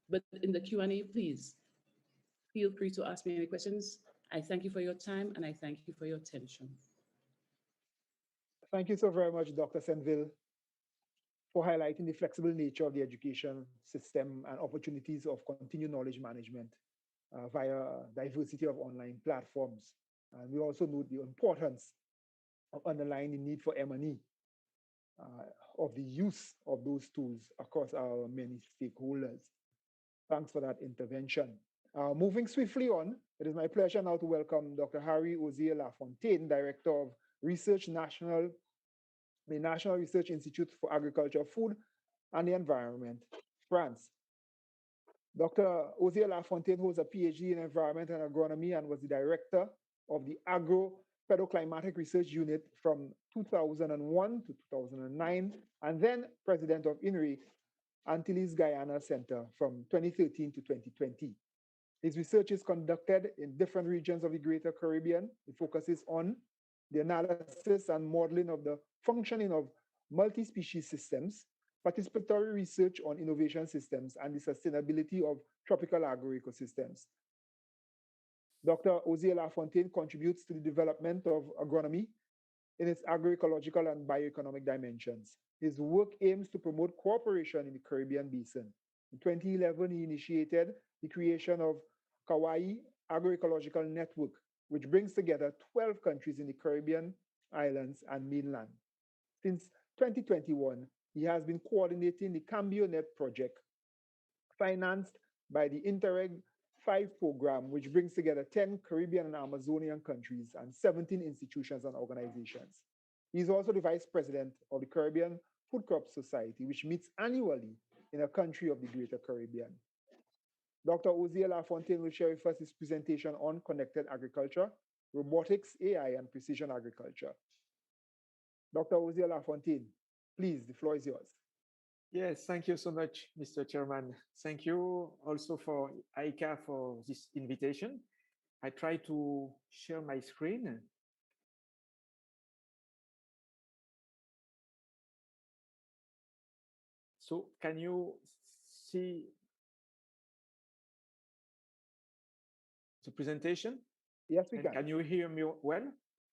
but in the Q&A, please feel free to ask me any questions. I thank you for your time and I thank you for your attention. Thank you so very much, Dr. Senville, for highlighting the flexible nature of the education system and opportunities of continued knowledge management via a diversity of online platforms. And we also note the importance of underlying the need for M&E, of the use of those tools across our many stakeholders. Thanks for that intervention. Moving swiftly on, it is my pleasure now to welcome Dr. Harry Ozier Lafontaine, Director of Research National, the National Research Institute for Agriculture, Food, and the Environment, France. Dr. Ozier Lafontaine holds a PhD in Environment and Agronomy and was the Director of the Agro-Pedoclimatic Research Unit from 2001 to 2009, and then President of INRI, Antilles Guyana Center from 2013 to 2020. His research is conducted in different regions of the Greater Caribbean. It focuses on the analysis and modeling of the functioning of multi-species systems, participatory research on innovation systems, and the sustainability of tropical agroecosystems. Dr. Ozier Lafontaine contributes to the development of agronomy in its agroecological and bioeconomic dimensions. His work aims to promote cooperation in the Caribbean basin. In 2011, he initiated the creation of Kauai Agroecological Network, which brings together 12 countries in the Caribbean islands and mainland. Since 2021, he has been coordinating the CambioNet project, financed by the Interreg 5 program, which brings together 10 Caribbean and Amazonian countries and 17 institutions and organizations. He is also the vice president of the Caribbean Food Crop Society, which meets annually in a country of the Greater Caribbean. Dr. Ozier Lafontaine will share with us his presentation on connected agriculture, robotics, AI, and precision agriculture. Dr. Ozier Lafontaine, please, the floor is yours. Yes, thank you so much, Mr. Chairman. Thank you also for ICA for this invitation. I try to share my screen. So can you see the presentation? Yes, we can. Can you hear me well?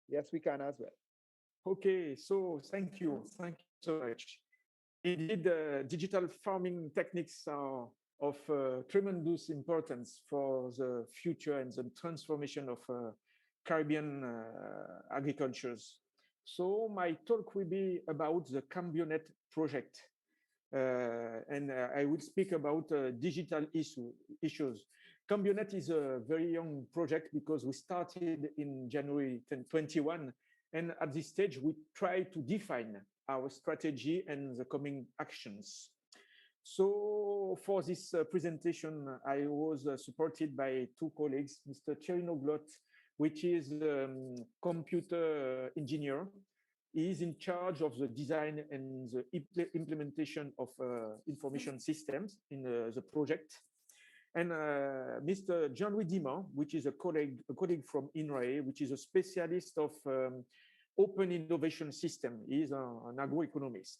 Yes, we can as well. Okay, so thank you. Thank you so much. Indeed, digital farming techniques are of tremendous importance for the future and the transformation of Caribbean agricultures. So my talk will be about the CambioNet project. And I will speak about digital issues. CambioNet is a very young project because we started in January 2021. And at this stage, we try to define our strategy and the coming actions. So for this presentation, I was supported by two colleagues, Mr. Chernoglut, which is computer engineer. He is in charge of the design and the implementation of information systems in the project. And Mr. Jean-Louis Diman, which is a colleague from INRAE, which is a specialist of open innovation system. He is an agroeconomist.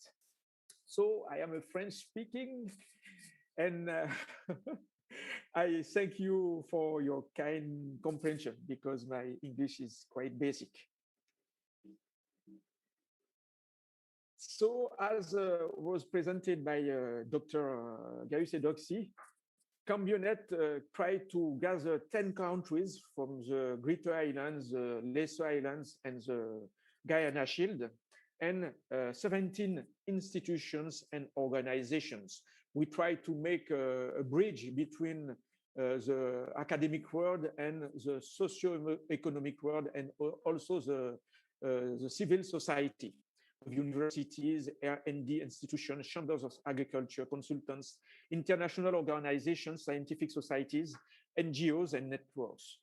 So I am a French speaking, and I thank you for your kind comprehension because my English is quite basic. So as was presented by Dr. Gaius Edoxy, CambioNet tried to gather 10 countries from the Greater Islands, the Lesser Islands, and the Guyana Shield, and 17 institutions and organizations. We try to make a bridge between the academic world and the socio-economic world, and also the civil society of universities, R&D institutions, chambers of agriculture, consultants, international organizations, scientific societies, NGOs, and networks.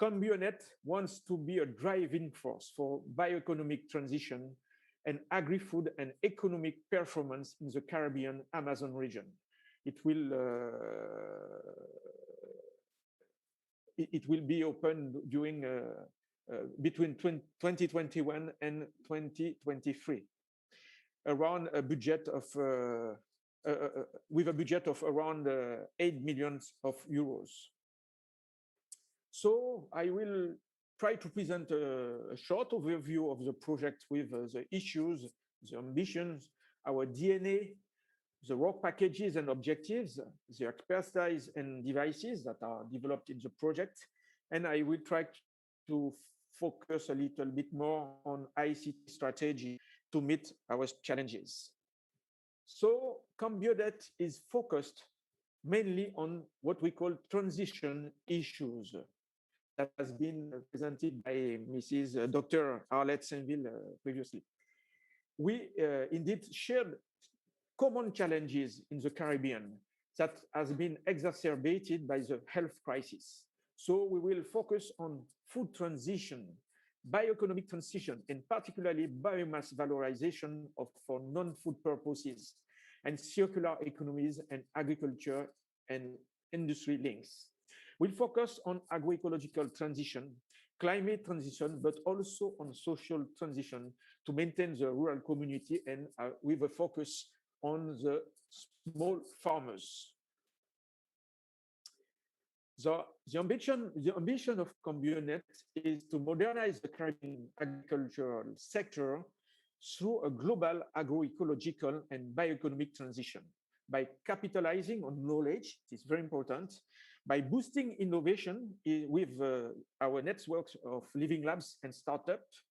CambioNet wants to be a driving force for bioeconomic transition and agri-food and economic performance in the Caribbean Amazon region. It will be open during between 2021 and 2023, around a budget of with a budget of around 8 million euros. So I will try to present a short overview of the project with the issues, the ambitions, our DNA, the work packages and objectives, the expertise and devices that are developed in the project. And I will try to focus a little bit more on ICT strategy to meet our challenges. So CambioNet is focused mainly on what we call transition issues that has been presented by Mrs. Dr. Arlette Sainville previously. We indeed shared common challenges in the Caribbean that has been exacerbated by the health crisis. So we will focus on food transition, bioeconomic transition, and particularly biomass valorization for non-food purposes, and circular economies and agriculture and industry links. will focus on agroecological transition, climate transition, but also on social transition to maintain the rural community and with a focus on the small farmers. The ambition of Combionet is to modernize the Caribbean agricultural sector through a global agroecological and bioeconomic transition by capitalizing on knowledge, it is very important, by boosting innovation with our networks of living labs and startups,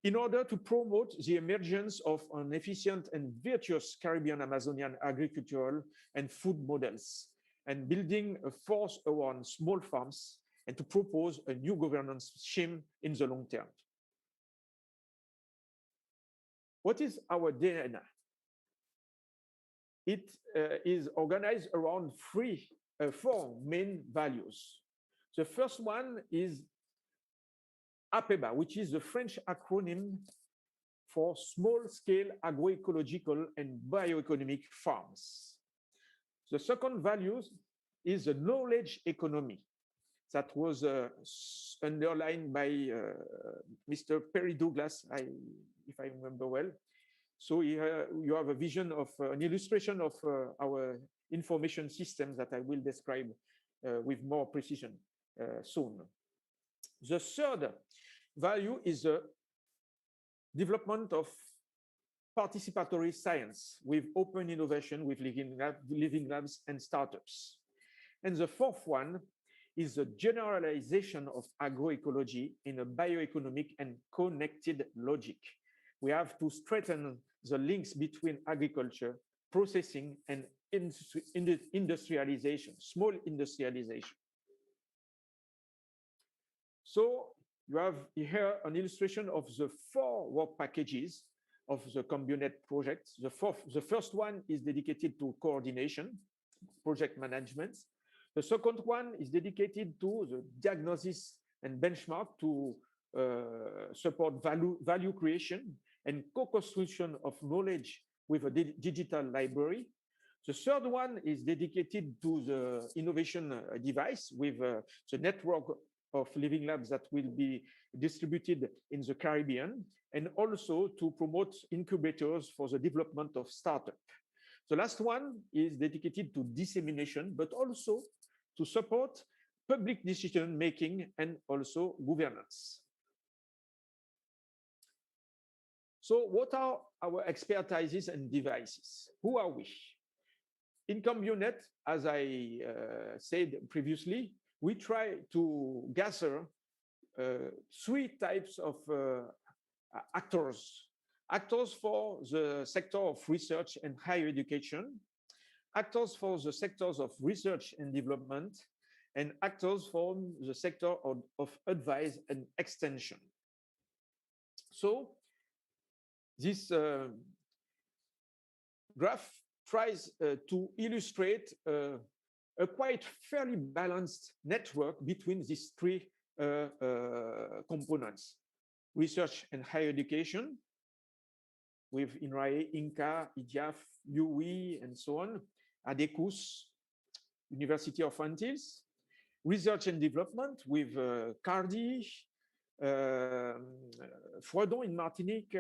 in order to promote the emergence of an efficient and virtuous Caribbean Amazonian agricultural and food models, and building a force around small farms, and to propose a new governance scheme in the long term. What is our DNA? It is organized around four main values. The first one is APEBA, which is the French acronym for small-scale agroecological and bioeconomic farms. The second value is the knowledge economy that was underlined by Mr. Perry Douglas, if I remember well. So here you have a vision of an illustration of our information systems that I will describe with more precision soon. The third value is the development of participatory science with open innovation, with living labs and startups. And the fourth one is the generalization of agroecology in a bioeconomic and connected logic. We have to strengthen the links between agriculture, processing, and industrialization, small industrialization. So you have here an illustration of the four work packages of the Combionet project. The first one is dedicated to coordination, project management. The second one is dedicated to the diagnosis and benchmark to support value creation and co-construction of knowledge with a digital library. The third one is dedicated to the innovation device with the network of living labs that will be distributed in the Caribbean, and also to promote incubators for the development of startups. The last one is dedicated to dissemination, but also to support public decision making and also governance. So what are our expertises and devices? Who are we? In Combionet, as I said previously, we try to gather three types of actors. Actors for the sector of research and higher education, actors for the sectors of research and development, and actors from the sector of advice and extension. So this graph tries to illustrate a quite fairly balanced network between these three components: research and higher education, with INRAE, INCA, IDIAF, UE, and so on, ADECUS, University of Antilles, research and development with CARDI, Fredon in Martinique,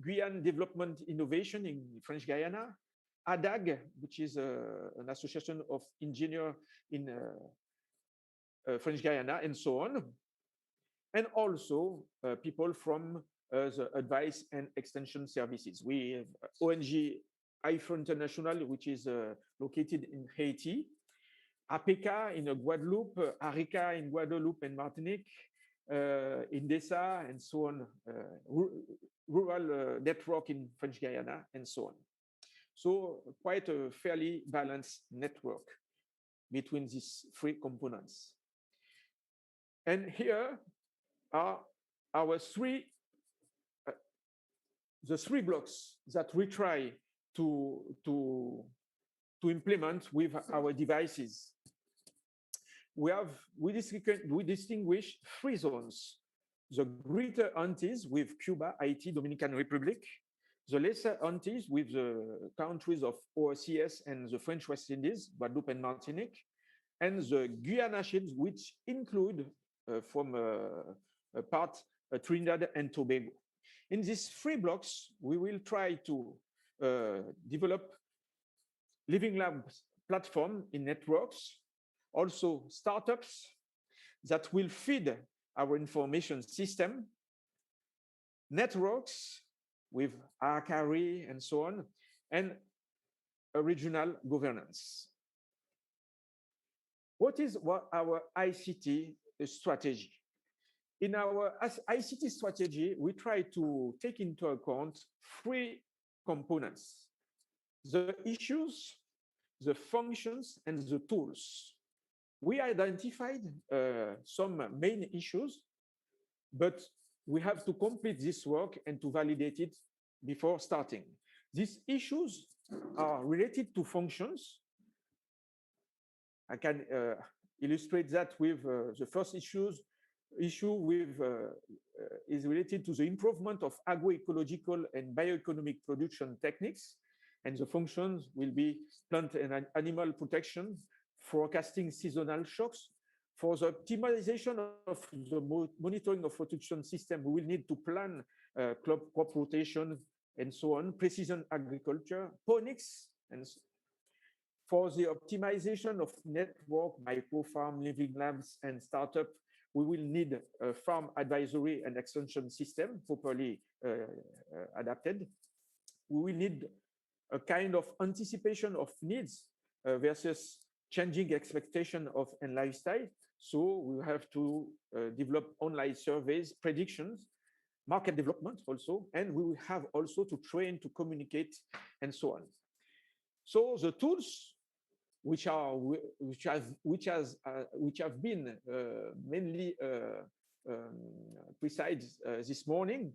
Guyane Development Innovation in French Guyana, ADAG, which is an association of engineers in French Guyana, and so on. And also people from the advice and extension services. We have ONG IFO International, which is located in Haiti, APECA in Guadeloupe, ARICA in Guadeloupe and Martinique, INDESA, and so on, rural network in French Guyana, and so on. So quite a fairly balanced network between these three components. And here are our the three blocks that we try to implement with our devices. We distinguish three zones: the Greater Antilles with Cuba, Haiti, Dominican Republic; the Lesser Antilles with the countries of OCS and the French West Indies, Guadeloupe and Martinique; and the Guyana Shields, which include from a part Trinidad and Tobago. In these three blocks, we will try to develop living labs platform in networks, also startups that will feed our information system, networks with Akari and so on, and a regional governance. What is our ICT strategy? In our ICT strategy, we try to take into account three components: the issues, the functions, and the tools. We identified some main issues, but we have to complete this work and to validate it before starting. These issues are related to functions. I can illustrate that with the first issue with is related to the improvement of agroecological and bioeconomic production techniques, and the functions will be plant and animal protection, forecasting seasonal shocks. For the optimization of the monitoring of production system, we will need to plan crop rotation and so on, precision agriculture, phonics, and for the optimization of network, micro farm, living labs, and startup, we will need a farm advisory and extension system properly adapted. We will need a kind of anticipation of needs versus changing expectation of and lifestyle. So we have to develop online surveys, predictions, market development also, and we will have also to train, to communicate, and so on. So the tools which have been mainly precise this morning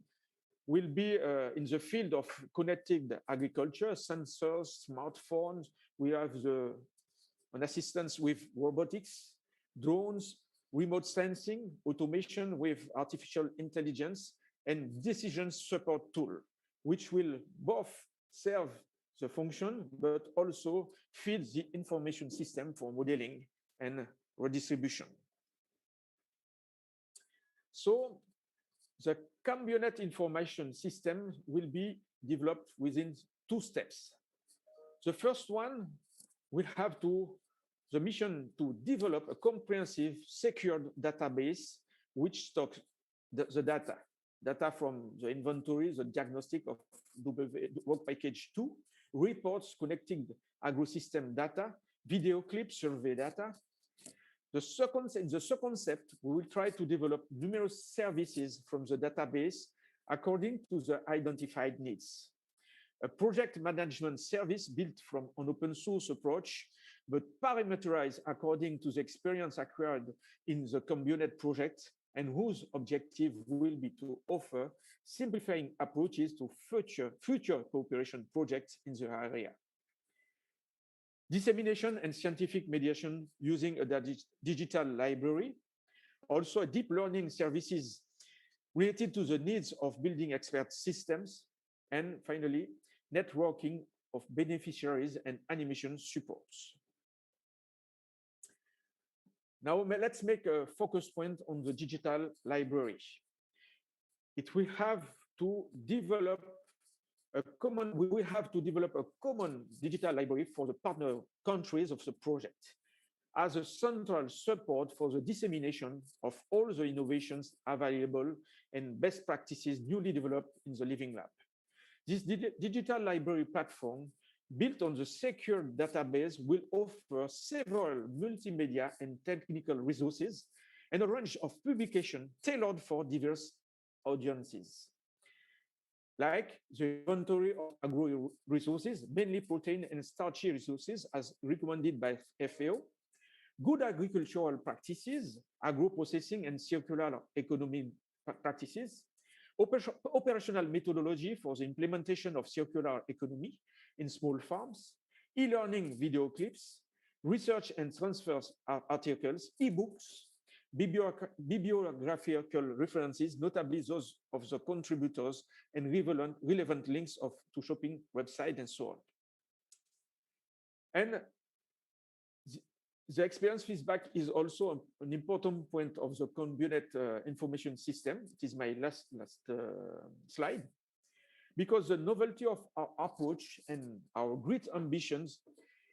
will be in the field of connected agriculture, sensors, smartphones. We have an assistance with robotics, drones, remote sensing, automation with artificial intelligence, and decision support tool, which will both serve the function, but also feed the information system for modeling and redistribution. So the Cambionet information system will be developed within 2 steps. The first one will have the mission to develop a comprehensive, secured database which stocks the data from the inventory, the diagnostic of work package 2, reports connecting agro-system data, video clips, survey data. In the second step, we will try to develop numerous services from the database according to the identified needs. A project management service built from an open source approach, but parameterized according to the experience acquired in the Cambionet project, and whose objective will be to offer simplifying approaches to future cooperation projects in the area. Dissemination and scientific mediation using a digital library, also deep learning services related to the needs of building expert systems, and finally, networking of beneficiaries and animation supports. Now let's make a focus point on the digital library. It will have to develop we will have to develop a common digital library for the partner countries of the project as a central support for the dissemination of all the innovations available and best practices newly developed in the Living Lab. This digital library platform built on the secure database will offer several multimedia and technical resources and a range of publications tailored for diverse audiences, like the inventory of agro resources, mainly protein and starchy resources as recommended by FAO, good agricultural practices, agro-processing and circular economy practices, operational methodology for the implementation of circular economy in small farms, e-learning video clips, research and transfers articles, e-books, bibliographical references, notably those of the contributors, and relevant links to shopping websites and so on. And The experience feedback is also an important point of the component information system. It is my last slide. Because the novelty of our approach and our great ambitions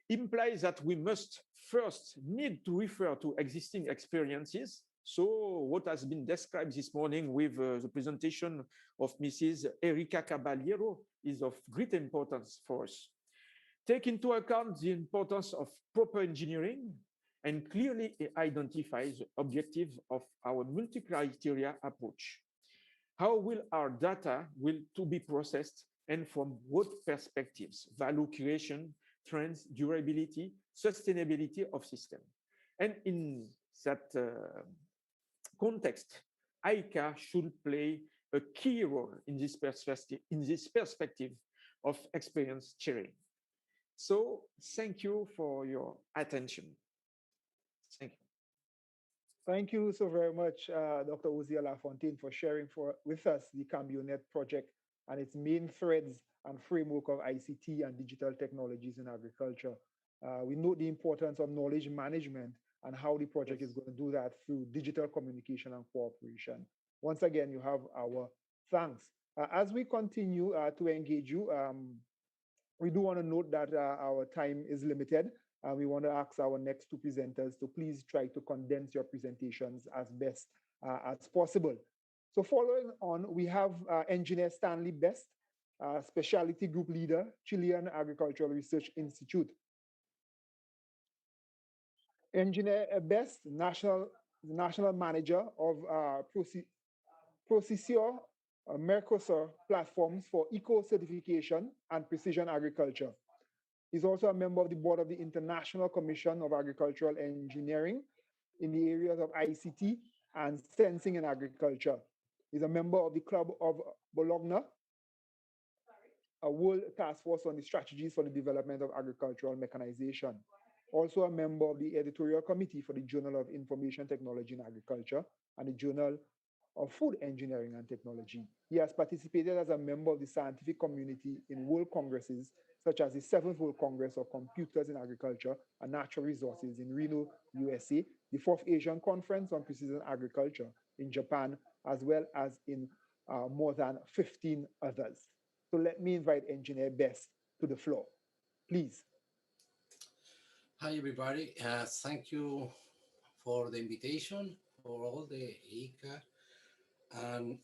implies that we must first need to refer to existing experiences. So what has been described this morning with the presentation of Mrs. Erika Caballero is of great importance for us. Take into account the importance of proper engineering and clearly identify the objective of our multi-criteria approach. How will our data will to be processed and from what perspectives? Value creation, trends, durability, sustainability of system. And in that context, ICA should play a key role in this perspective of experience sharing. So thank you for your attention. Thank you. Thank you so very much, Dr. Uzia Lafontaine, for sharing with us the CambioNet project and its main threads and framework of ICT and digital technologies in agriculture. We note the importance of knowledge management and how the project is going to do that through digital communication and cooperation. Once again, you have our thanks. As we continue to engage you, we do want to note that our time is limited. We want to ask our next two presenters to please try to condense your presentations as best as possible. So following on, we have Engineer Stanley Best, Specialty Group Leader, Chilean Agricultural Research Institute. Engineer Best, National Manager of Procesio Mercosur platforms for eco-certification and precision agriculture. He's also a member of the board of the International Commission of Agricultural Engineering in the areas of ICT and sensing in agriculture. He's a member of the Club of Bologna, a world task force on the strategies for the development of agricultural mechanization. Also a member of the editorial committee for the Journal of Information Technology in Agriculture and the Journal of Food Engineering and Technology. He has participated as a member of the scientific community in world congresses, such as the 7th World Congress of Computers in Agriculture and Natural Resources in Reno, USA, the 4th Asian Conference on Precision Agriculture in Japan, as well as in more than 15 others. So let me invite Engineer Best to the floor, please. Hi, everybody. Thank you for the invitation, for all the ICA and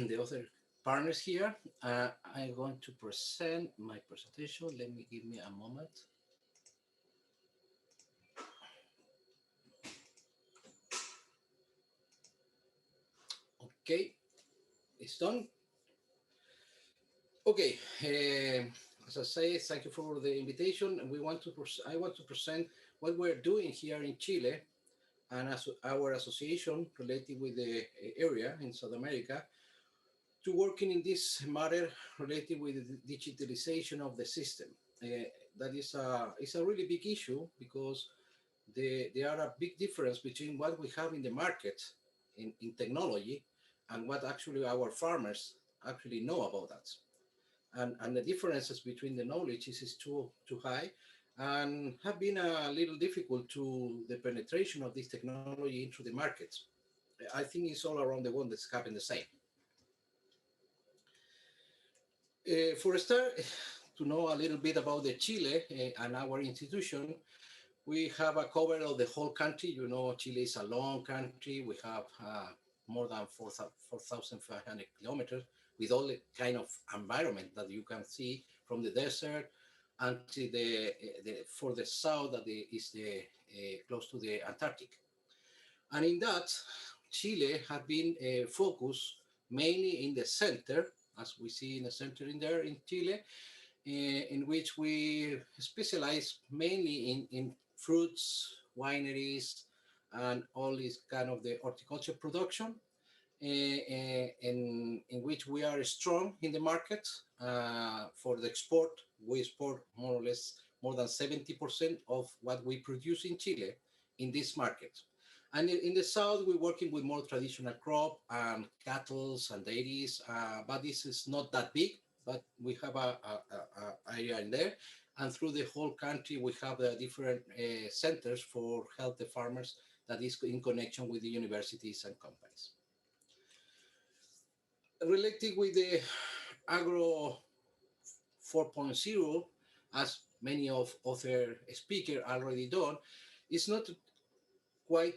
the other partners here. I'm going to present my presentation. Give me a moment. Okay, it's done. Okay, as I say, thank you for the invitation. And I want to present what we're doing here in Chile and as our association related with the area in South America to working in this matter related with the digitalization of the system. That is a really big issue because there are a big difference between what we have in the market in technology and what actually our farmers actually know about that. And the differences between the knowledge is too high and have been a little difficult to the penetration of this technology into the markets. I think it's all around the world that's happened the same. For a start, to know a little bit about the Chile and our institution, we have a cover of the whole country. You know, Chile is a long country. We have more than 4,500 kilometers with all the kind of environment that you can see from the desert until for the south that is close to the Antarctic. And in that, Chile has been focused mainly in the center, as we see in the center in there in Chile, in which we specialize mainly in fruits, wineries, and all this kind of the horticulture production, in which we are strong in the market. For the export, we export more or less more than 70% of what we produce in Chile in this market. And in the south, we're working with more traditional crop and cattle and dairies, but this is not that big, but we have a area in there. And through the whole country, we have different centers for help the farmers that is in connection with the universities and companies. Related with the agro 4.0, as many of other speakers already done, it's not quite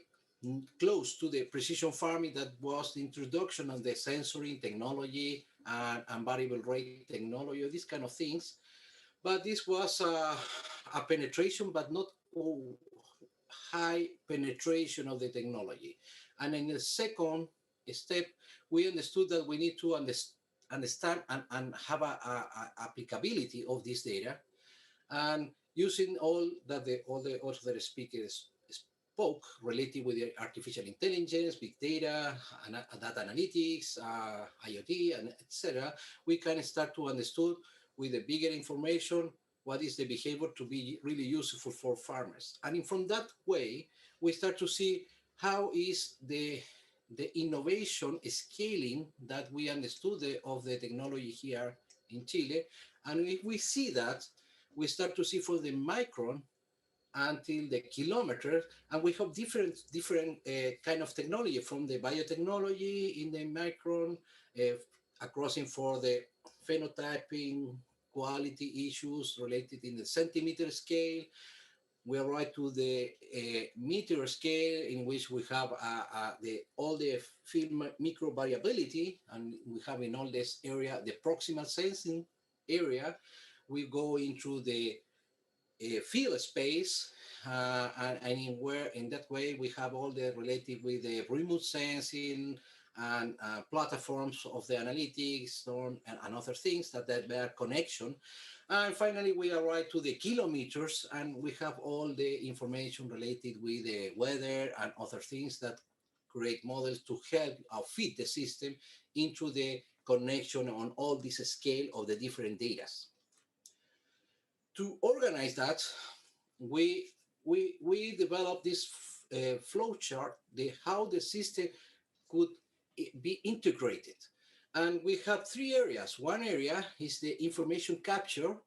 close to the precision farming that was the introduction of the sensoring technology and variable rate technology, these kind of things. But this was a penetration, but not high penetration of the technology. And in the second step, we understood that we need to understand and have a applicability of this data, and using all the other speakers spoke related with the artificial intelligence, big data, data analytics, IoT, and etc. We can start to understand with the bigger information what is the behavior to be really useful for farmers. And from that way, we start to see how is the innovation scaling that we understood of the technology here in Chile. And if we see that, we start to see for the micron until the kilometer, and we have different kind of technology, from the biotechnology in the micron, across for the phenotyping, quality issues related in the centimeter scale. We are right to the meter scale, in which we have all the field micro variability, and we have in all this area the proximal sensing area. We go into the field space, and in that way we have all the related with the remote sensing and platforms of the analytics and other things that bear connection. And finally, we arrive to the kilometers, and we have all the information related with the weather and other things that create models to help fit the system into the connection on all this scale of the different data. To organize that, we developed this flow chart, how the system could be integrated. And we have three areas. One area is the information capture.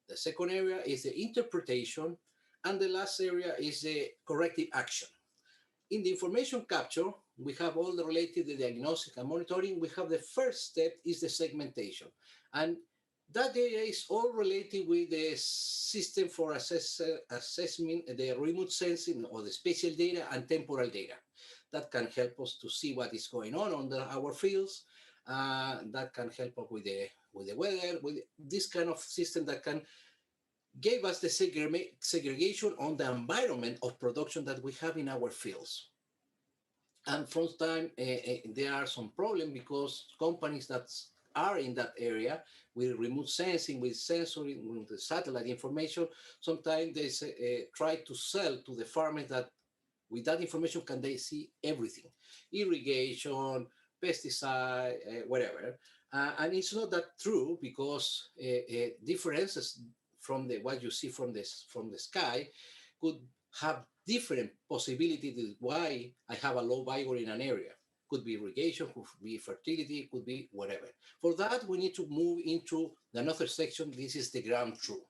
The second area is the interpretation. And the last area is the corrective action. In the information capture, we have all the related to the diagnostic and monitoring. We have the first step is the segmentation. And that area is all related with the system for assessment, the remote sensing or the spatial data and temporal data. That can help us to see what is going on our fields. That can help us with the weather, with this kind of system that can give us the segregation on the environment of production that we have in our fields. And from time, there are some problems because companies that are in that area with remote sensing, with sensoring, with the satellite information, sometimes they try to sell to the farmers that with that information can they see everything, irrigation, pesticide, whatever. And it's not that true, because differences from what you see from the sky could have different possibilities why I have a low vigor in an area. Could be irrigation, could be fertility, could be whatever. For that, we need to move into another section. This is the ground truth,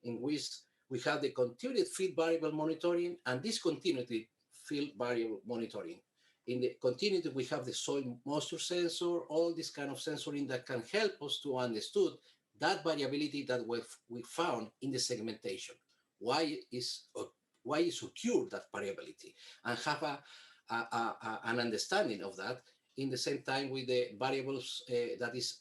in which we have the continued field variable monitoring and discontinued field variable monitoring. In the continuity, we have the soil moisture sensor, all this kind of sensoring that can help us to understand that variability that we found in the segmentation. Why is occurred that variability, and have an understanding of that. In the same time with the variables that is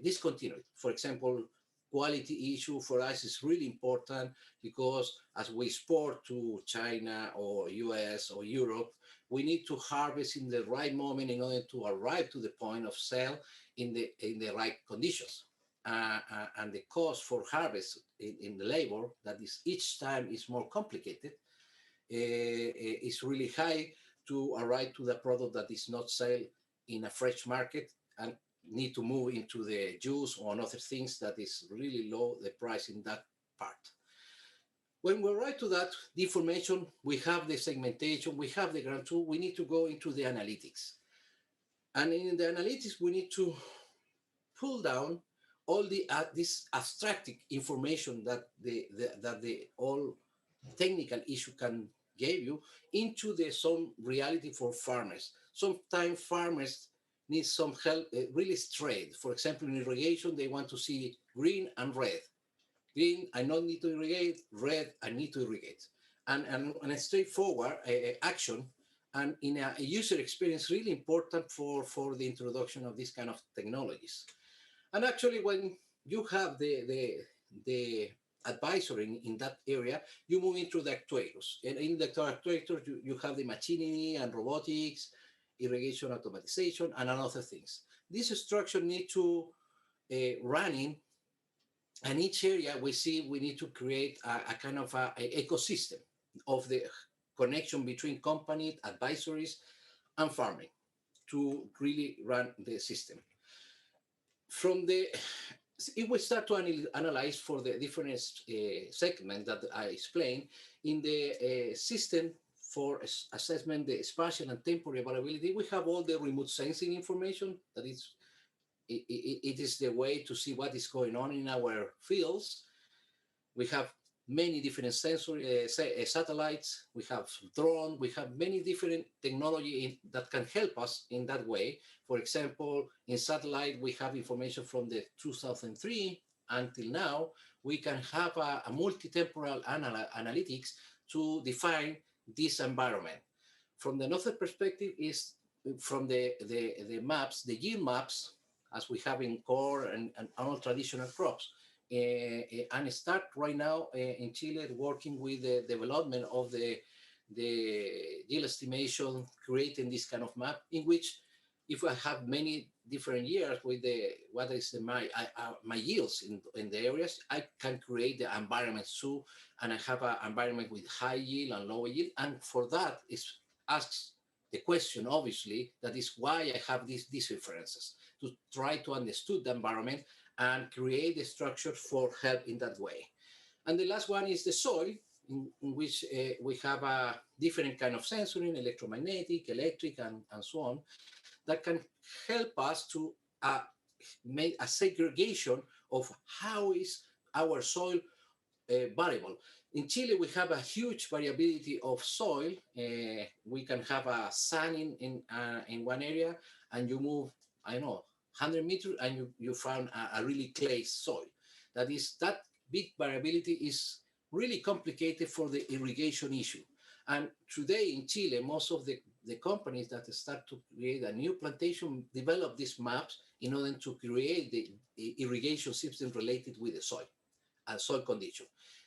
discontinued. For example, quality issue for us is really important, because as we export to China or US or Europe, we need to harvest in the right moment in order to arrive to the point of sale in the right conditions. And the cost for harvest in the labor, that is each time is more complicated, is really high to arrive to the product that is not sold in a fresh market and need to move into the juice or other things that is really low, the price in that part. When we arrive to that, the information, we have the segmentation, we have the ground truth, we need to go into the analytics. And in the analytics, we need to pull down all this abstract information that the all technical issue can give you into the some reality for farmers. Sometimes farmers need some help, really straight. For example, in irrigation, they want to see green and red. Green, I not need to irrigate. Red, I need to irrigate. And a straightforward action, and in a user experience, really important for the introduction of these kind of technologies. And actually, when you have the advisor in that area, you move into the actuators. And in the actuators, you have the machinery and robotics, irrigation automatization, and other things. This structure need to running, and each area we see we need to create a kind of a ecosystem of the connection between company, advisories, and farming to really run the system. From the if we start to analyze for the different segments that I explained in the system for assessment the spatial and temporal availability, we have all the remote sensing information. That is, it is the way to see what is going on in our fields. We have many different satellites, we have drone, we have many different technology that can help us in that way. For example, in satellite, we have information from the 2003 until now. We can have a multi-temporal analytics to define this environment. From the northern perspective is from the maps, the yield maps, as we have in core and all traditional crops. And start right now in Chile working with the development of the yield estimation, creating this kind of map in which if I have many different years with what is my yields in the areas, I can create the environment too, and I have an environment with high yield and low yield. And for that is asks the question, obviously, that is why I have these differences, to try to understand the environment and create the structure for help in that way. And the last one is the soil, in which we have a different kind of sensoring, electromagnetic, electric, and so on, that can help us to make a segregation of how is our soil variable. In Chile, we have a huge variability of soil. We can have a sun in one area, and you move, I don't know, 100 meters, and you found a really clay soil. That big variability is really complicated for the irrigation issue. And today in Chile, most of the companies that start to create a new plantation develop these maps in order to create the irrigation system related with the soil and soil condition,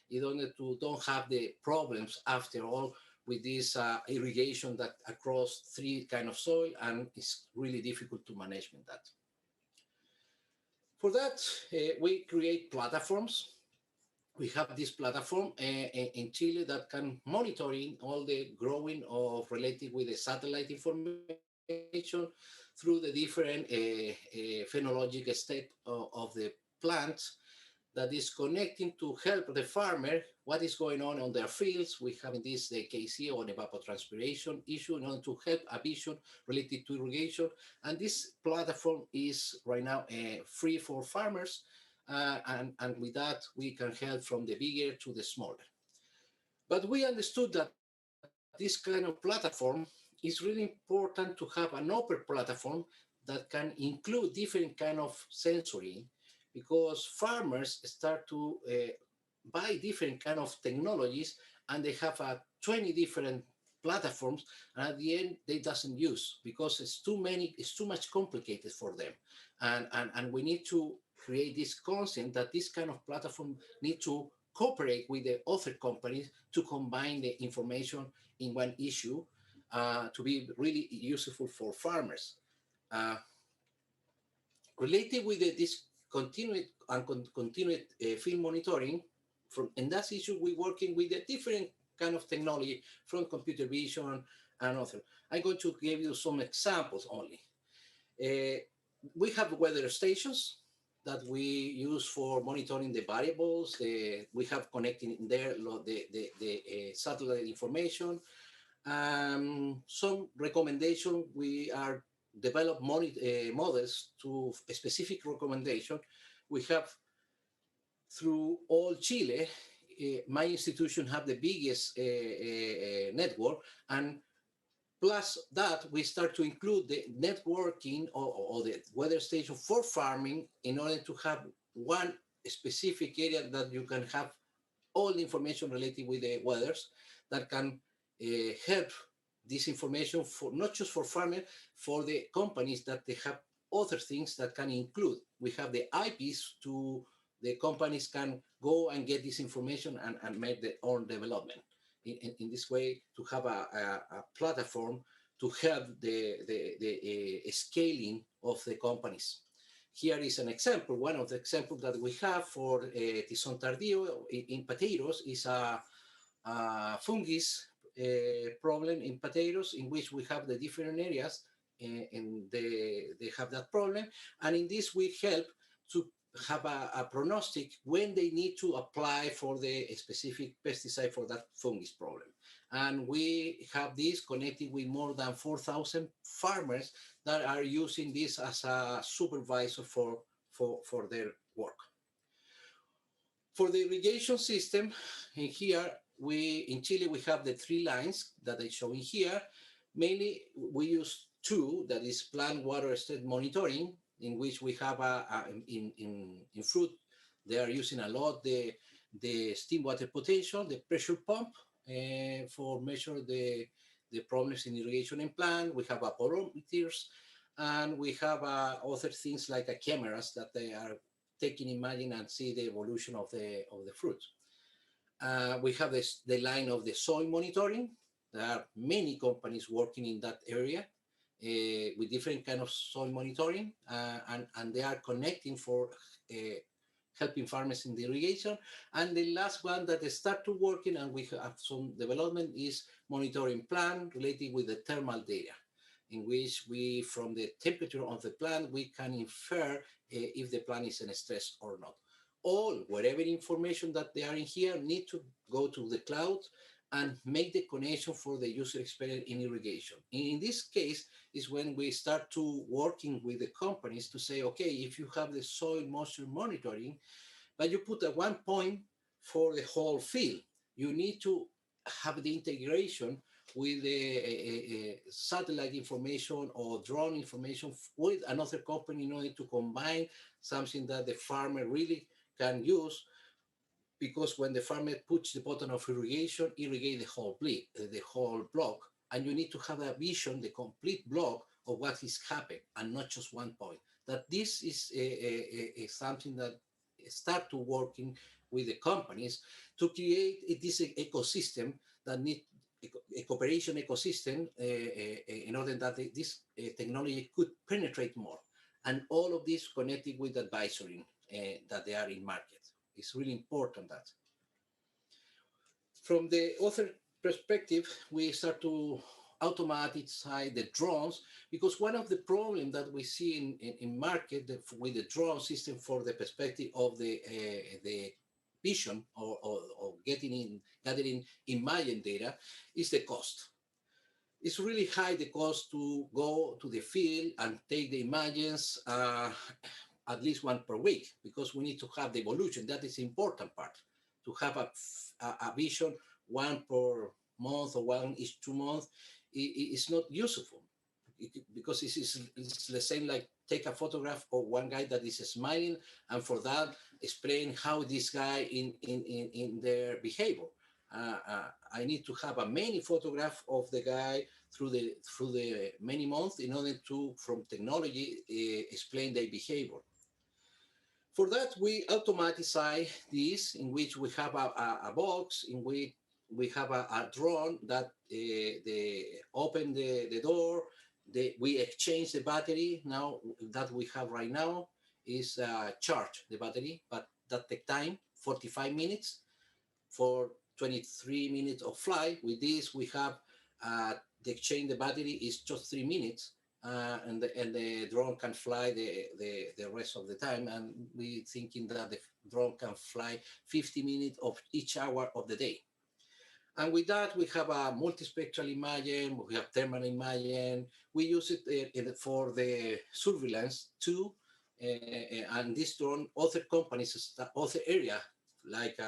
in order to don't have the problems after all with this irrigation that across three kind of soil, and it's really difficult to manage that. For that, we create platforms. We have this platform in Chile that can monitoring all the growing of related with the satellite information through the different phenologic step of the plants, that is connecting to help the farmer what is going on their fields. We have in this the KC or evapotranspiration issue in order to help a vision related to irrigation. And this platform is right now free for farmers. And with that, we can help from the bigger to the smaller. But we understood that this kind of platform is really important to have an open platform that can include different kind of sensory, because farmers start to buy different kind of technologies, and they have 20 different platforms, and at the end they doesn't use because it's too many, it's too much complicated for them. And we need to create this concept that this kind of platform need to cooperate with the other companies to combine the information in one issue to be really useful for farmers. Related with this continued field monitoring, in that issue, we're working with a different kind of technology from computer vision and other. I'm going to give you some examples only. We have weather stations that we use for monitoring the variables. We have connecting in there the satellite information. Some recommendation, we are develop models to a specific recommendation. we have through all Chile, my institution have the biggest network, and plus that, we start to include the networking or the weather station for farming in order to have one specific area that you can have all the information related with the weathers that can help this information for not just for farmers, for the companies that they have other things that can include. We have the IPs to the companies can go and get this information and make their own development. In this way, to have a platform to help the scaling of the companies. Here is an example. One of the examples that we have for Tizon tardío in potatoes is a fungus problem in potatoes, in which we have the different areas and they have that problem. And in this, we help to have a prognostic when they need to apply for the specific pesticide for that fungus problem. And we have this connected with more than 4,000 farmers that are using this as a supervisor for their work. For the irrigation system, in here, in Chile, we have the 3 lines that I show in here. Mainly, we use 2, that is plant water state monitoring, in which we have in fruit, they are using a lot the steam water potential, the pressure pump for measure the problems in irrigation and plant. We have porometers, and we have other things like cameras that they are taking imagine and see the evolution of the fruit. We have the line of the soil monitoring. There are many companies working in that area with different kind of soil monitoring, and they are connecting for helping farmers in the irrigation. And the last one that they start to working, and we have some development, is monitoring plant related with the thermal data, in which we, from the temperature of the plant, we can infer if the plant is in stress or not. All, whatever information that they are in here, need to go to the cloud and make the connection for the user experience in irrigation. In this case is when we start to working with the companies to say, okay, if you have the soil moisture monitoring, but you put at one point for the whole field, you need to have the integration with the satellite information or drone information with another company in order to combine something that the farmer really can use, because when the farmer puts the button of irrigation, irrigate the whole block, and you need to have a vision, the complete block of what is happening, and not just one point. That this is something that start to working with the companies to create this ecosystem that need a cooperation ecosystem in order that this technology could penetrate more. And all of this connected with advisory that they are in market. It's really important that. From the other perspective, we start to automatize the drones, because one of the problems that we see in market with the drone system for the perspective of the vision or gathering imaging data is the cost. It's really high, the cost to go to the field and take the images at least one per week, because we need to have the evolution. That is the important part, to have a vision one per month or one each 2 months. It's not useful, because it's the same like take a photograph of one guy that is smiling, and for that explain how this guy in their behavior. I need to have a many photograph of the guy through the many months in order to, from technology, explain their behavior. For that, we automatize this, in which we have a box in which we have a drone that they open the door. We exchange the battery. Now that we have right now is charge the battery, but that take time, 45 minutes for 23 minutes of flight. With this, we have the exchange the battery is just 3 minutes. And the drone can fly the rest of the time. And we thinking that the drone can fly 50 minutes of each hour of the day. And with that, we have a multispectral imaging, we have thermal imaging. We use it for the surveillance too, and this drone, other companies, other area like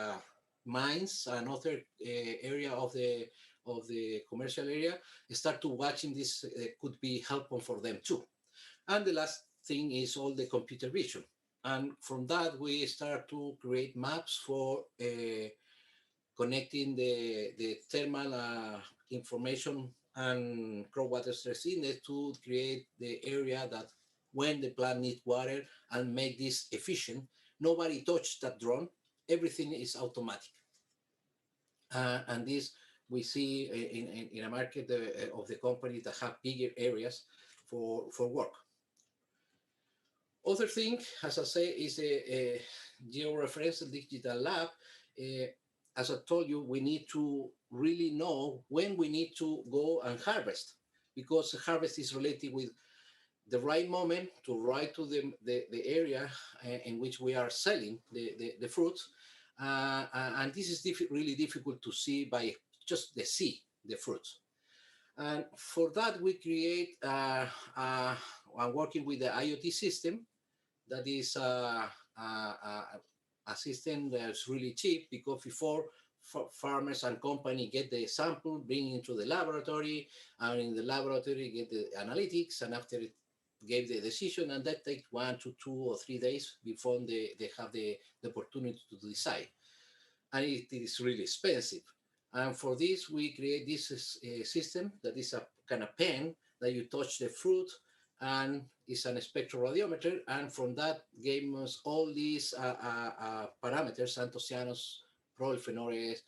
mines and other area of the commercial area start to watching this could be helpful for them too. And the last thing is all the computer vision. And from that, we start to create maps for connecting the thermal information and crop water stress index to create the area that when the plant needs water and make this efficient. Nobody touched that drone. Everything is automatic. And this we see in a market of the company that have bigger areas for work. Other thing, as I say, is a georeferential digital lab. As I told you, we need to really know when we need to go and harvest, because harvest is related with the right moment to ride to the area in which we are selling the fruits. And this is really difficult to see by just the fruits. And for that, we create, I'm working with the IoT system that is a system that's really cheap, because before farmers and company get the sample, bring it to the laboratory, and in the laboratory get the analytics, and after it gave the decision, and that takes 1 to 2 or 3 days before they have the opportunity to decide. And it is really expensive. And for this, we create this system that is a kind of pen that you touch the fruit, and it's an spectroradiometer, and from that gave us all these parameters: antocianos, polyphenols,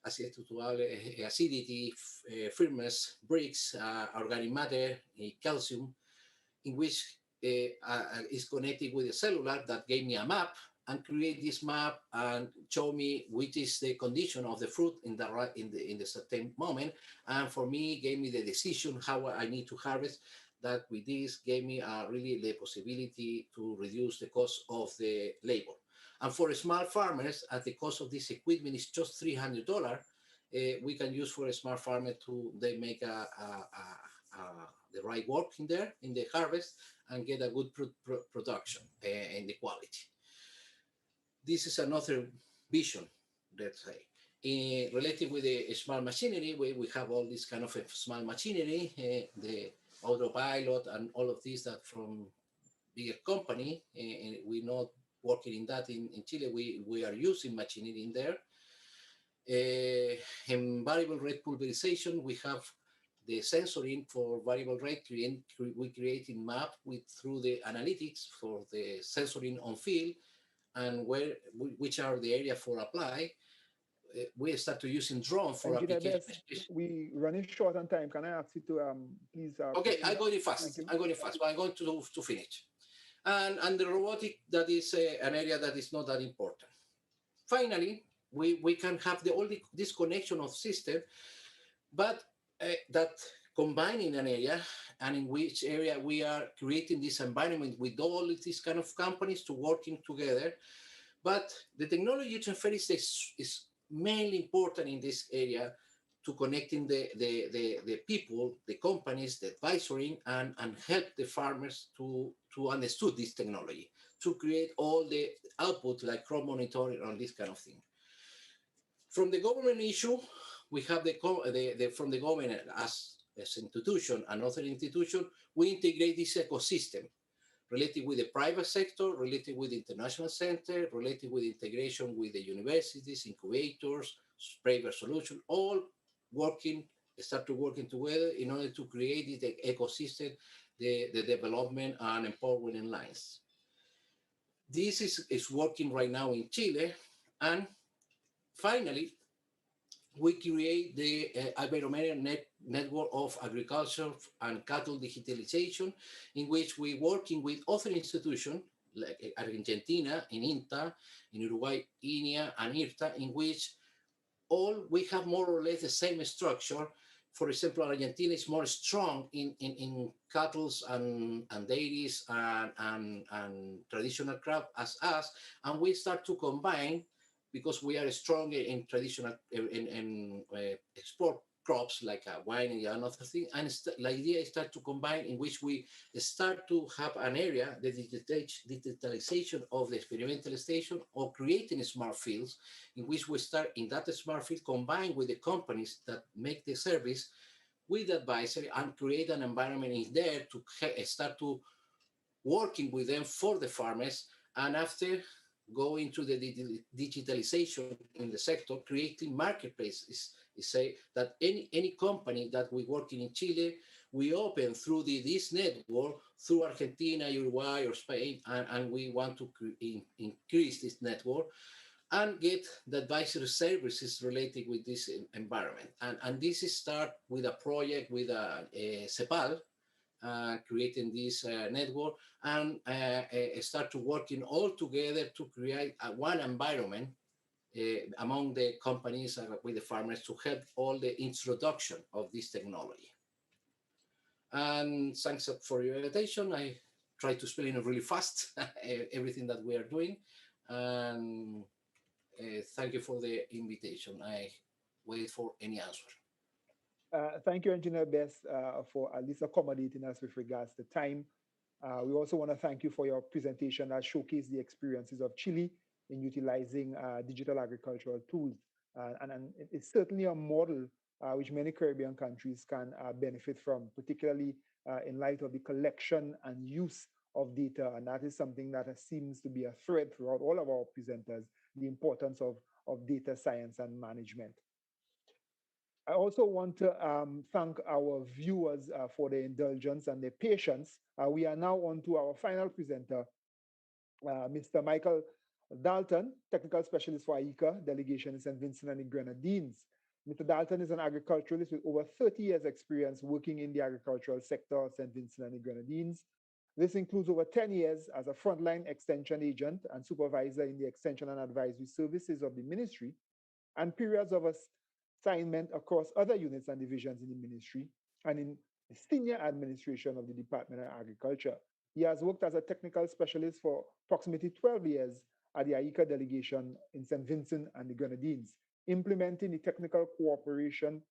acidity, firmness, bricks, organic matter, calcium, in which is connected with a cellular that gave me a map and create this map and show me which is the condition of the fruit in the certain moment. And for me, gave me the decision how I need to harvest. That with this gave me really the possibility to reduce the cost of the labor. And for small farmers, at the cost of this equipment is just $300. We can use for a smart farmer to they make the right work in there in the harvest and get a good production and the quality. This is another vision, let's say. Related with the smart machinery, we have all this kind of smart machinery, the autopilot and all of this that from bigger company, and we're not working in that in Chile. We are using machinery in there. In variable rate pulverization, we have the sensoring for variable rate. We creating map through the analytics for the sensoring on field and which are the area for apply. We start to using drone for application. We running short on time. Can I ask you to please? Okay, I'm going fast. I'm going fast. But I'm going to finish. And the robotic, that is an area that is not that important. Finally, we can have this connection of system, but that combining an area, and in which area we are creating this environment with all of these kind of companies to working together. But the technology transfer is mainly important in this area to connecting the people, the companies, the advisory, and help the farmers to understand this technology, to create all the output like crop monitoring and this kind of thing. From the government issue, we have from the government as institution and other institution, we integrate this ecosystem related with the private sector, related with the international center, related with integration with the universities, incubators, private solution, all start to working together in order to create the ecosystem, the development and empowering lines. This is working right now in Chile. And finally, we create the Iberoamerican Network of Agriculture and Cattle Digitalization, in which we're working with other institutions like Argentina, in INTA, in Uruguay, INEA, and IRTA, in which all we have more or less the same structure. For example, Argentina is more strong in cattle and dairies and traditional crop as us, and we start to combine because we are strong in traditional export crops like wine and another thing. And the idea is start to combine in which we start to have an area, the digitalization of the experimental station, or creating smart fields in which we start in that smart field combined with the companies that make the service with advisory and create an environment in there to start to working with them for the farmers, and after going to the digitalization in the sector, creating marketplaces. Say that any company that we working in Chile, we open through this network through Argentina, Uruguay, or Spain, and we want to increase this network and get the advisory services related with this environment. And this is start with a project with a CEPAL, creating this network, and start to working all together to create one environment among the companies with the farmers to help all the introduction of this technology. And thanks for your invitation. I try to explain it really fast, everything that we are doing. And thank you for the invitation. I wait for any answer. Thank you, Engineer Bess, for at least accommodating us with regards to time. We also want to thank you for your presentation that showcased the experiences of Chile in utilizing digital agricultural tools. And it's certainly a model which many Caribbean countries can benefit from, particularly in light of the collection and use of data. And that is something that seems to be a thread throughout all of our presenters, the importance of data science and management. I also want to thank our viewers for their indulgence and their patience. We are now on to our final presenter, Mr. Michael Dalton, Technical Specialist for ICA Delegation in St. Vincent and the Grenadines. Mr. Dalton is an agriculturalist with over 30 years experience working in the agricultural sector of St. Vincent and the Grenadines. This includes over 10 years as a frontline extension agent and supervisor in the extension and advisory services of the ministry, and periods of assignment across other units and divisions in the ministry and in the senior administration of the Department of Agriculture. He has worked as a technical specialist for approximately 12 years at the ICA delegation in St. Vincent and the Grenadines, implementing the technical cooperation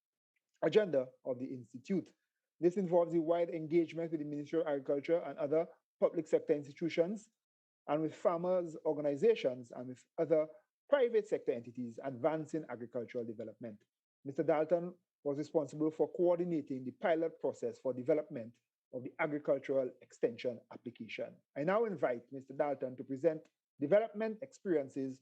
agenda of the Institute. This involves the wide engagement with the Ministry of Agriculture and other public sector institutions, and with farmers' organizations and with other private sector entities advancing agricultural development. Mr. Dalton was responsible for coordinating the pilot process for development of the agricultural extension application. I now invite Mr. Dalton to present development experiences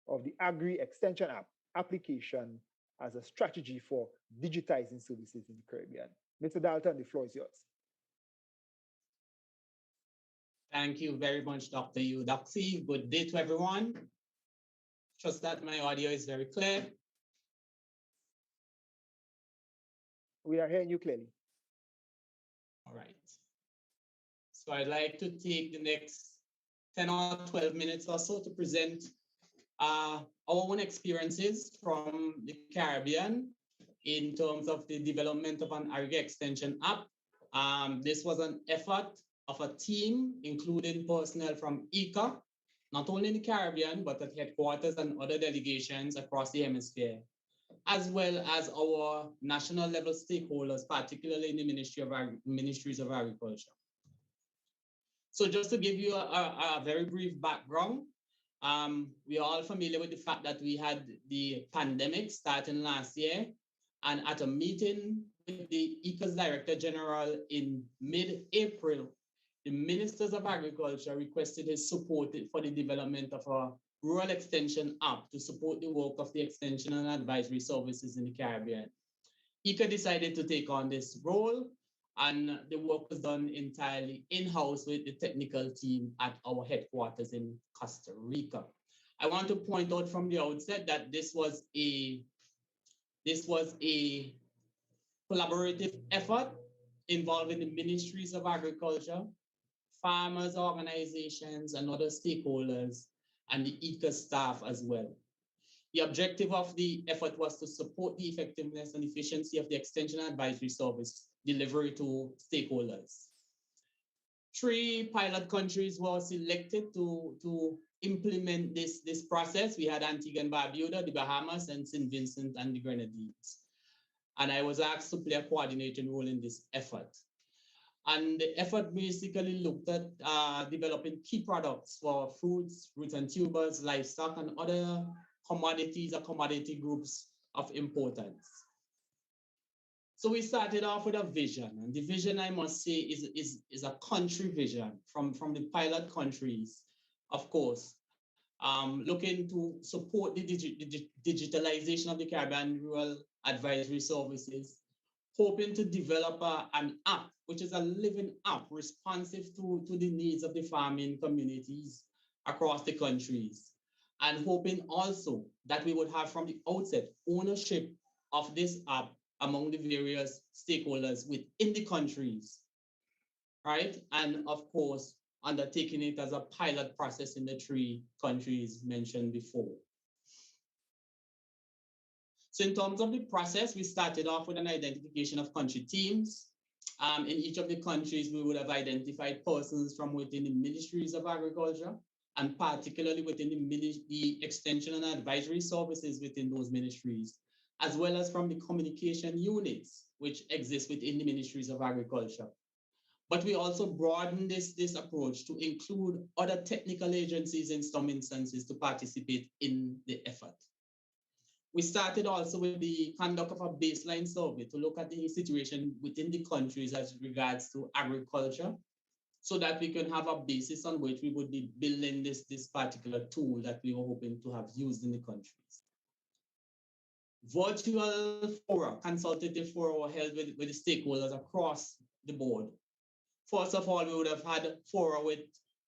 of the Agri Extension application as a strategy for digitizing services in the Caribbean. Mr. Dalton, the floor is yours. Thank you very much, Dr. Eudoxy. Good day to everyone. Trust that my audio is very clear. We are hearing you clearly. All right. So I'd like to take the next 10 or 12 minutes or so to present our own experiences from the Caribbean in terms of the development of an Agri Extension app. This was an effort of a team, including personnel from ICA, not only in the Caribbean, but at headquarters and other delegations across the hemisphere, as well as our national level stakeholders, particularly in the Ministries of Agriculture. So just to give you a very brief background, we are all familiar with the fact that we had the pandemic starting last year, and at a meeting with the ICA's Director General in mid-April, the Ministers of Agriculture requested his support for the development of a rural extension app to support the work of the extension and advisory services in the Caribbean. ICA decided to take on this role, and the work was done entirely in-house with the technical team at our headquarters in Costa Rica. I want to point out from the outset that this was a collaborative effort involving the Ministries of Agriculture, farmers organizations, and other stakeholders, and the ICA staff as well. The objective of the effort was to support the effectiveness and efficiency of the extension and advisory service delivery to stakeholders. 3 pilot countries were selected to implement this process. We had Antigua and Barbuda, the Bahamas, and St. Vincent and the Grenadines. and I was asked to play a coordinating role in this effort. And the effort basically looked at developing key products for fruits, roots and tubers, livestock, and other commodities or commodity groups of importance. So we started off with a vision, and the vision, I must say, is a country vision from the pilot countries, of course, looking to support the digitalization of the Caribbean Rural Advisory Services, hoping to develop an app, which is a living app responsive to the needs of the farming communities across the countries, and hoping also that we would have from the outset ownership of this app among the various stakeholders within the countries, right? And of course, undertaking it as a pilot process in the 3 countries mentioned before. So in terms of the process, we started off with an identification of country teams. In each of the countries, we would have identified persons from within the ministries of agriculture, and particularly within the extension and advisory services within those ministries, as well as from the communication units, which exist within the ministries of agriculture. But we also broadened this approach to include other technical agencies in some instances to participate in the effort. We started also with the conduct of a baseline survey to look at the situation within the countries as regards to agriculture, so that we can have a basis on which we would be building this particular tool that we were hoping to have used in the countries. Virtual fora, consultative fora were held with the stakeholders across the board. First of all, we would have had fora with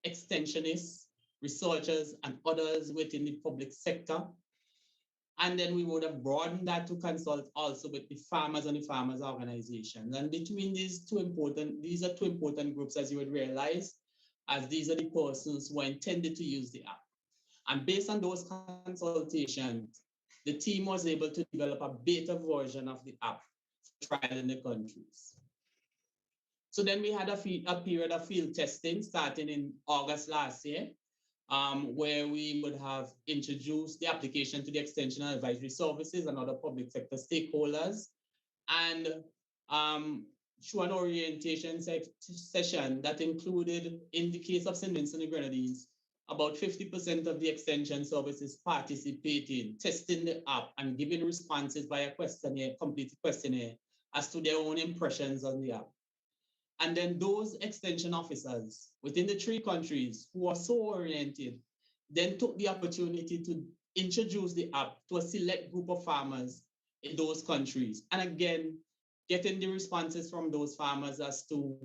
extensionists, researchers, and others within the public sector. And then we would have broadened that to consult also with the farmers and the farmers organizations. And between these are two important groups, as you would realize, as these are the persons who are intended to use the app. And based on those consultations, the team was able to develop a beta version of the app for trial in the countries. So then we had a period of field testing starting in August last year, where we would have introduced the application to the extension and advisory services and other public sector stakeholders. And through an orientation session that included, in the case of St. Vincent and Grenadines, about 50% of the extension services participating, testing the app and giving responses via questionnaire, completed questionnaire, as to their own impressions on the app. And then those extension officers within the 3 countries who are so oriented then took the opportunity to introduce the app to a select group of farmers in those countries. And again, getting the responses from those farmers as to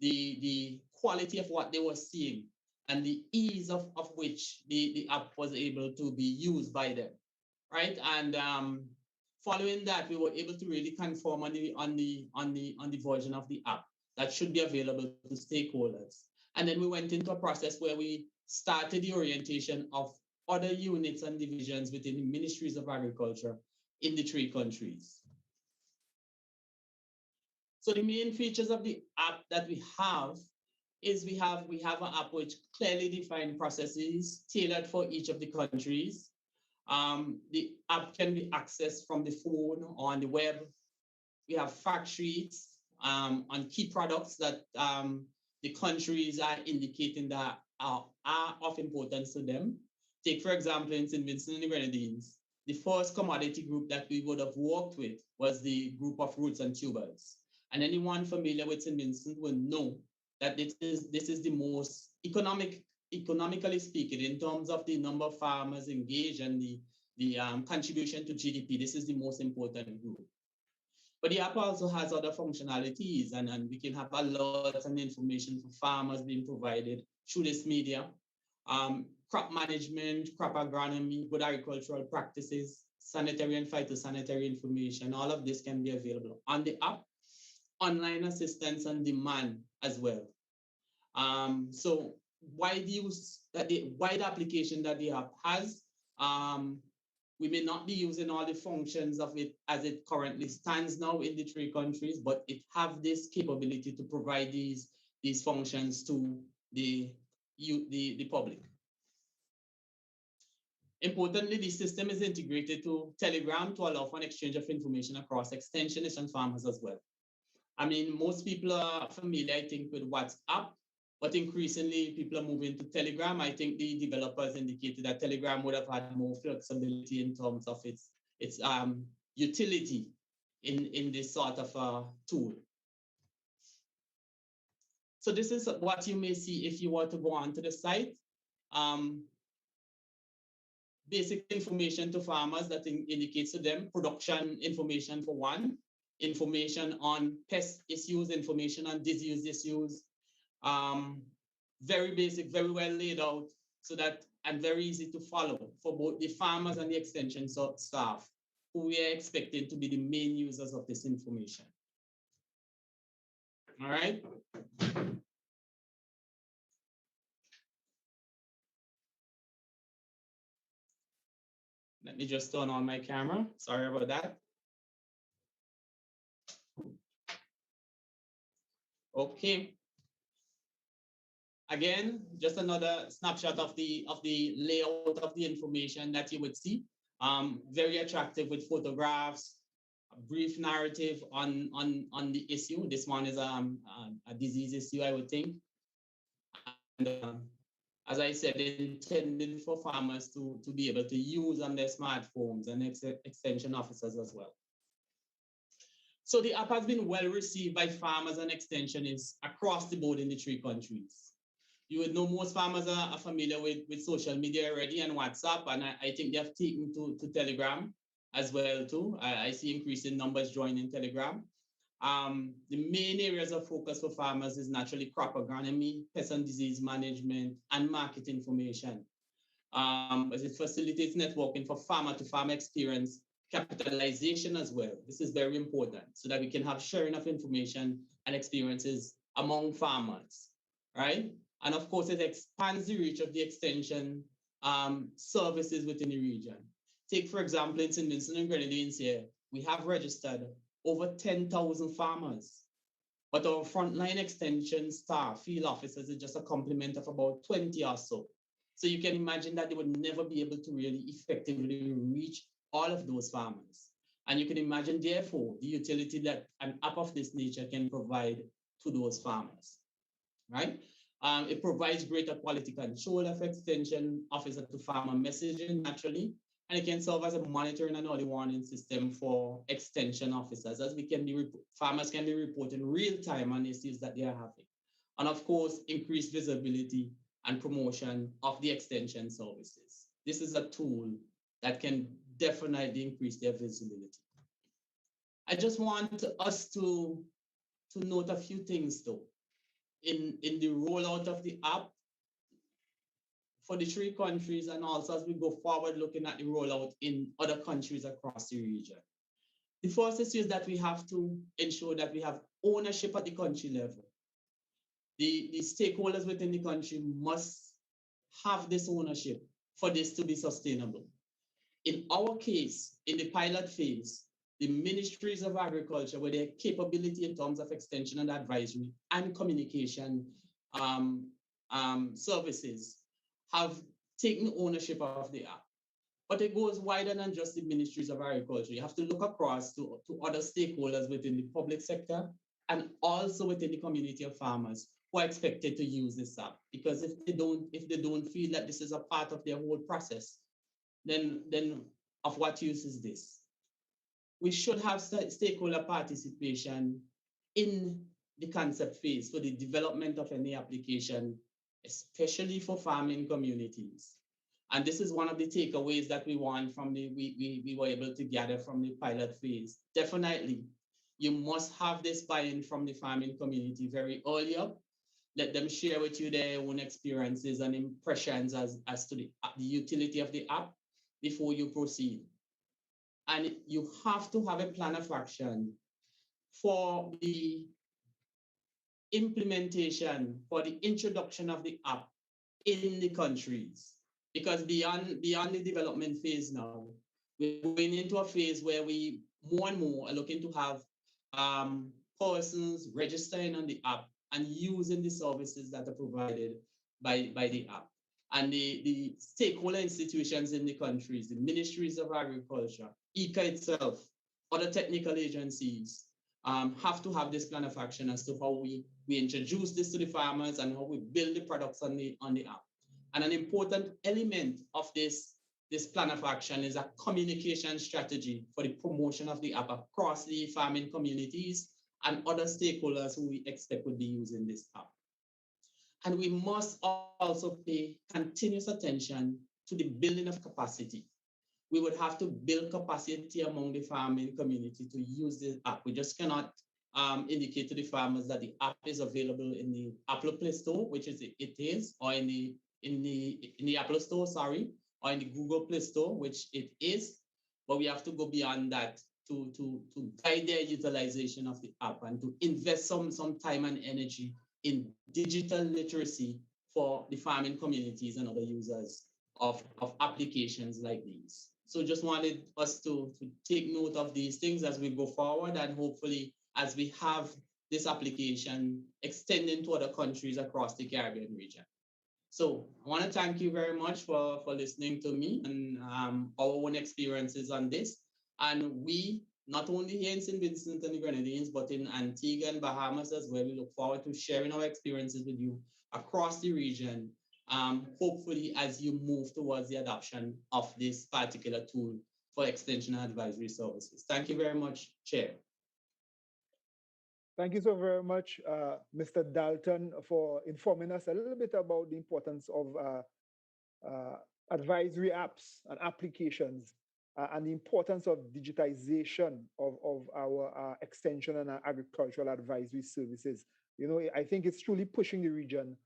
the quality of what they were seeing and the ease of which the app was able to be used by them, right? And following that, we were able to really confirm on the version of the app that should be available to stakeholders. And then we went into a process where we started the orientation of other units and divisions within the ministries of agriculture in the 3 countries. So the main features of the app that we have is we have an app which clearly defined processes tailored for each of the countries. The app can be accessed from the phone or on the web. We have fact sheets on key products that the countries are indicating that are of importance to them. Take, for example, in St. Vincent and the Grenadines, the first commodity group that we would have worked with was the group of roots and tubers. And anyone familiar with St. Vincent will know that this is the most economically speaking, in terms of the number of farmers engaged and the contribution to GDP, this is the most important group. But the app also has other functionalities, and we can have alerts and information for farmers being provided through this media. Crop management, crop agronomy, good agricultural practices, sanitary and phytosanitary information, all of this can be available on the app, online assistance on demand as well. So wide use, the wide application that the app has, we may not be using all the functions of it as it currently stands now in the 3 countries, but it have this capability to provide these functions to the public. Importantly, the system is integrated to Telegram to allow for an exchange of information across extensionists and farmers as well. I mean, most people are familiar, I think, with WhatsApp, but increasingly people are moving to Telegram. I think the developers indicated that Telegram would have had more flexibility in terms of its utility in this sort of tool. So this is what you may see if you were to go onto the site. Basic information to farmers that indicates to them production information for one, information on pest issues, information on disease issues. Very basic, very well laid out, so that and very easy to follow for both the farmers and the extension staff, who we are expecting to be the main users of this information. All right. Let me just turn on my camera. Sorry about that. Okay. Again, just another snapshot of the layout of the information that you would see. Very attractive with photographs, a brief narrative on the issue. This one is a disease issue, I would think. And as I said, intended for farmers to be able to use on their smartphones and extension officers as well. So the app has been well received by farmers and extensionists across the board in the 3 countries. You would know most farmers are familiar with social media already and WhatsApp, and I think they have taken to Telegram as well too. I see increasing numbers joining Telegram. The main areas of focus for farmers is naturally crop agronomy, pest and disease management, and market information. As it facilitates networking for farmer-to-farmer experience, capitalization as well. This is very important so that we can have sharing of information and experiences among farmers, right? And of course, it expands the reach of the extension services within the region. Take, for example, in St. Vincent and Grenadines here, we have registered over 10,000 farmers, but our frontline extension staff, field officers, is just a complement of about 20 or so. So you can imagine that they would never be able to really effectively reach all of those farmers. And you can imagine, therefore, the utility that an app of this nature can provide to those farmers, right? It provides greater quality control of extension officer to farmer messaging naturally, and it can serve as a monitoring and early warning system for extension officers, as farmers can be reporting real time on issues that they are having. And of course, increased visibility and promotion of the extension services. This is a tool that can definitely increase their visibility. I just want us to note a few things though. In the rollout of the app for the 3 countries, and also as we go forward looking at the rollout in other countries across the region. The first issue is that we have to ensure that we have ownership at the country level. The stakeholders within the country must have this ownership for this to be sustainable. In our case, in the pilot phase, the ministries of agriculture, with their capability in terms of extension and advisory and communication services, have taken ownership of the app. But it goes wider than just the ministries of agriculture. You have to look across to other stakeholders within the public sector and also within the community of farmers who are expected to use this app. Because if they don't feel that this is a part of their whole process, then of what use is this? We should have stakeholder participation in the concept phase for the development of any application, especially for farming communities. And this is one of the takeaways that we want from we were able to gather from the pilot phase. Definitely, you must have this buy-in from the farming community very early up. Let them share with you their own experiences and impressions as to the utility of the app before you proceed. And you have to have a plan of action for the implementation, for the introduction of the app in the countries. Because beyond the development phase now, we're going into a phase where we more and more are looking to have persons registering on the app and using the services that are provided by the app. and the stakeholder institutions in the countries, the ministries of agriculture, ICA itself, other technical agencies, have to have this plan of action as to how we introduce this to the farmers and how we build the products on the app. And an important element of this plan of action is a communication strategy for the promotion of the app across the farming communities and other stakeholders who we expect would be using this app. And we must also pay continuous attention to the building of capacity. We would have to build capacity among the farming community to use this app. We just cannot indicate to the farmers that the app is available in the Apple Play Store, which is it is, or in the Apple Store, sorry, or in the Google Play Store, which it is. But we have to go beyond that to guide their utilization of the app and to invest some time and energy in digital literacy for the farming communities and other users of applications like these. So just wanted us to take note of these things as we go forward, and hopefully as we have this application extending to other countries across the Caribbean region. So I want to thank you very much for listening to me and our own experiences on this. And we, not only here in St. Vincent and the Grenadines, but in Antigua and Bahamas as well, we look forward to sharing our experiences with you across the region, hopefully as you move towards the adoption of this particular tool for extension and advisory services. Thank you very much, Chair. Thank you so very much, Mr. Dalton, for informing us a little bit about the importance of advisory apps and applications and the importance of digitization of our extension and our agricultural advisory services. You know, I think it's truly pushing the region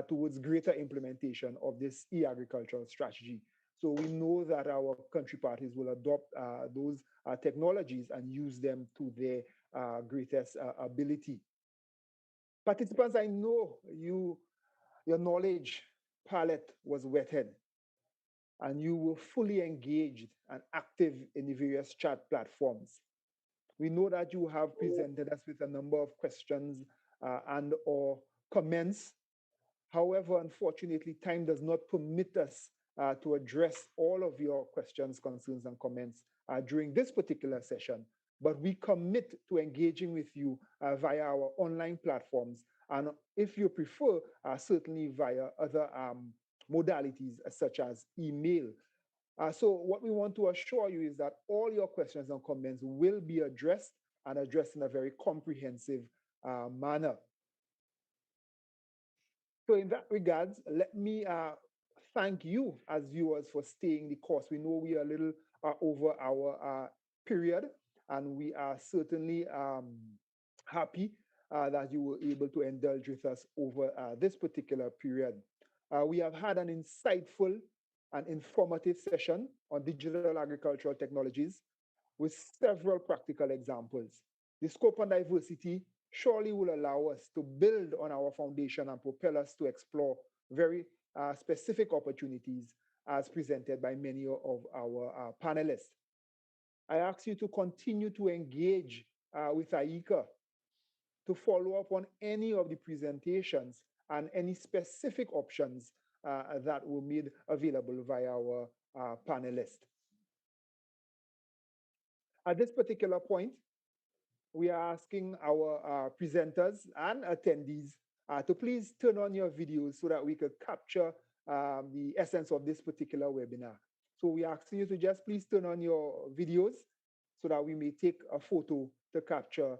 towards greater implementation of this e-agricultural strategy. So we know that our country parties will adopt those technologies and use them to their greatest ability. Participants, I know your knowledge palette was whetted and you were fully engaged and active in the various chat platforms. We know that you have presented us with a number of questions and or comments. However, unfortunately, time does not permit us to address all of your questions, concerns, and comments during this particular session. But we commit to engaging with you via our online platforms. And if you prefer, certainly via other modalities such as email. So what we want to assure you is that all your questions and comments will be addressed and addressed in a very comprehensive manner. So in that regards, let me thank you as viewers for staying the course. We know we are a little over our period, and we are certainly happy that you were able to indulge with us over this particular period. We have had an insightful and informative session on digital agricultural technologies with several practical examples. The scope and diversity surely will allow us to build on our foundation and propel us to explore very specific opportunities as presented by many of our panelists. I ask you to continue to engage with AICA to follow up on any of the presentations and any specific options that were made available via our panelists. At this particular point, we are asking our presenters and attendees to please turn on your videos so that we could capture the essence of this particular webinar. So we are asking you to just please turn on your videos so that we may take a photo to capture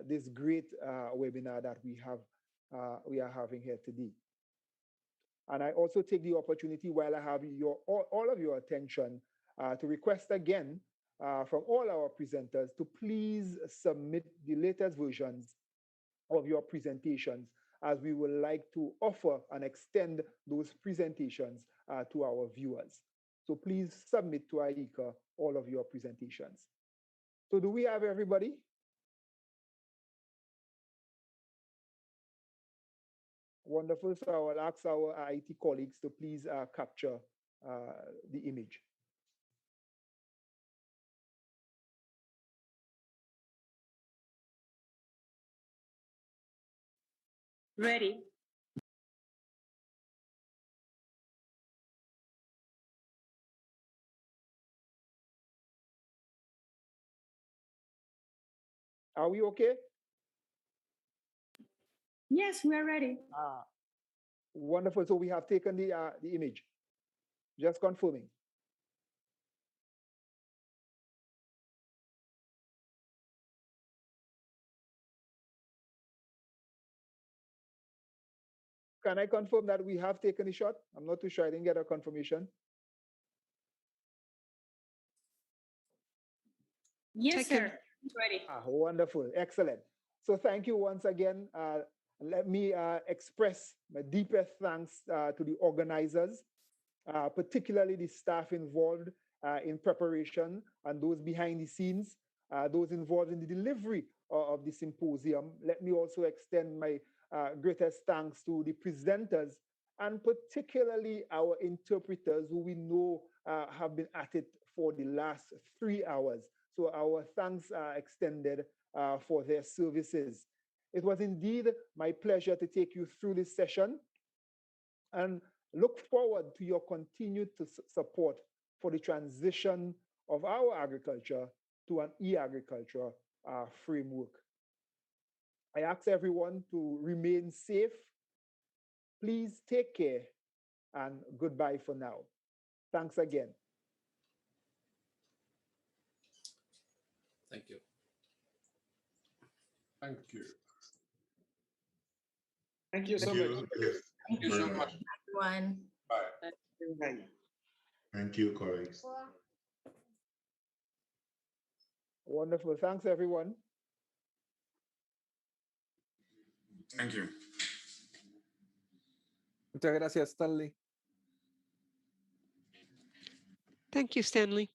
this great webinar that we are having here today. And I also take the opportunity while I have all of your attention to request again from all our presenters to please submit the latest versions of your presentations, as we would like to offer and extend those presentations to our viewers. So please submit to AICA all of your presentations. So do we have everybody? Wonderful. So I will ask our IT colleagues to please capture the image. Ready. Are we okay? Yes, we are ready. Wonderful. So we have taken the image. Just confirming. Can I confirm that we have taken the shot? I'm not too sure. I didn't get a confirmation. Yes, sir. Ready. Wonderful. Excellent. So thank you once again. Let me express my deepest thanks to the organizers, particularly the staff involved in preparation and those behind the scenes, those involved in the delivery of the symposium. Let me also extend my greatest thanks to the presenters and particularly our interpreters who we know have been at it for the last 3 hours. So our thanks are extended for their services. It was indeed my pleasure to take you through this session and look forward to your continued support for the transition of our agriculture to an e-agriculture framework. I ask everyone to remain safe. Please take care and goodbye for now. Thanks again. Thank you. Thank you. Thank you so much. Thank you so much. Everyone. Bye. Thank you, colleagues. Wonderful. Thanks, everyone. Thank you. Muchas gracias, Stanley. Thank you, Stanley.